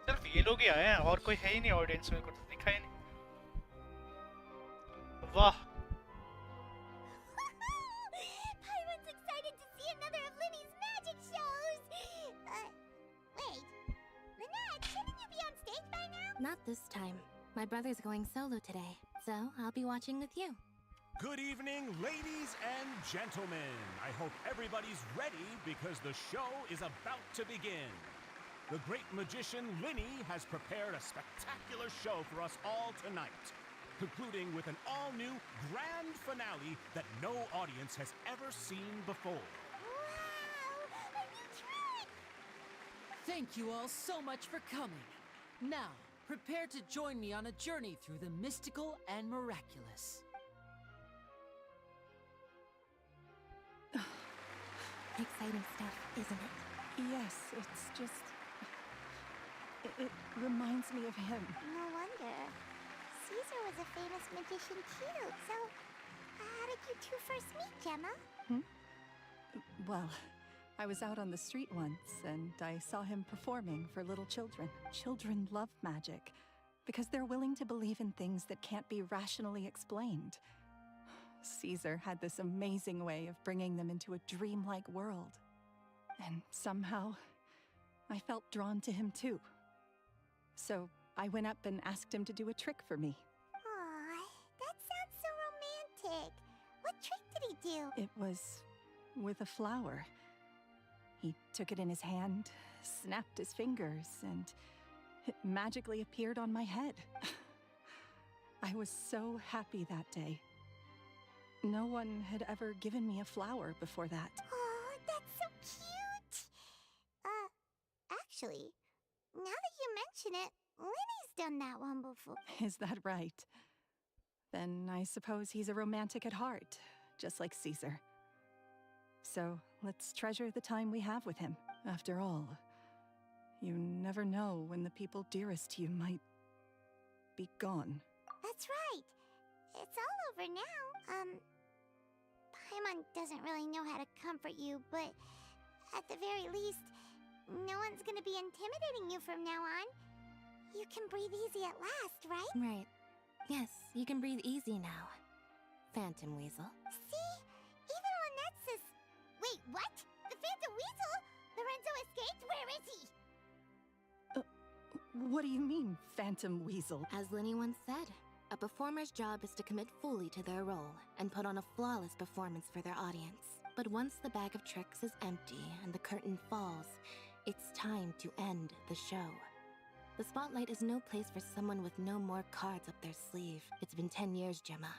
सिर्फ ये लोग ही आए हैं और कोई है ही नहीं audience में कुछ दिखा ही नहीं वाह
Paimon's excited to see another of Linny's magic shows. Wait, Lynette, shouldn't you be on stage by now?
Not this time. My brother's going solo today, so I'll be watching with you.
Good evening, ladies and gentlemen. I hope everybody's ready because the show is about to begin. The great magician Linny has prepared a spectacular show for us all tonight, concluding with an all-new grand finale that no audience has ever seen before.
Wow, a new track!
Thank you all so much for coming. Now, prepare to join me on a journey through the mystical and miraculous.
Exciting stuff, isn't it?
Yes, it's just... It reminds me of him.
No wonder. Caesar was a famous magician too, so how did you two first meet, Gemma?
Well, I I was out on the street once, and I saw him performing for little children. Children love magic, because they're willing to believe in things that can't be rationally explained. Caesar had this amazing way of bringing them into a dreamlike world. And somehow, I felt drawn to him too. So I went up and asked him to do a trick for me.
Aw, that sounds so romantic. What trick did he do?
It was with a flower. He took it in his hand, snapped his fingers, and it magically appeared on my head. I was so happy that day. No one had ever given me a flower before that.
Oh, that's so cute! Actually, now that you mention it, Lenny's done that one before.
Is that right? Then I suppose he's a romantic at heart, just like Caesar. So let's treasure the time we have with him. After all, you never know when the people dearest to you might be gone.
That's right. It's all over now. Paimon doesn't really know how to comfort you, but at the very least, no one's gonna be intimidating you from now on. You can breathe easy at last, right?
Right. Yes, you can breathe easy now. Phantom Weasel.
See? Even Lynette says... Wait, what? The Phantom Weasel? Lorenzo escaped? Where is he?
What do you mean, Phantom Weasel?
As Lenny once said, a performer's job is to commit fully to their role and put on a flawless performance for their audience. But once the bag of tricks is empty and the curtain falls, it's time to end the show. The spotlight is no place for someone with no more cards up their sleeve. It's been 10 years, Gemma.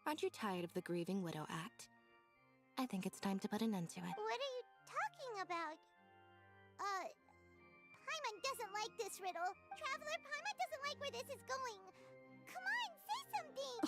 Aren't you tired of the grieving widow act? I think it's time to put an end to it.
What are you talking about? Paimon doesn't like this riddle. Traveler, Paimon doesn't like where this is going. Come on, say something!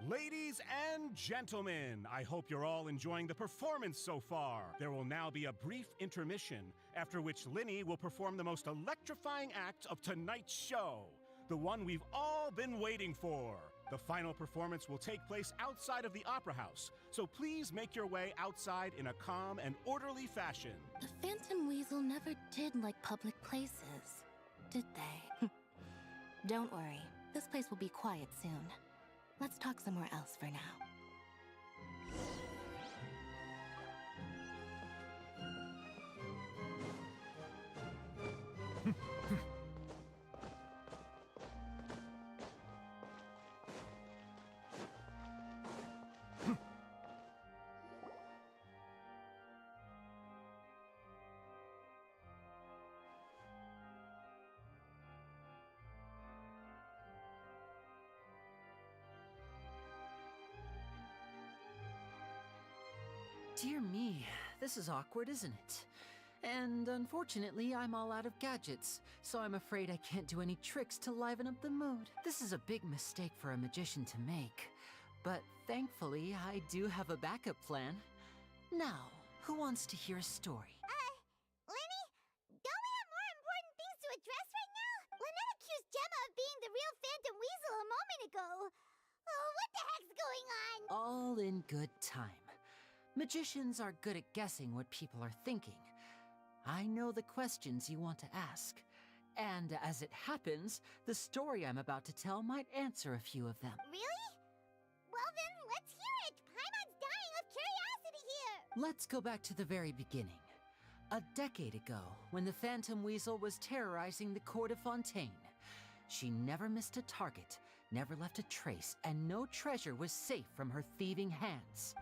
Ladies and gentlemen, I hope you're all enjoying the performance so far. There will now be a brief intermission, after which Linny will perform the most electrifying act of tonight's show, the one we've all been waiting for. The final performance will take place outside of the Opera House, so please make your way outside in a calm and orderly fashion.
The Phantom Weasel never did like public places, did they? Don't worry, this place will be quiet soon. Let's talk somewhere else for now.
Dear me, this is awkward, isn't it? And unfortunately, I'm all out of gadgets, so I'm afraid I can't do any tricks to liven up the mood. This is a big mistake for a magician to make, but thankfully, I do have a backup plan. Now, who wants to hear a story?
Lenny, don't we have more important things to address right now? Lynette accused Gemma of being the real Phantom Weasel a moment ago. Oh, what the heck's going on?
All in good time. Magicians are good at guessing what people are thinking. I know the questions you want to ask. And as it happens, the story I'm about to tell might answer a few of them.
Really? Well then, let's hear it! Paimon's dying of curiosity here!
Let's go back to the very beginning. A decade ago, when the Phantom Weasel was terrorizing the court of Fontaine. She never missed a target, never left a trace, and no treasure was safe from her thieving hands.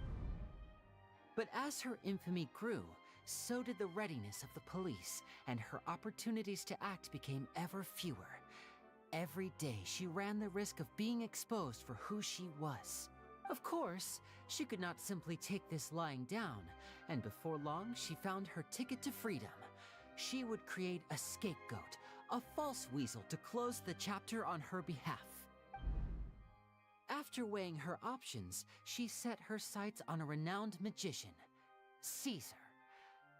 But as her infamy grew, so did the readiness of the police, and her opportunities to act became ever fewer. Every day, she ran the risk of being exposed for who she was. Of course, she could not simply take this lying down, and before long, she found her ticket to freedom. She would create a scapegoat, a false weasel to close the chapter on her behalf. After weighing her options, she set her sights on a renowned magician, Caesar.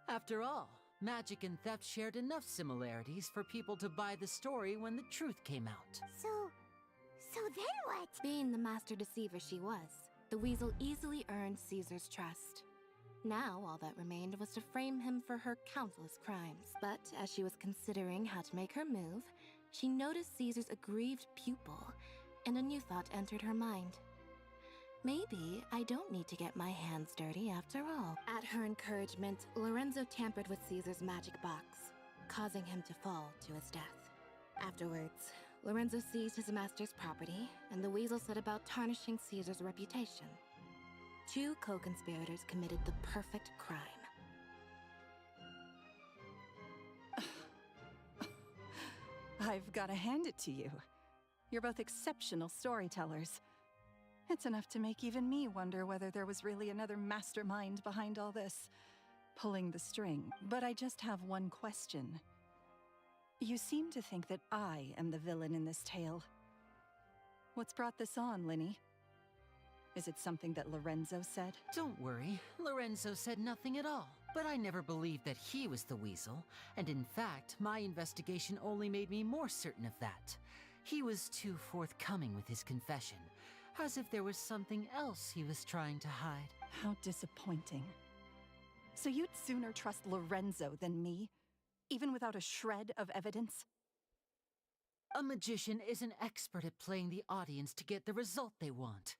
After all, magic and theft shared enough similarities for people to buy the story when the truth came out.
So then what?
Being the master deceiver she was, the weasel easily earned Caesar's trust. Now, all that remained was to frame him for her countless crimes. But as she was considering how to make her move, she noticed Caesar's aggrieved pupil, and a new thought entered her mind. Maybe I don't need to get my hands dirty after all. At her encouragement, Lorenzo tampered with Caesar's magic box, causing him to fall to his death. Afterwards, Lorenzo seized his master's property, and the weasel set about tarnishing Caesar's reputation. Two co-conspirators committed the perfect crime.
I've gotta hand it to you. You're both exceptional storytellers. It's enough to make even me wonder whether there was really another mastermind behind all this, pulling the string. But I just have one question. You seem to think that I am the villain in this tale. What's brought this on, Linny? Is it something that Lorenzo said?
Don't worry, Lorenzo said nothing at all. But I never believed that he was the weasel, and in fact, my investigation only made me more certain of that. He was too forthcoming with his confession, as if there was something else he was trying to hide.
How disappointing. So you'd sooner trust Lorenzo than me, even without a shred of evidence?
A magician is an expert at playing the audience to get the result they want.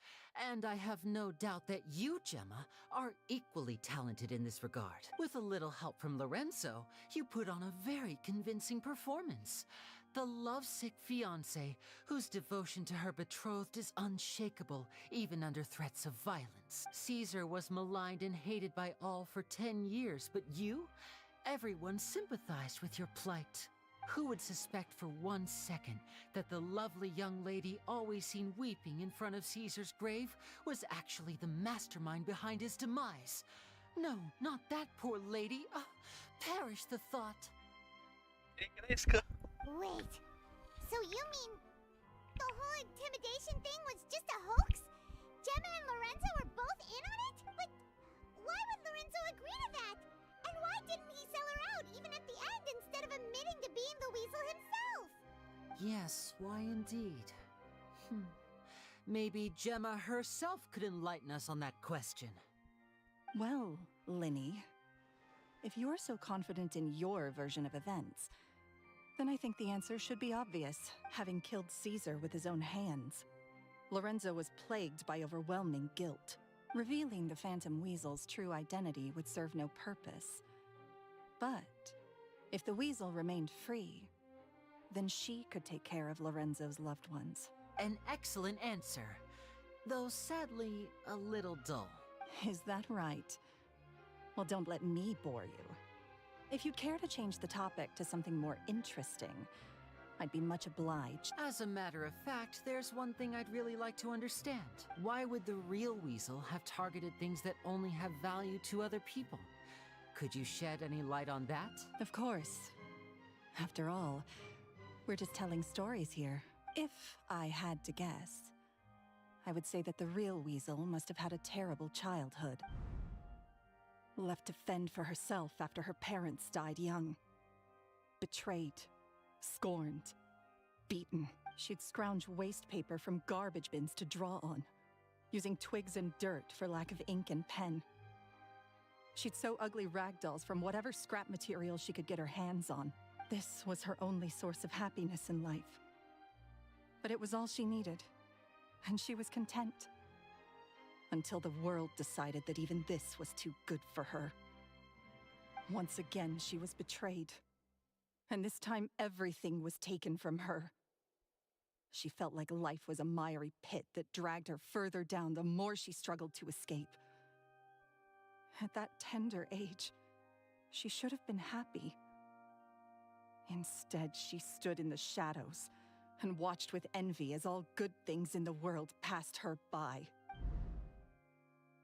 And I have no doubt that you, Gemma, are equally talented in this regard. With a little help from Lorenzo, you put on a very convincing performance. The lovesick fiancé, whose devotion to her betrothed is unshakable, even under threats of violence. Caesar was maligned and hated by all for 10 years, but you? Everyone sympathized with your plight. Who would suspect for 1 second that the lovely young lady always seen weeping in front of Caesar's grave was actually the mastermind behind his demise? No, not that poor lady. Perish the thought.
Wait, so you mean the whole intimidation thing was just a hoax? Gemma and Lorenzo were both in on it? But why would Lorenzo agree to that? And why didn't he sell her out even at the end instead of admitting to being the weasel himself?
Yes, why indeed? Maybe Gemma herself could enlighten us on that question.
Well, Linny, if you're so confident in your version of events, then I think the answer should be obvious, having killed Caesar with his own hands. Lorenzo was plagued by overwhelming guilt. Revealing the Phantom Weasel's true identity would serve no purpose. But if the weasel remained free, then she could take care of Lorenzo's loved ones.
An excellent answer, though sadly a little dull.
Is that right? Well, don't let me bore you. If you'd care to change the topic to something more interesting, I'd be much obliged.
As a matter of fact, there's one thing I'd really like to understand. Why would the real weasel have targeted things that only have value to other people? Could you shed any light on that?
Of course. After all, we're just telling stories here. If I had to guess, I would say that the real weasel must have had a terrible childhood. Left to fend for herself after her parents died young. Betrayed, scorned, beaten. She'd scrounge waste paper from garbage bins to draw on, using twigs and dirt for lack of ink and pen. She'd sew ugly rag dolls from whatever scrap material she could get her hands on. This was her only source of happiness in life. But it was all she needed, and she was content. Until the world decided that even this was too good for her. Once again, she was betrayed. And this time, everything was taken from her. She felt like life was a miry pit that dragged her further down the more she struggled to escape. At that tender age, she should have been happy. Instead, she stood in the shadows and watched with envy as all good things in the world passed her by.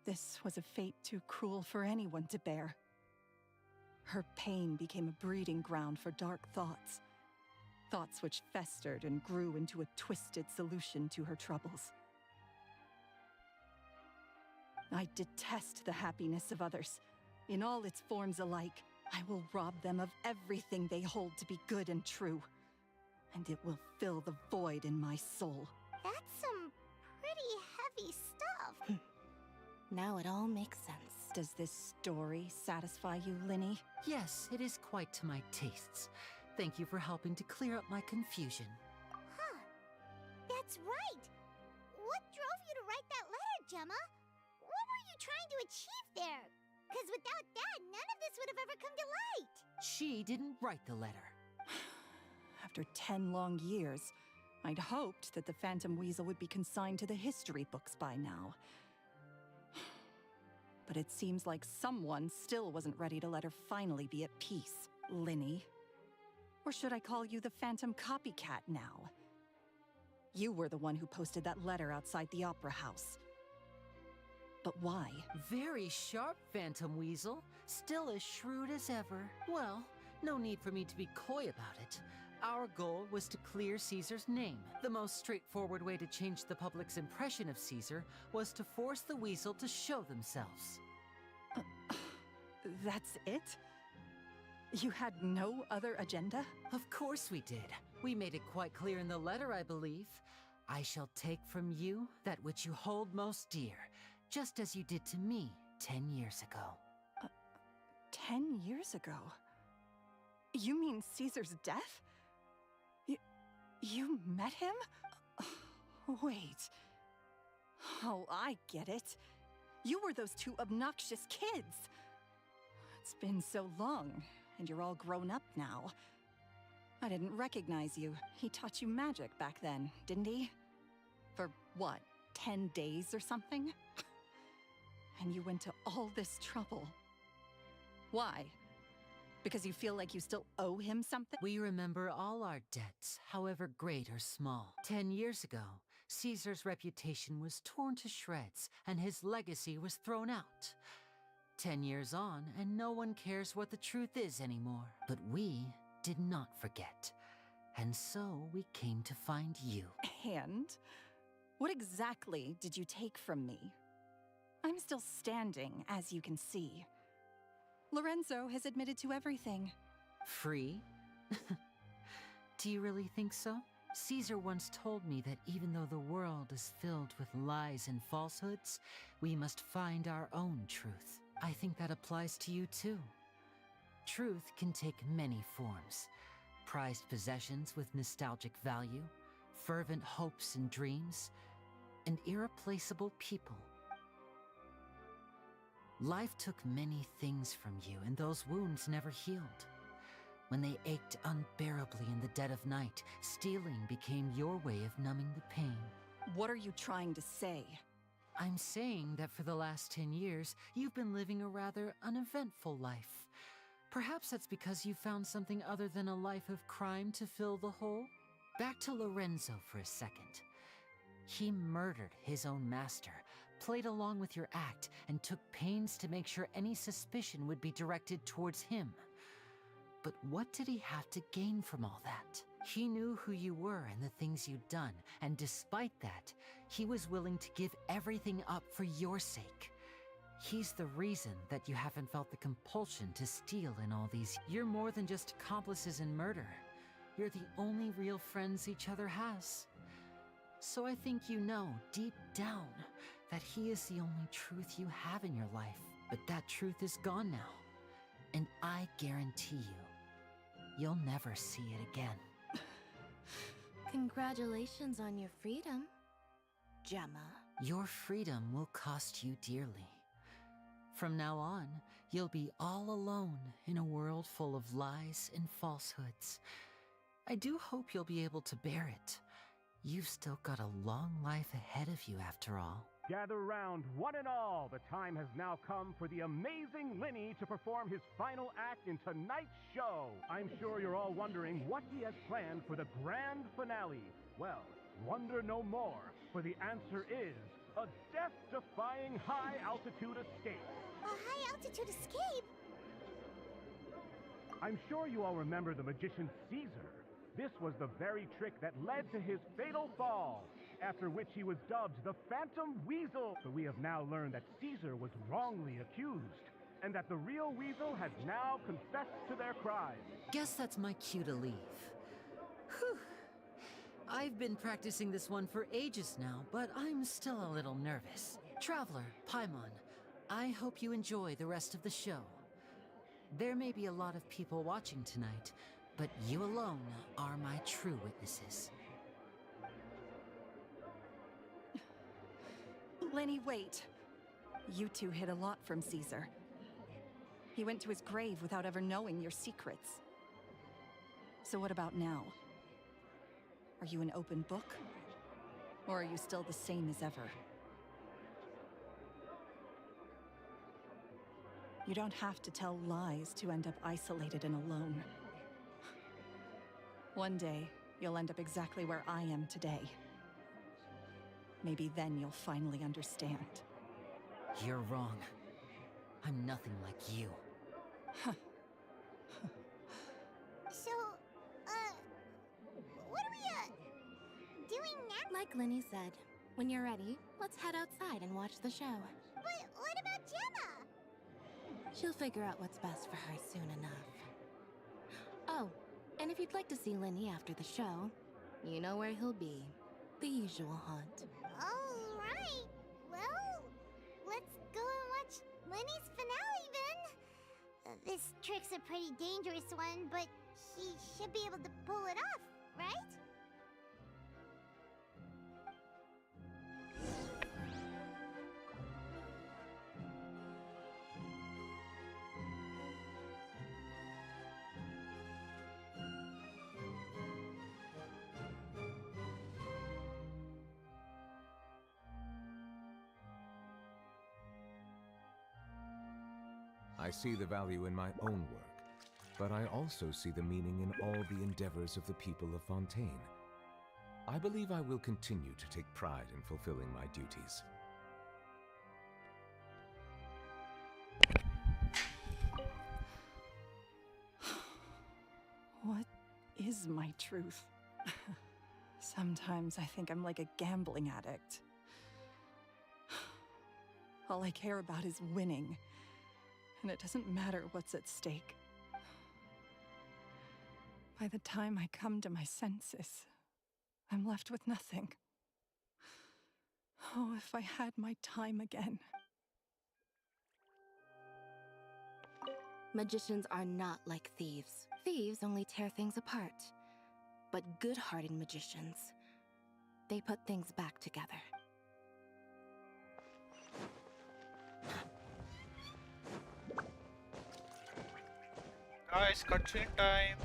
This was a fate too cruel for anyone to bear. Her pain became a breeding ground for dark thoughts. Thoughts which festered and grew into a twisted solution to her troubles. I detest the happiness of others, in all its forms alike. I will rob them of everything they hold to be good and true, and it will fill the void in my soul.
That's some pretty heavy stuff.
Now it all makes sense.
Does this story satisfy you, Linny?
Yes, it is quite to my tastes. Thank you for helping to clear up my confusion.
Huh. That's right. What drove you to write that letter, Gemma? What were you trying to achieve there? Because without that, none of this would have ever come to light.
She didn't write the letter.
After 10 long years, I'd hoped that the Phantom Weasel would be consigned to the history books by now. But it seems like someone still wasn't ready to let her finally be at peace. Linny. Or should I call you the Phantom Copycat now? You were the one who posted that letter outside the Opera House. But why?
Very sharp, Phantom Weasel. Still as shrewd as ever. Well, no need for me to be coy about it. Our goal was to clear Caesar's name. The most straightforward way to change the public's impression of Caesar was to force the Weasel to show themselves.
That's it? You had no other agenda?
Of course we did. We made it quite clear in the letter, I believe. I shall take from you that which you hold most dear, just as you did to me 10 years ago.
10 years ago? You mean Caesar's death? You met him? Wait. Oh, I get it. You were those two obnoxious kids. It's been so long, and you're all grown up now. I didn't recognize you. He taught you magic back then, didn't he? For what, 10 days or something? And you went to all this trouble. Why? Because you feel like you still owe him something?
We remember all our debts, however great or small. 10 years ago, Caesar's reputation was torn to shreds, and his legacy was thrown out. 10 years on, and no one cares what the truth is anymore. But we did not forget. And so we came to find you.
And? What exactly did you take from me? I'm still standing, as you can see. Lorenzo has admitted to everything.
Free? Do you really think so? Caesar once told me that even though the world is filled with lies and falsehoods, we must find our own truth. I think that applies to you too. Truth can take many forms. Prized possessions with nostalgic value, fervent hopes and dreams, and irreplaceable people. Life took many things from you, and those wounds never healed. When they ached unbearably in the dead of night, stealing became your way of numbing the pain.
What are you trying to say?
I'm saying that for the last 10 years, you've been living a rather uneventful life. Perhaps that's because you found something other than a life of crime to fill the hole? Back to Lorenzo for a second. He murdered his own master, played along with your act, and took pains to make sure any suspicion would be directed towards him. But what did he have to gain from all that? He knew who you were and the things you'd done, and despite that, he was willing to give everything up for your sake. He's the reason that you haven't felt the compulsion to steal in all these. You're more than just accomplices in murder. You're the only real friends each other has. So I think you know, deep down, that he is the only truth you have in your life. But that truth is gone now. And I guarantee you'll never see it again.
Congratulations on your freedom, Gemma.
Your freedom will cost you dearly. From now on, you'll be all alone in a world full of lies and falsehoods. I do hope you'll be able to bear it. You've still got a long life ahead of you after all.
Gather round, one and all. The time has now come for the amazing Linny to perform his final act in tonight's show. I'm sure you're all wondering what he has planned for the grand finale. Well, wonder no more, for the answer is a death-defying high-altitude escape.
A high-altitude escape?
I'm sure you all remember the magician Caesar. This was the very trick that led to his fatal fall, after which he was dubbed the Phantom Weasel. But we have now learned that Caesar was wrongly accused, and that the real Weasel has now confessed to their crimes.
Guess that's my cue to leave. Whew. I've been practicing this one for ages now, but I'm still a little nervous. Traveler, Paimon, I hope you enjoy the rest of the show. There may be a lot of people watching tonight, but you alone are my true witnesses.
Lenny, wait. You two hid a lot from Caesar. He went to his grave without ever knowing your secrets. So what about now? Are you an open book? Or are you still the same as ever? You don't have to tell lies to end up isolated and alone. One day, you'll end up exactly where I am today. Maybe then you'll finally understand.
You're wrong. I'm nothing like you.
So, what are we, doing now?
Like Linny said, when you're ready, let's head outside and watch the show.
But what about Gemma?
She'll figure out what's best for her soon enough. Oh, and if you'd like to see Linny after the show, you know where he'll be. The usual haunt.
All right. Well, let's go and watch Lenny's finale then. This trick's a pretty dangerous one, but he should be able to pull it off, right?
I see the value in my own work, but I also see the meaning in all the endeavors of the people of Fontaine. I believe I will continue to take pride in fulfilling my duties.
What is my truth? Sometimes I think I'm like a gambling addict. All I care about is winning, and it doesn't matter what's at stake. By the time I come to my senses, I'm left with nothing. Oh, if I had my time again.
Magicians are not like thieves. Thieves only tear things apart. But good-hearted magicians, they put things back together.
Guys, cutscene time.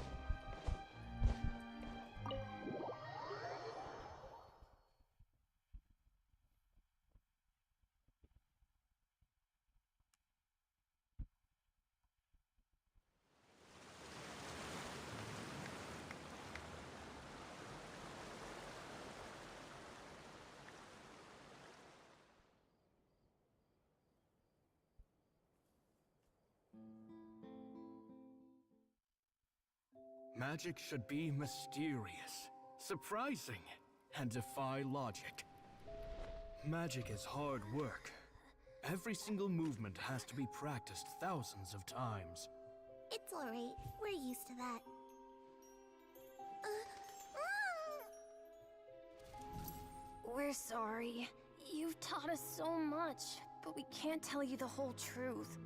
Magic should be mysterious, surprising, and defy logic. Magic is hard work. Every single movement has to be practiced thousands of times.
It's alright. We're used to that.
We're sorry. You've taught us so much, but we can't tell you the whole truth.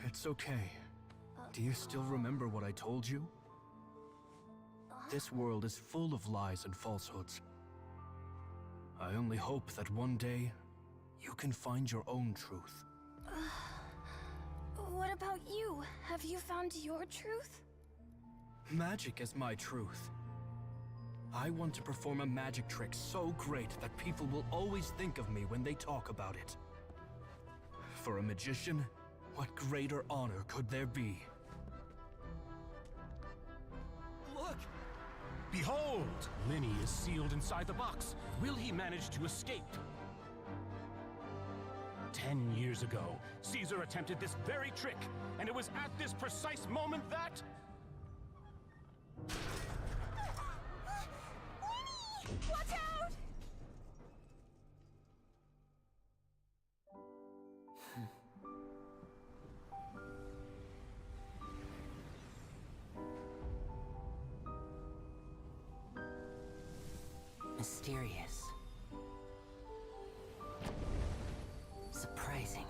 It's okay. Do you still remember what I told you? This world is full of lies and falsehoods. I only hope that one day, you can find your own truth.
What about you? Have you found your truth?
Magic is my truth. I want to perform a magic trick so great that people will always think of me when they talk about it. For a magician, what greater honor could there be?
Look! Behold! Linny is sealed inside the box. Will he manage to escape? 10 years ago, Caesar attempted this very trick, and it was at this precise moment that...
Watch out!
Mysterious. Surprising.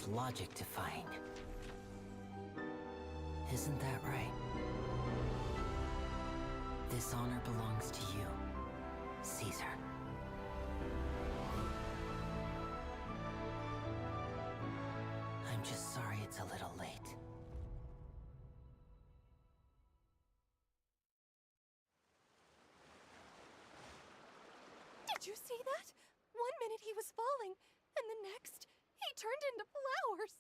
and logic defying. Isn't that right? This honor belongs to you, Caesar. I'm just sorry it's a little late.
Did you see that? 1 minute he was falling, and the next, he turned into flowers.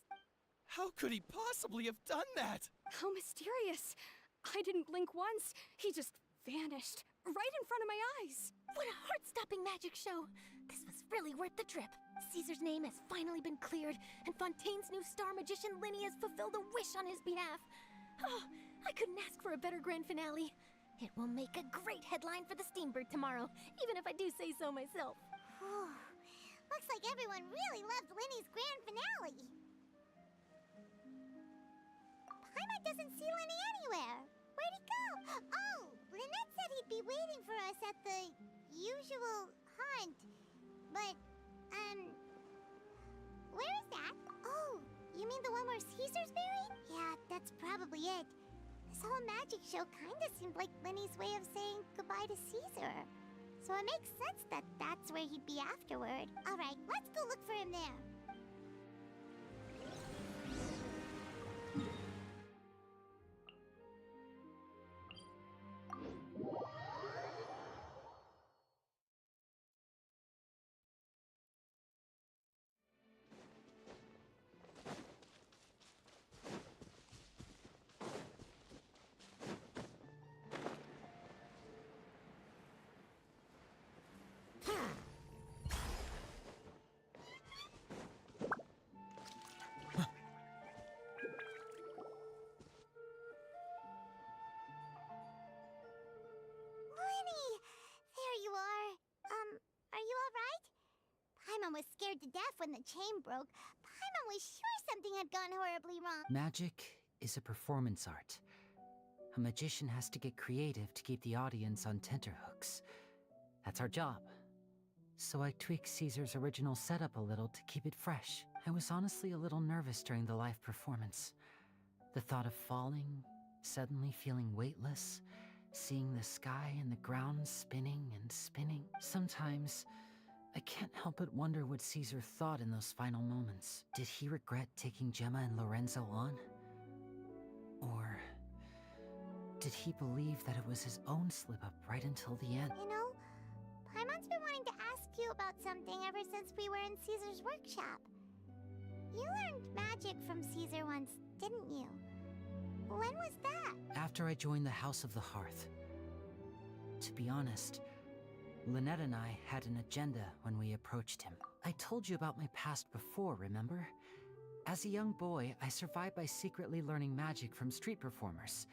How could he possibly have done that?
How mysterious. I didn't blink once. He just vanished, right in front of my eyes.
What a heart-stopping magic show! This was really worth the trip. Caesar's name has finally been cleared, and Fontaine's new star magician Linny has fulfilled a wish on his behalf. Oh, I couldn't ask for a better grand finale. It will make a great headline for the Steambird tomorrow, even if I do say so myself.
Looks like everyone really loved Linny's grand finale. Paimon doesn't see Linny anywhere. Where'd he go? Oh, Lynette said he'd be waiting for us at the usual haunt. But, where is that? Oh, you mean the one where Caesar's buried? Yeah, that's probably it. This whole magic show kinda seemed like Linny's way of saying goodbye to Caesar. So it makes sense that that's where he'd be afterward. Alright, let's go look for him there. Paimon was scared to death when the chain broke. Paimon was sure something had gone horribly wrong.
Magic is a performance art. A magician has to get creative to keep the audience on tenterhooks. That's our job. So I tweaked Caesar's original setup a little to keep it fresh. I was honestly a little nervous during the live performance. The thought of falling, suddenly feeling weightless, seeing the sky and the ground spinning and spinning. Sometimes, I can't help but wonder what Caesar thought in those final moments. Did he regret taking Gemma and Lorenzo on? Or did he believe that it was his own slip-up right until the end?
You know, Paimon's been wanting to ask you about something ever since we were in Caesar's workshop. You learned magic from Caesar once, didn't you? When was that?
After I joined the House of the Hearth. To be honest, Lynette and I had an agenda when we approached him. I told you about my past before, remember? As a young boy, I survived by secretly learning magic from street performers.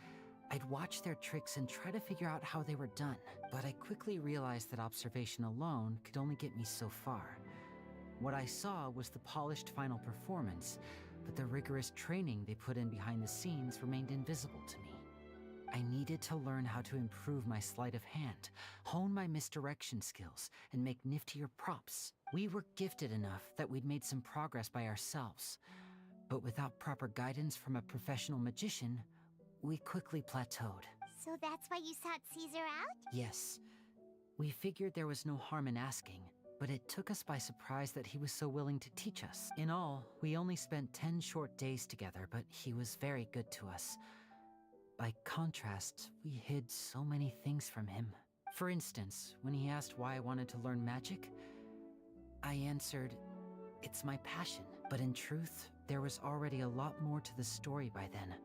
I'd watch their tricks and try to figure out how they were done. But I quickly realized that observation alone could only get me so far. What I saw was the polished final performance, but the rigorous training they put in behind the scenes remained invisible to me. I needed to learn how to improve my sleight of hand, hone my misdirection skills, and make niftier props. We were gifted enough that we'd made some progress by ourselves, but without proper guidance from a professional magician, we quickly plateaued.
So that's why you sought Caesar out?
Yes. We figured there was no harm in asking, but it took us by surprise that he was so willing to teach us. In all, we only spent 10 short days together, but he was very good to us. By contrast, we hid so many things from him. For instance, when he asked why I wanted to learn magic, I answered, "It's my passion." But in truth, there was already a lot more to the story by then.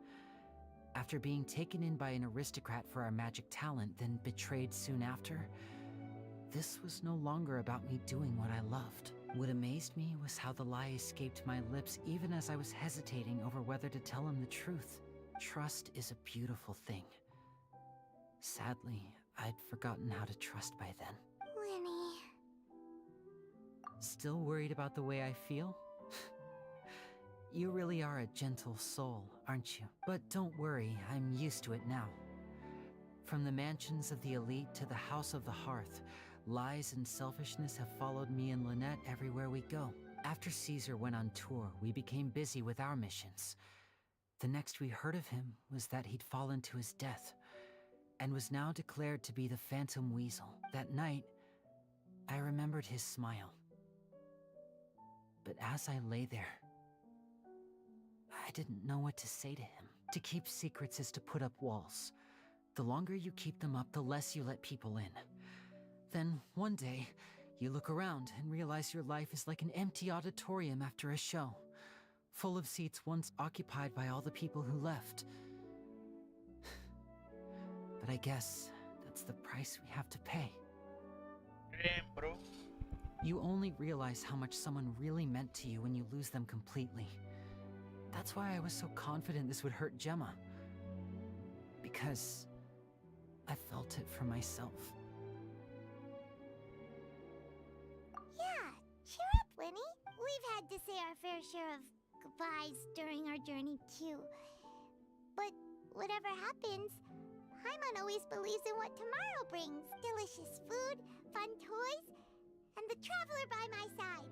After being taken in by an aristocrat for our magic talent, then betrayed soon after, this was no longer about me doing what I loved. What amazed me was how the lie escaped my lips even as I was hesitating over whether to tell him the truth. Trust is a beautiful thing. Sadly, I'd forgotten how to trust by then.
Linny.
Still worried about the way I feel? You really are a gentle soul, aren't you? But don't worry, I'm used to it now. From the mansions of the elite to the House of the Hearth, lies and selfishness have followed me and Lynette everywhere we go. After Caesar went on tour, we became busy with our missions. The next we heard of him was that he'd fallen to his death, and was now declared to be the Phantom Weasel. That night, I remembered his smile. But as I lay there, I didn't know what to say to him. To keep secrets is to put up walls. The longer you keep them up, the less you let people in. Then, one day, you look around and realize your life is like an empty auditorium after a show, full of seats once occupied by all the people who left. But I guess that's the price we have to pay.
Damn, bro.
You only realize how much someone really meant to you when you lose them completely. That's why I was so confident this would hurt Gemma. Because I felt it for myself.
Yeah, cheer up, Winnie. We've had to say our fair share of goodbyes during our journey, too. But whatever happens, Paimon always believes in what tomorrow brings. Delicious food, fun toys, and the traveler by my side.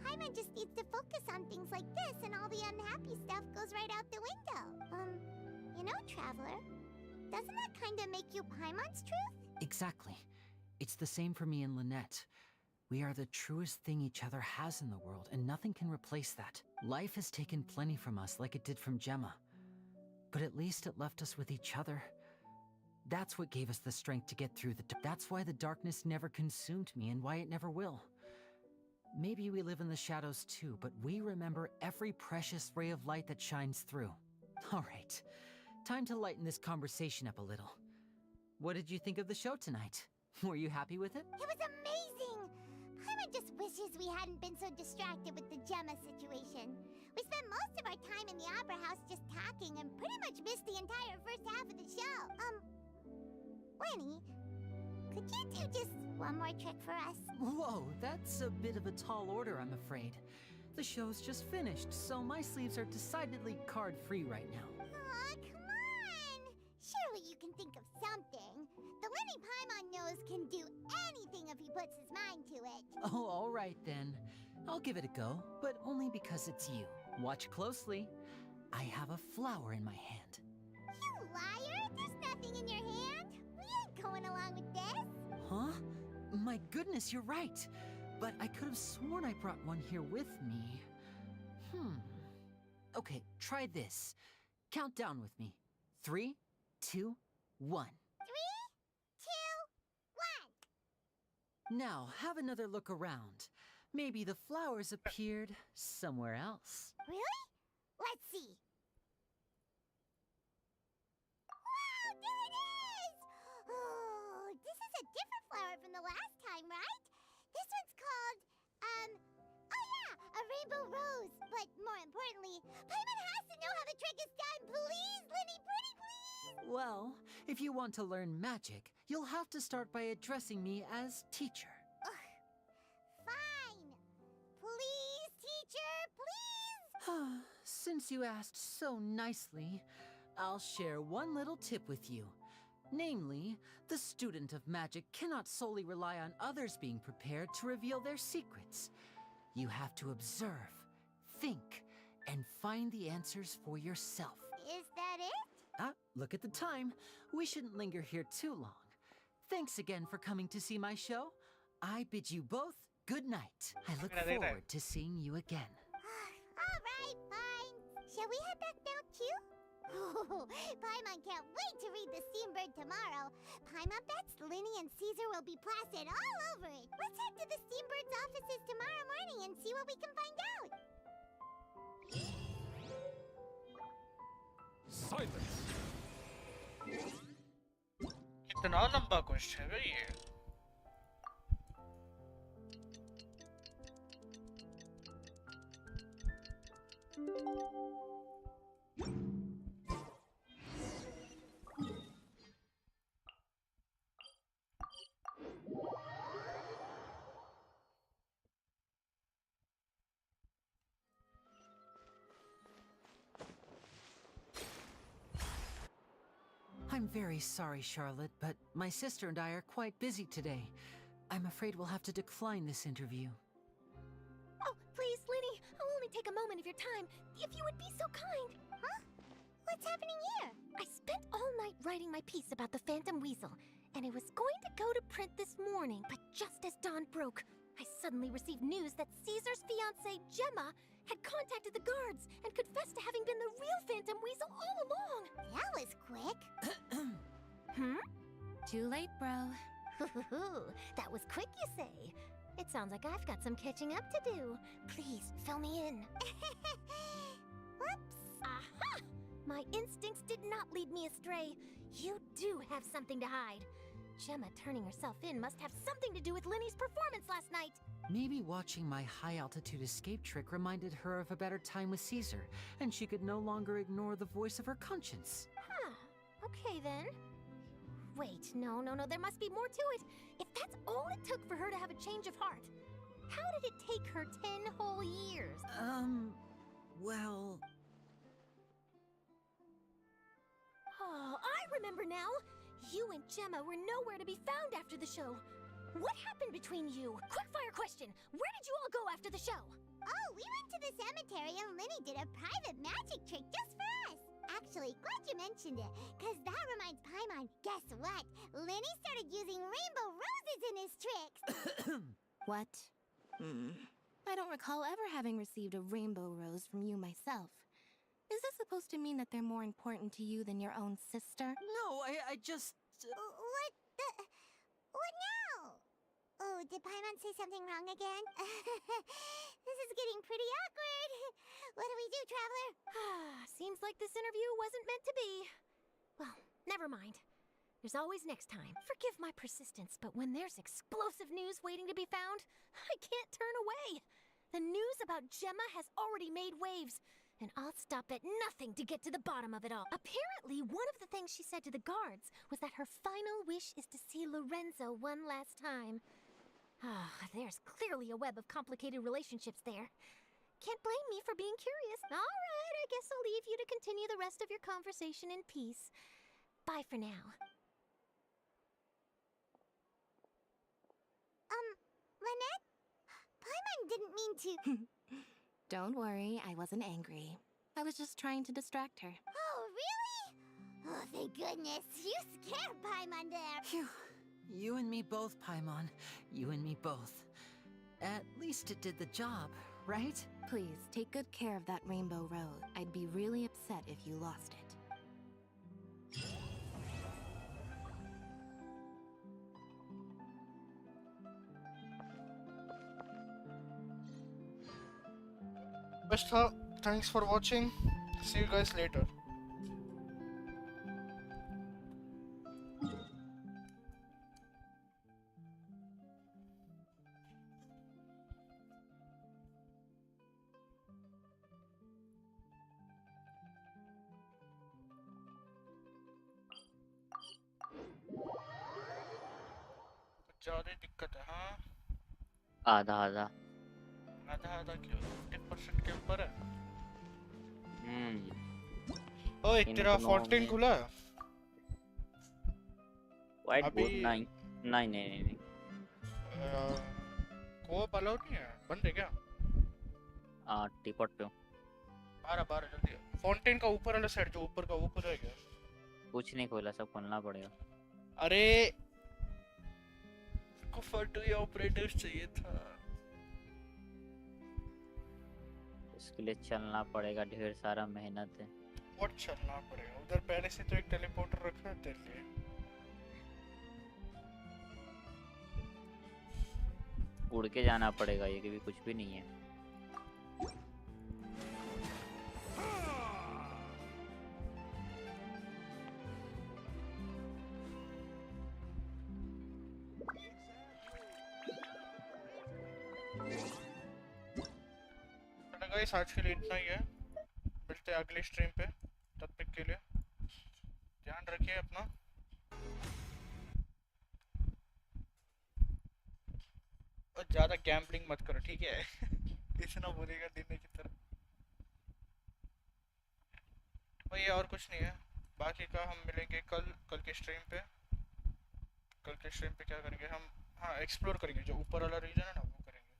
Paimon just needs to focus on things like this, and all the unhappy stuff goes right out the window. You know, Traveler, doesn't that kinda make you Paimon's truth?
Exactly. It's the same for me and Lynette. We are the truest thing each other has in the world, and nothing can replace that. Life has taken plenty from us, like it did from Gemma. But at least it left us with each other. That's what gave us the strength to get through that's why the darkness never consumed me, and why it never will. Maybe we live in the shadows too, but we remember every precious ray of light that shines through. All right, time to lighten this conversation up a little. What did you think of the show tonight? Were you happy with it?
It was amazing! Paimon just wishes we hadn't been so distracted with the Gemma situation. We spent most of our time in the Opera House just talking and pretty much missed the entire first half of the show. Winnie, could you do just one more trick for us?
Whoa, that's a bit of a tall order, I'm afraid. The show's just finished, so my sleeves are decidedly card-free right now.
Aw, come on! Surely you can think of something. The Lenny Paimon knows can do anything if he puts his mind to it.
Oh, all right then. I'll give it a go, but only because it's you. Watch closely. I have a flower in my hand.
You liar! There's nothing in your hand. We ain't going along with this.
Huh? My goodness, you're right. But I could have sworn I brought one here with me. Okay, try this. Count down with me. 3, 2, 1.
3, 2, 1.
Now, have another look around. Maybe the flowers appeared somewhere else.
Really? Let's see. Wow, there it is! Oh, this is a different flower from the last time, right? This one's called, oh yeah, a rainbow rose. But more importantly, Paimon has to know how the trick is done. Please, Linny, pretty please!
Well, if you want to learn magic, you'll have to start by addressing me as teacher.
Fine. Please, teacher, please!
Since you asked so nicely, I'll share one little tip with you. Namely, the student of magic cannot solely rely on others being prepared to reveal their secrets. You have to observe, think, and find the answers for yourself.
Is that it?
Look at the time. We shouldn't linger here too long. Thanks again for coming to see my show. I bid you both good night. I look forward to seeing you again.
All right, fine. Shall we head back now too? Oh, Paimon can't wait to read The Steambird tomorrow. Paimon bets Linny and Caesar will be plastered all over it. Let's head to the Steambird's offices tomorrow morning and see what we can find out.
Silence!
इतना लंबा question है ये.
I'm very sorry, Charlotte, but my sister and I are quite busy today. I'm afraid we'll have to decline this interview.
Oh,
your time if you would be so kind.
Huh? What's happening here?
I spent all night writing my piece about the Phantom Weasel, and it was going to go to print this morning, but just as dawn broke, I suddenly received news that Caesar's fiancée, Gemma, had contacted the guards and confessed to having been the real Phantom Weasel all along.
That was quick.
Too late, bro.
That was quick, you say? It sounds like I've got some catching up to do. Please, fill me in.
Whoops.
Aha! My instincts did not lead me astray. You do have something to hide. Gemma turning herself in must have something to do with Linny's performance last night.
Maybe watching my high-altitude escape trick reminded her of a better time with Caesar, and she could no longer ignore the voice of her conscience.
Huh. Okay, then. Wait, no, there must be more to it. If that's all it took for her to have a change of heart, how did it take her 10 whole years?
Well...
Oh, I remember now! You and Gemma were nowhere to be found after the show. What happened between you? Quickfire question! Where did you all go after the show?
Oh, we went to the cemetery and Linny did a private magic trick just for us. Actually, glad you mentioned it, because that reminds Paimon, guess what? Linny started using rainbow roses in his tricks.
What? I don't recall ever having received a rainbow rose from you myself. Is this supposed to mean that they're more important to you than your own sister?
No, I just...
What now? Oh, did Paimon say something wrong again? This is getting pretty awkward. What do we do, Traveler?
Seems like this interview wasn't meant to be. Well, never mind. There's always next time. Forgive my persistence, but when there's explosive news waiting to be found, I can't turn away. The news about Gemma has already made waves, and I'll stop at nothing to get to the bottom of it all. Apparently, one of the things she said to the guards was that her final wish is to see Lorenzo one last time. There's clearly a web of complicated relationships there. Can't blame me for being curious. All right, I guess I'll leave you to continue the rest of your conversation in peace. Bye for now.
Lynette? Paimon didn't mean to...
Don't worry, I wasn't angry. I was just trying to distract her.
Oh, really? Oh, thank goodness. You scared Paimon there.
Phew. You and me both, Paimon. You and me both. At least it did the job, right?
Please, take good care of that rainbow rose. I'd be really upset if you lost it.
Thanks for watching. See you guys later. ज्यादा दिक्कत है हाँ
आधा आधा
आधा क्यों 50% के ऊपर है ओए तेरा फाउंटेन खुला है
वाइट बोर्ड नहीं नहीं नहीं नहीं
कोप अलाउड नहीं है बंद है क्या
टीपॉट पे हूँ
बारह जल्दी फाउंटेन का ऊपर वाला साइड जो ऊपर का वो खुला है क्या
कुछ नहीं खोला सब खोलना पड़ेगा
अरे को फटू ऑपरेटर्स चाहिए था
उसके लिए चलना पड़ेगा ढेर सारा मेहनत है
और चलना पड़ेगा उधर पहले से तो एक टेलीपोर्टर रखा है तेरे लिए
उड़ के जाना पड़ेगा ये भी कुछ भी नहीं है
गाइस आज के लिए इतना ही है मिलते हैं अगली स्ट्रीम पे तब तक के लिए ध्यान रखिए अपना और ज्यादा गैम्बलिंग मत करो ठीक है इतना बोलेगा दिन की तरह भाई और कुछ नहीं है बाकी का हम मिलेंगे कल के स्ट्रीम पे क्या करेंगे हम हाँ एक्सप्लोर करेंगे जो ऊपर वाला रीजन है ना वो करेंगे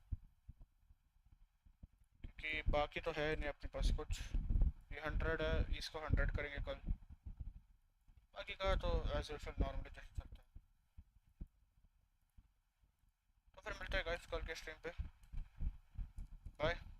क्योंकि बाकी तो है नहीं अपने पास कुछ। ये 100 है, इसको 100 करेंगे कल, बाकी का तो एज यूजुअल नॉर्मली जैसे चलता है। तो फिर मिलते हैं गाइस कल के स्ट्रीम पे। बाय।